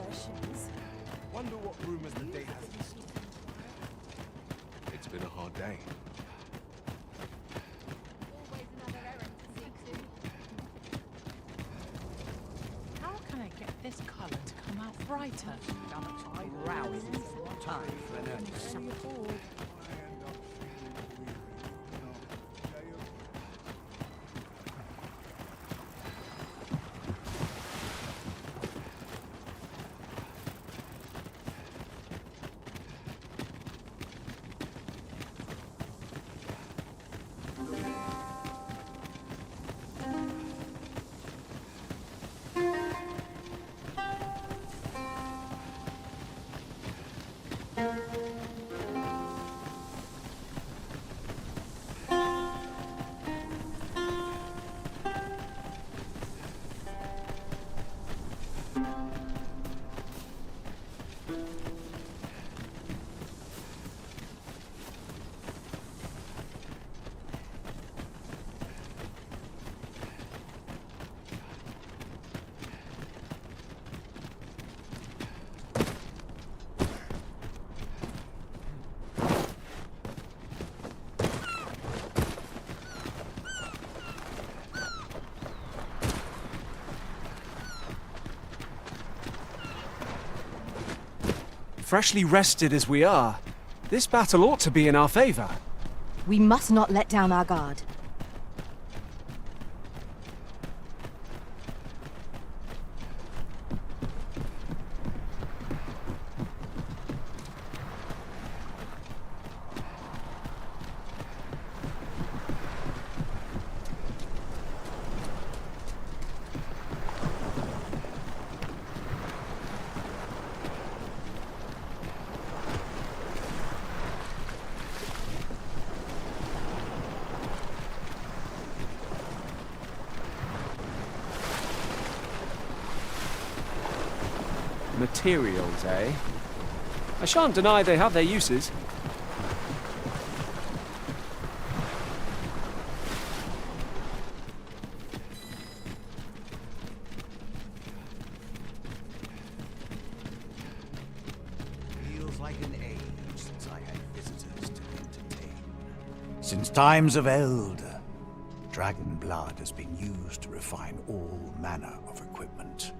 diversions. Wonder what rumors the day has in store. It's been a hard day. Always another errand to see to. How can I get this colour to come out brighter? Time for an early supper. Freshly rested as we are, this battle ought to be in our favor. We must not let down our guard. Materials, eh? I shan't deny they have their uses. Feels like an age since I had visitors to entertain. Since times of eld, dragon blood has been used to refine all manner of equipment.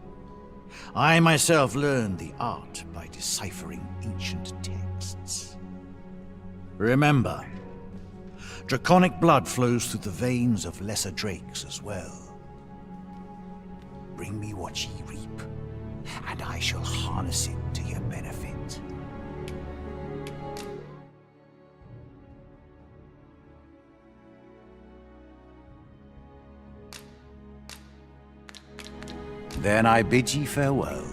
I myself learned the art by deciphering ancient texts. Remember, draconic blood flows through the veins of lesser drakes as well. Bring me what ye reap, and I shall harness it to your benefit. Then I bid ye farewell.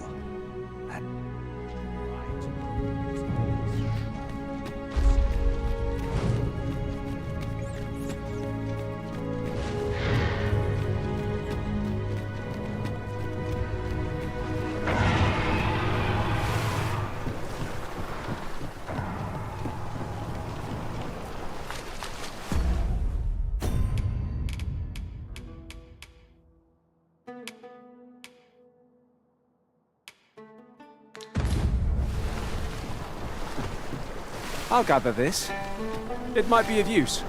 I'll gather this. It might be of use.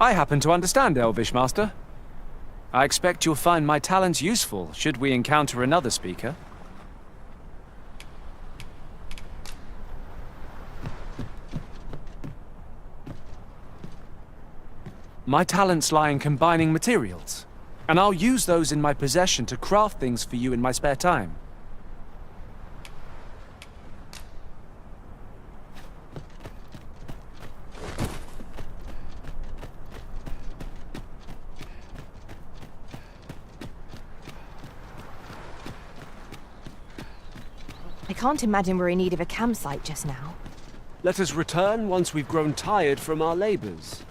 I happen to understand Elvish, Master. I expect you'll find my talents useful should we encounter another speaker. My talents lie in combining materials, and I'll use those in my possession to craft things for you in my spare time. I can't imagine we're in need of a campsite just now. Let us return once we've grown tired from our labors.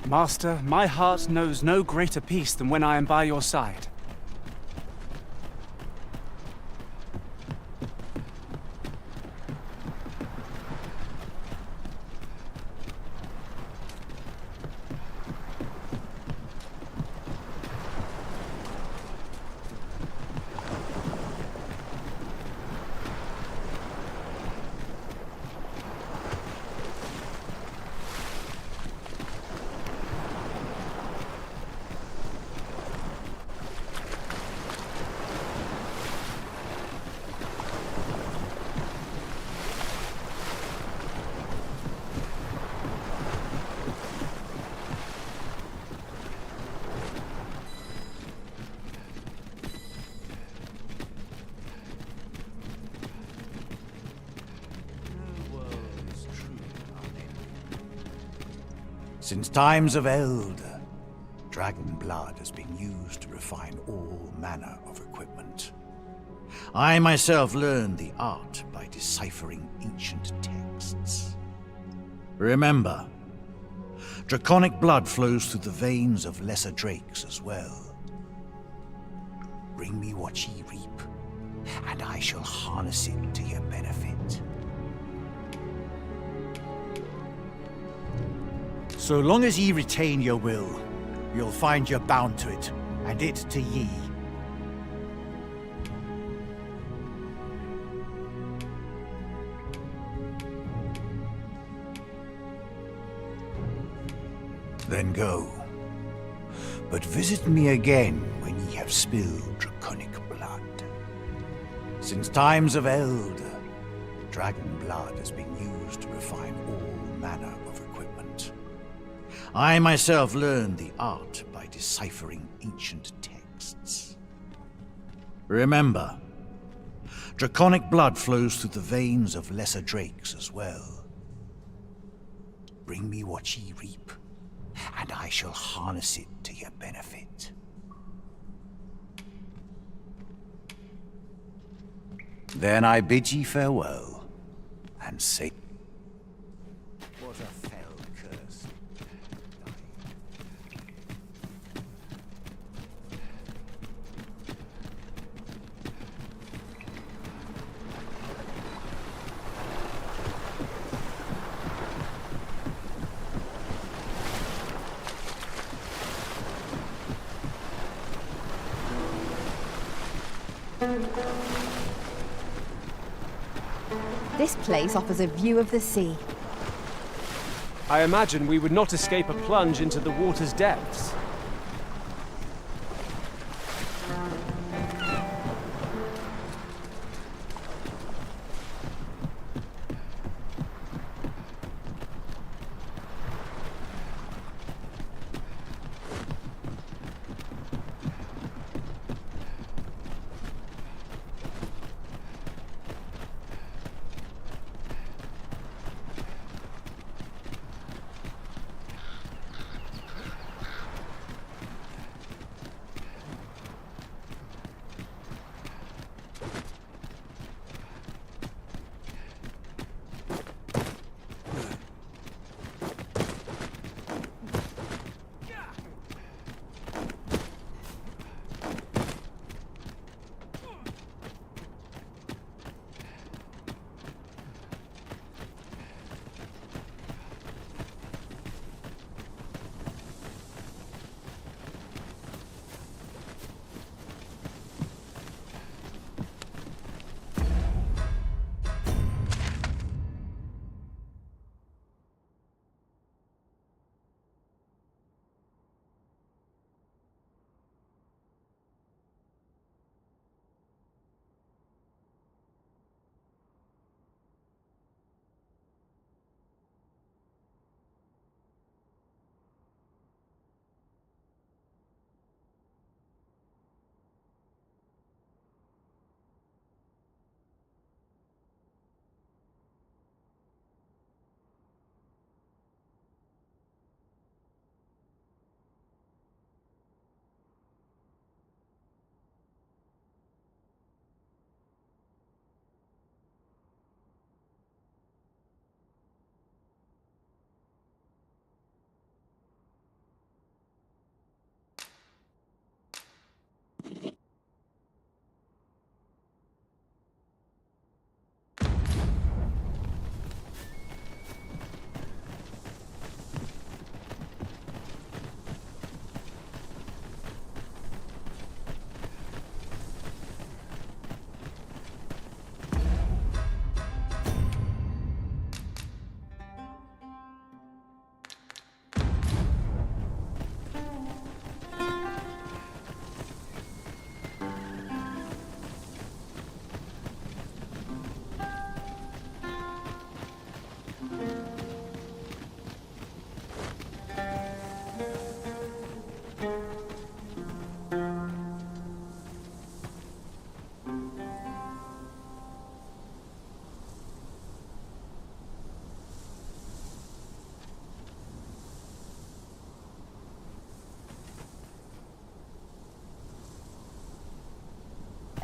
Master, my heart knows no greater peace than when I am by your side. Since times of eld, dragon blood has been used to refine all manner of equipment. I myself learned the art by deciphering ancient texts. Remember, draconic blood flows through the veins of lesser drakes as well. Bring me what ye reap, and I shall harness it to your benefit. So long as ye retain your will, you'll find you're bound to it, and it to ye. Then go. But visit me again when ye have spilled draconic blood. Since times of eld, dragon blood has been used to refine all manner of equipment. I myself learned the art by deciphering ancient texts. Remember, draconic blood flows through the veins of lesser drakes as well. Bring me what ye reap, and I shall harness it to your benefit. Then I bid ye farewell, and say... What a fell curse. This place offers a view of the sea. I imagine we would not escape a plunge into the water's depths.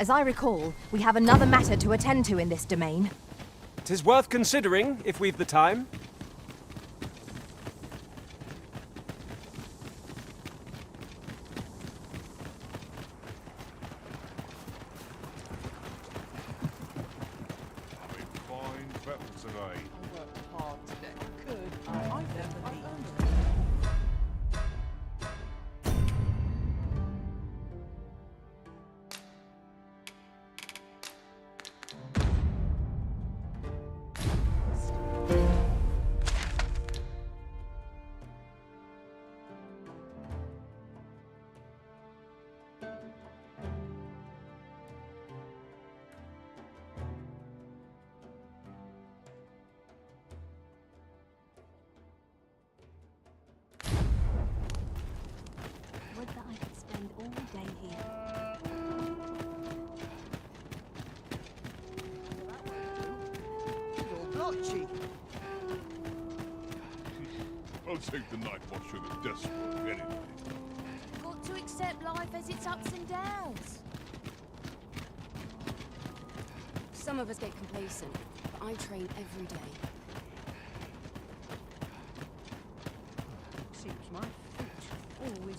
As I recall, we have another matter to attend to in this domain. 'Tis worth considering, if we've the time. Fine battle today. I worked hard today. Good. I definitely earned it. Would that I could spend all day here. You're blotchy. I'll take the night watch for the desperate of anything. Got to accept life as its ups and downs. Some of us get complacent, but I train every day. Seems my feet always.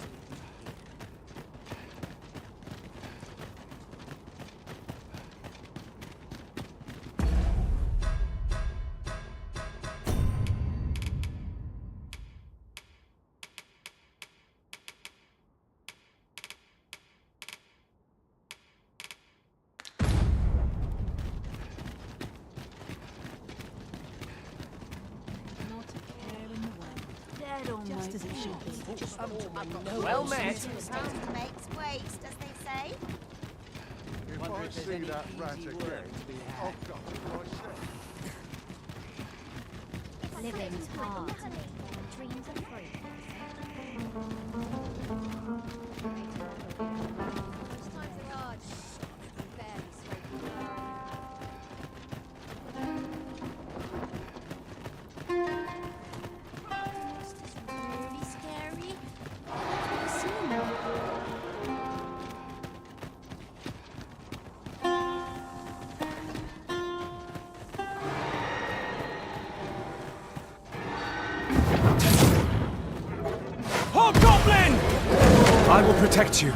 Just as it should be. Well met. Makes waste, as they say. If I see that rat again, I'll cut my share. Living's hard. Dreams are free. Times are hard. Barely really scary. I've seen them. Hobgoblin! I will protect you.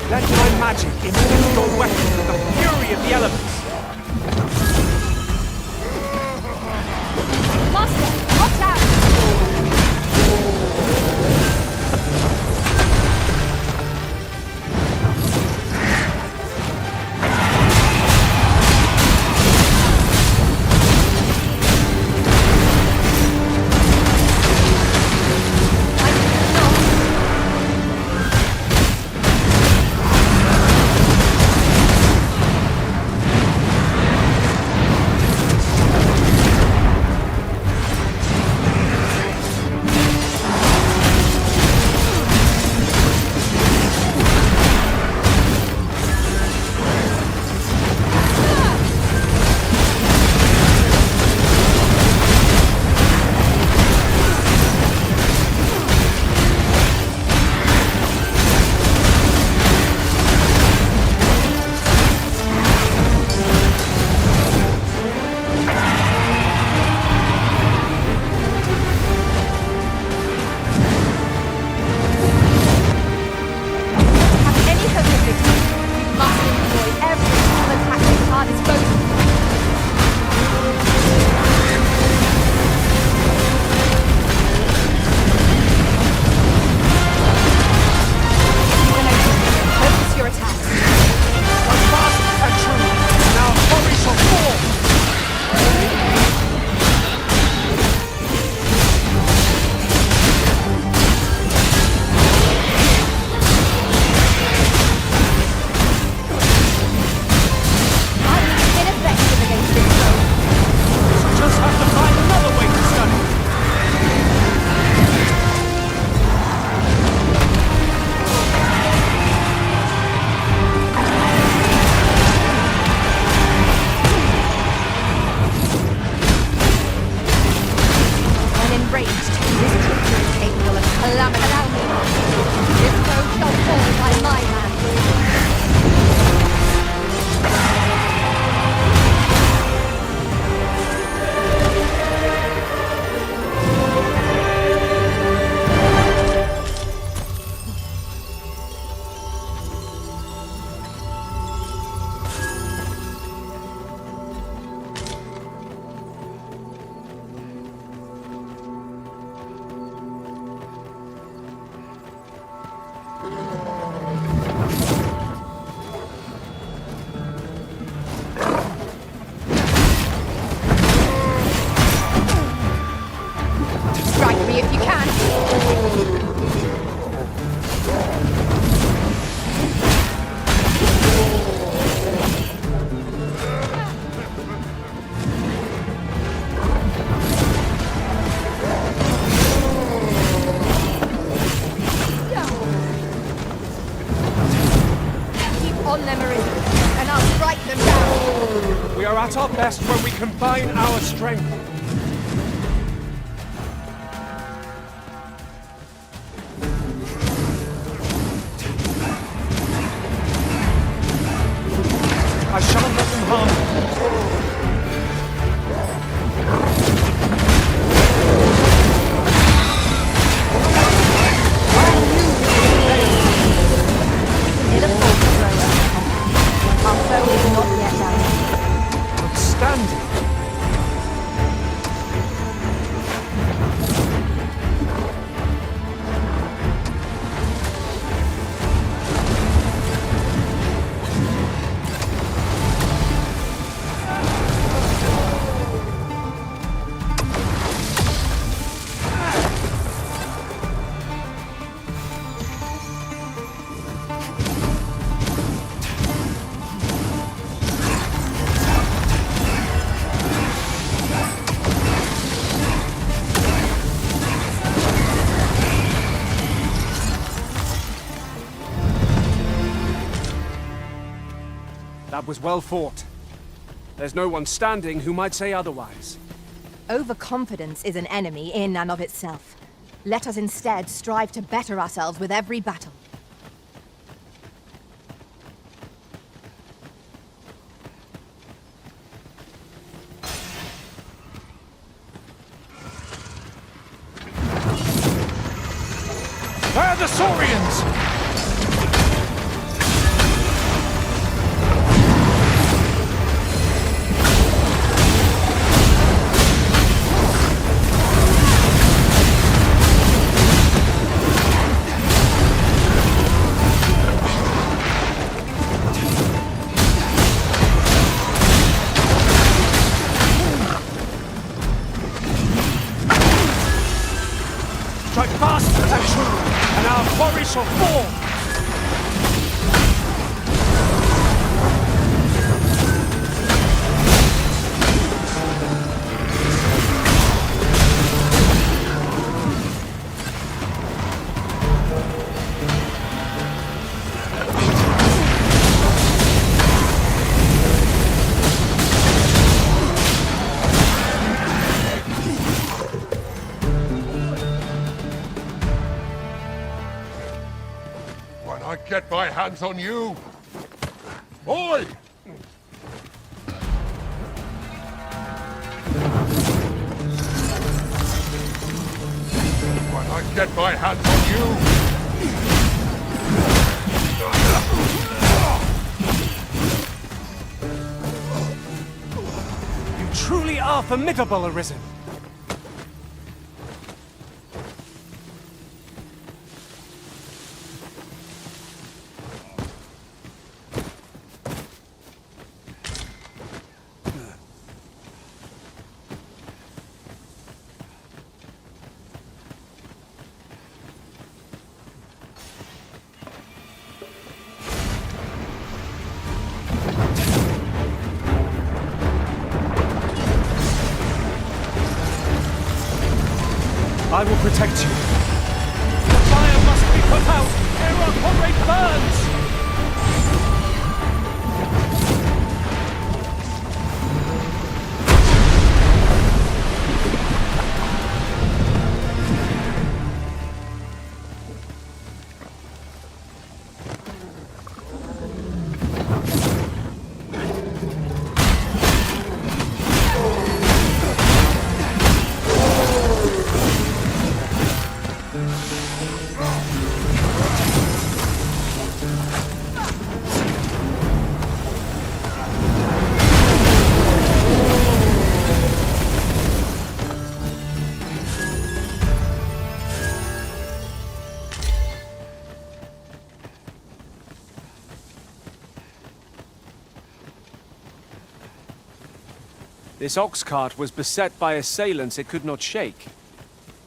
Let my magic infuse your weapon with the fury of the elements. Master, watch out! We are at our best when we combine our strength. I shan't let them harm you. Our foe is not yet down. Outstanding. That was well fought. There's no one standing who might say otherwise. Overconfidence is an enemy in and of itself. Let us instead strive to better ourselves with every battle. Where are the Saurians? Strike fast and true, and our quarry shall fall! Get my hands on you! Oi! When I get my hands on you! You truly are formidable, Arisen. I will protect you. The fire must be put out ere our comrade burns! This ox cart was beset by assailants it could not shake.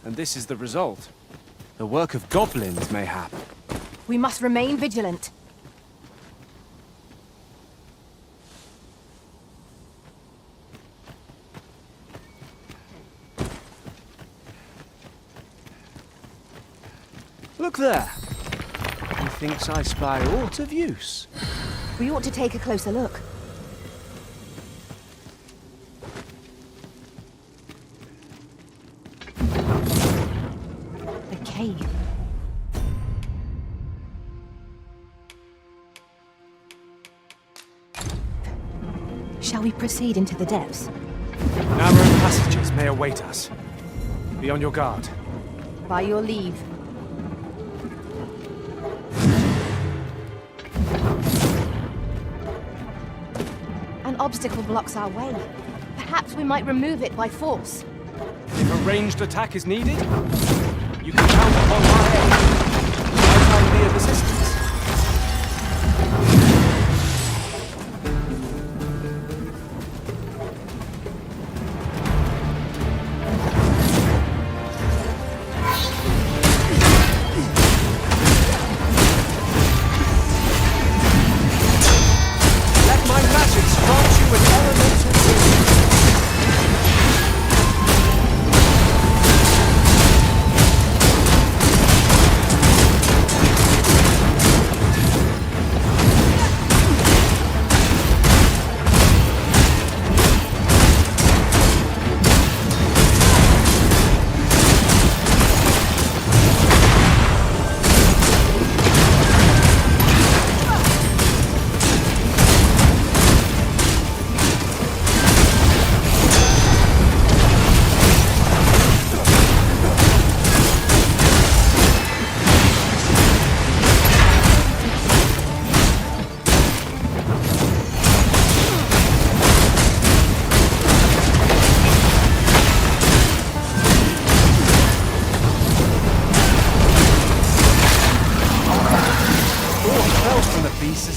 And this is the result. The work of goblins, mayhap. We must remain vigilant. Look there. Methinks I spy aught of use. We ought to take a closer look. The cave. Shall we proceed into the depths? Narrow passages may await us. Be on your guard. By your leave. An obstacle blocks our way. Perhaps we might remove it by force. If a ranged attack is needed, you can count upon my aid. Might I be of assistance?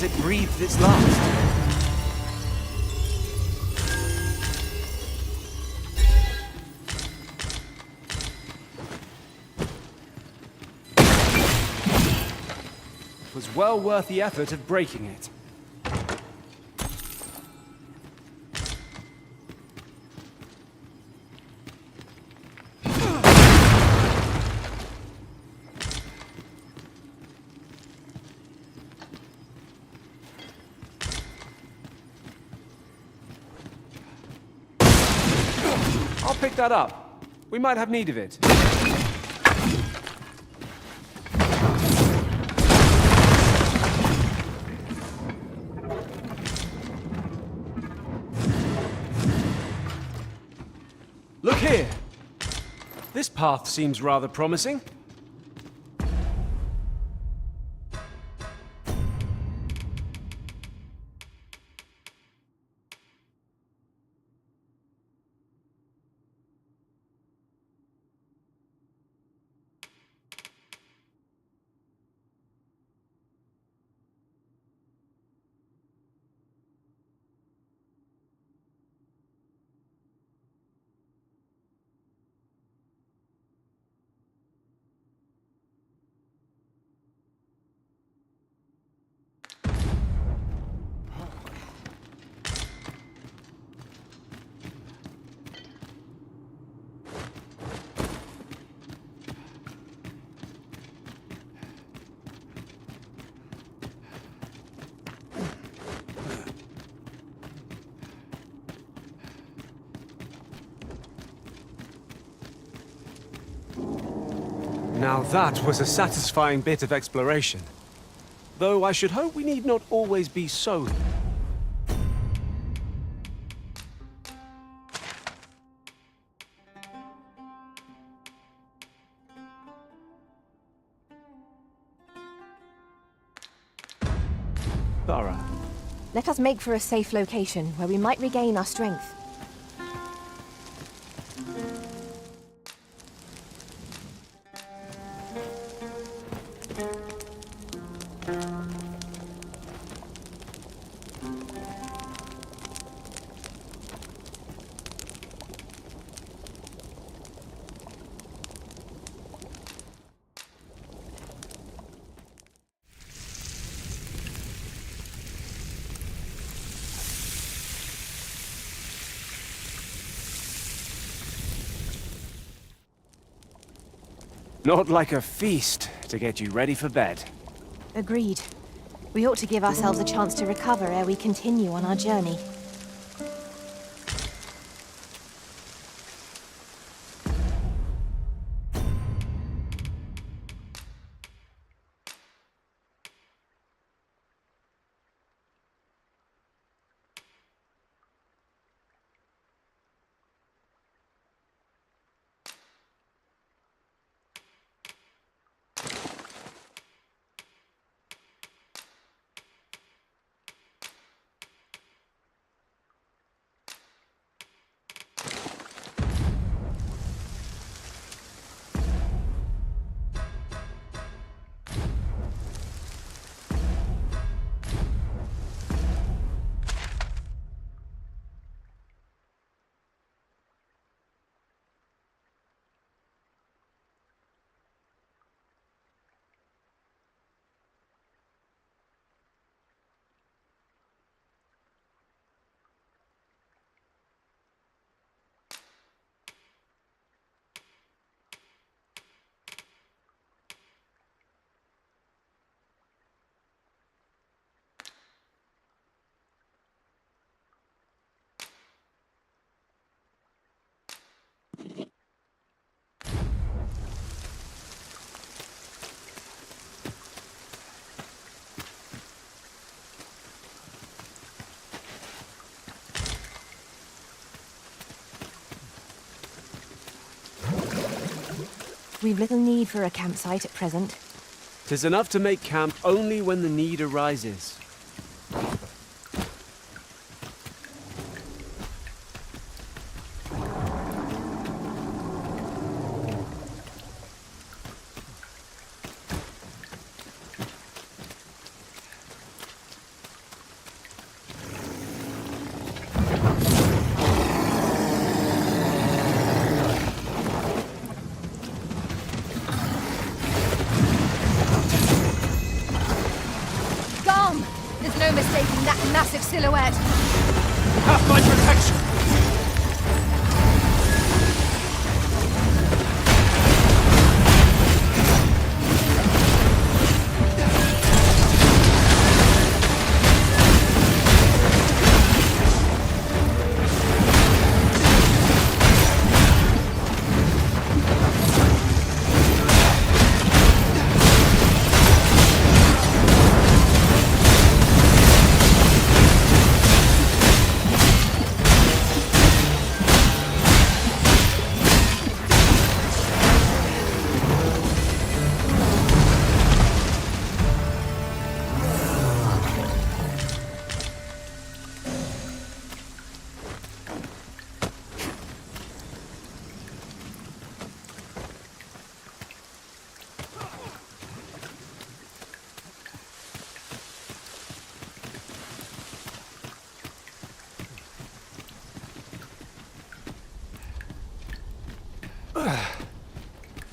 as it breathed its last. It was well worth the effort of breaking it. I'll pick that up. We might have need of it. Look here! This path seems rather promising. Now that was a satisfying bit of exploration. Though I should hope we need not always be so... thorough. Let us make for a safe location where we might regain our strength. Not like a feast to get you ready for bed. Agreed. We ought to give ourselves a chance to recover ere we continue on our journey. We've little need for a campsite at present. 'Tis enough to make camp only when the need arises. Massive silhouette. Have my protection!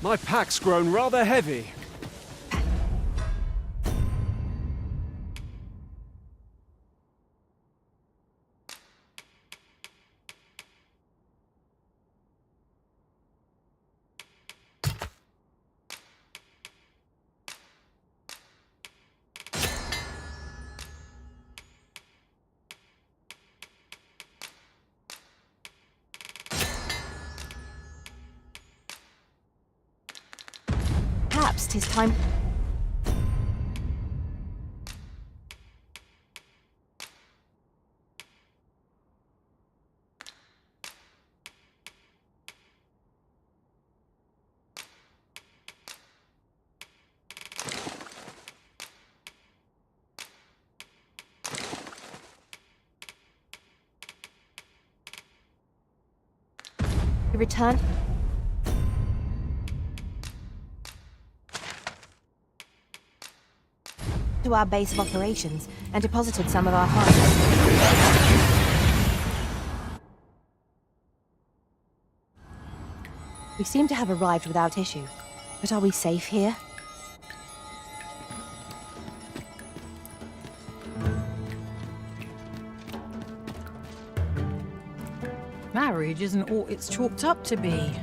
My pack's grown rather heavy. Perhaps 'tis time. Return. To our base of operations and deposited some of our funds. We seem to have arrived without issue, but are we safe here? Marriage isn't all it's chalked up to be.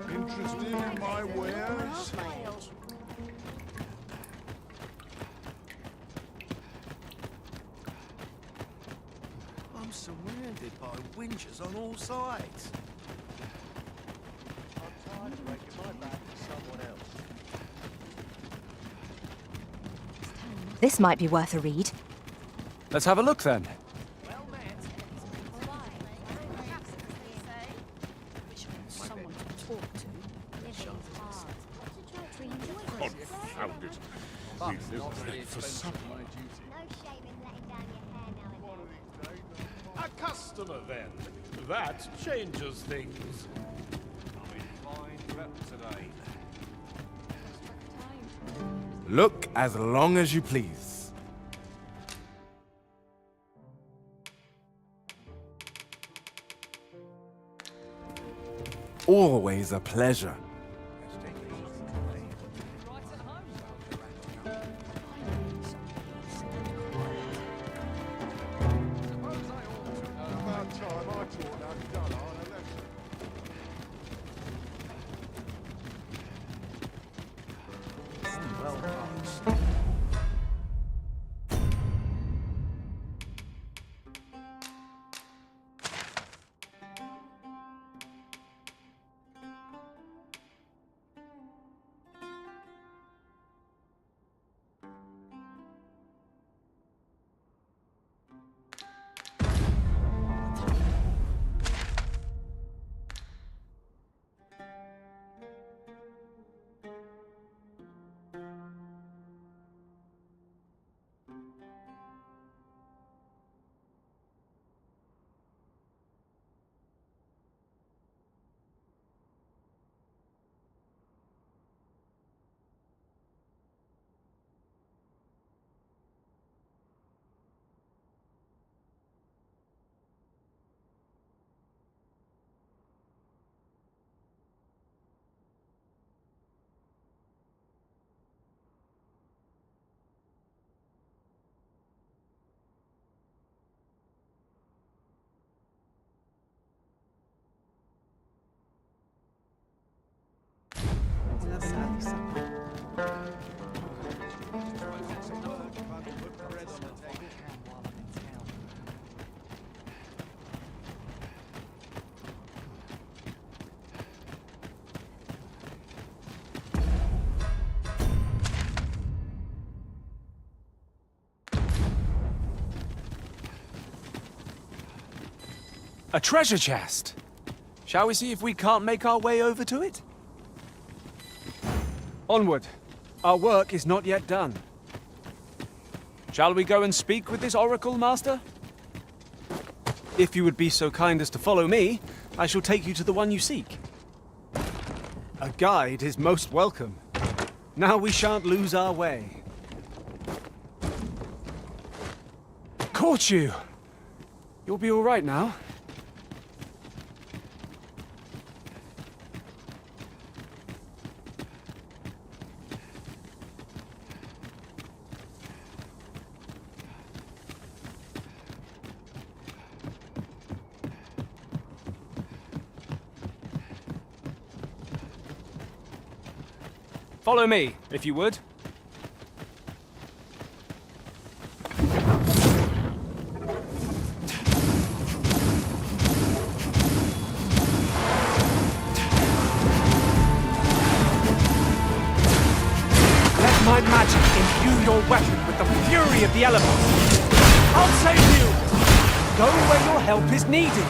Interested in my wares? I'm surrounded by winches on all sides. I'm tired of breaking my back for someone else. This might be worth a read. Let's have a look then. Confound it. We live that for supper. A customer, then. That changes things. I'm in fine prep today. Look as long as you please. Always a pleasure. A treasure chest! Shall we see if we can't make our way over to it? Onward. Our work is not yet done. Shall we go and speak with this oracle, Master? If you would be so kind as to follow me, I shall take you to the one you seek. A guide is most welcome. Now we shan't lose our way. Caught you! You'll be all right now. Follow me, if you would. Let my magic imbue your weapon with the fury of the elements. I'll save you! Go where your help is needed.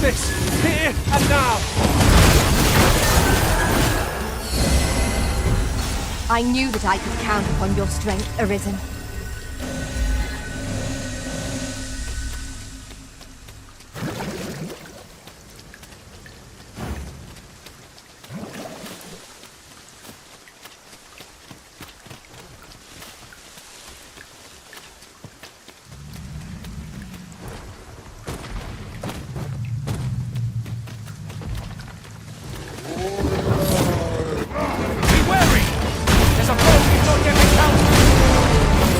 This, here and now! I knew that I could count upon your strength, Arisen. Be wary! There's a foe we've not yet encountered!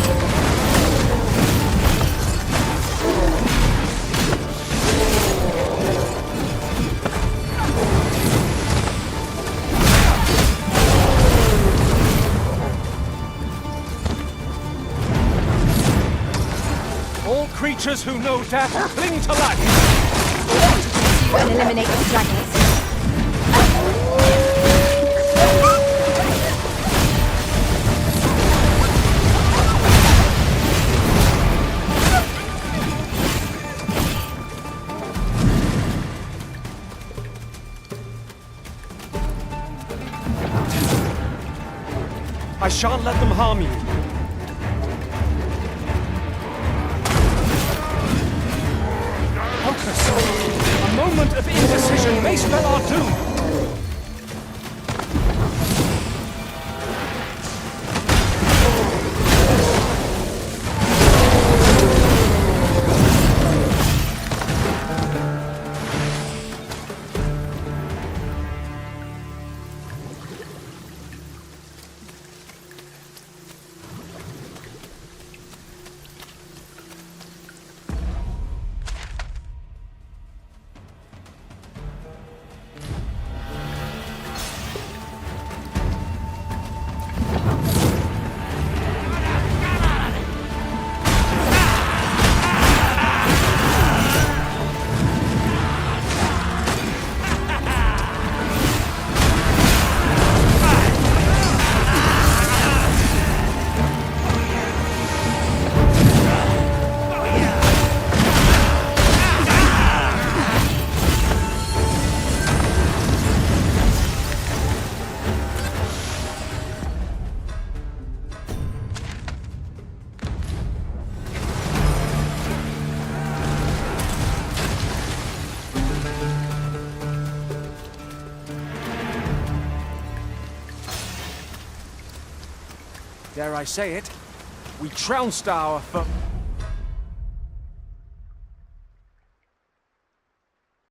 creatures who know death cling to life! And eliminate the dragons. I shan't let them harm you. Focus! A moment of indecision may spell our doom! Dare I say it, we trounced our foe.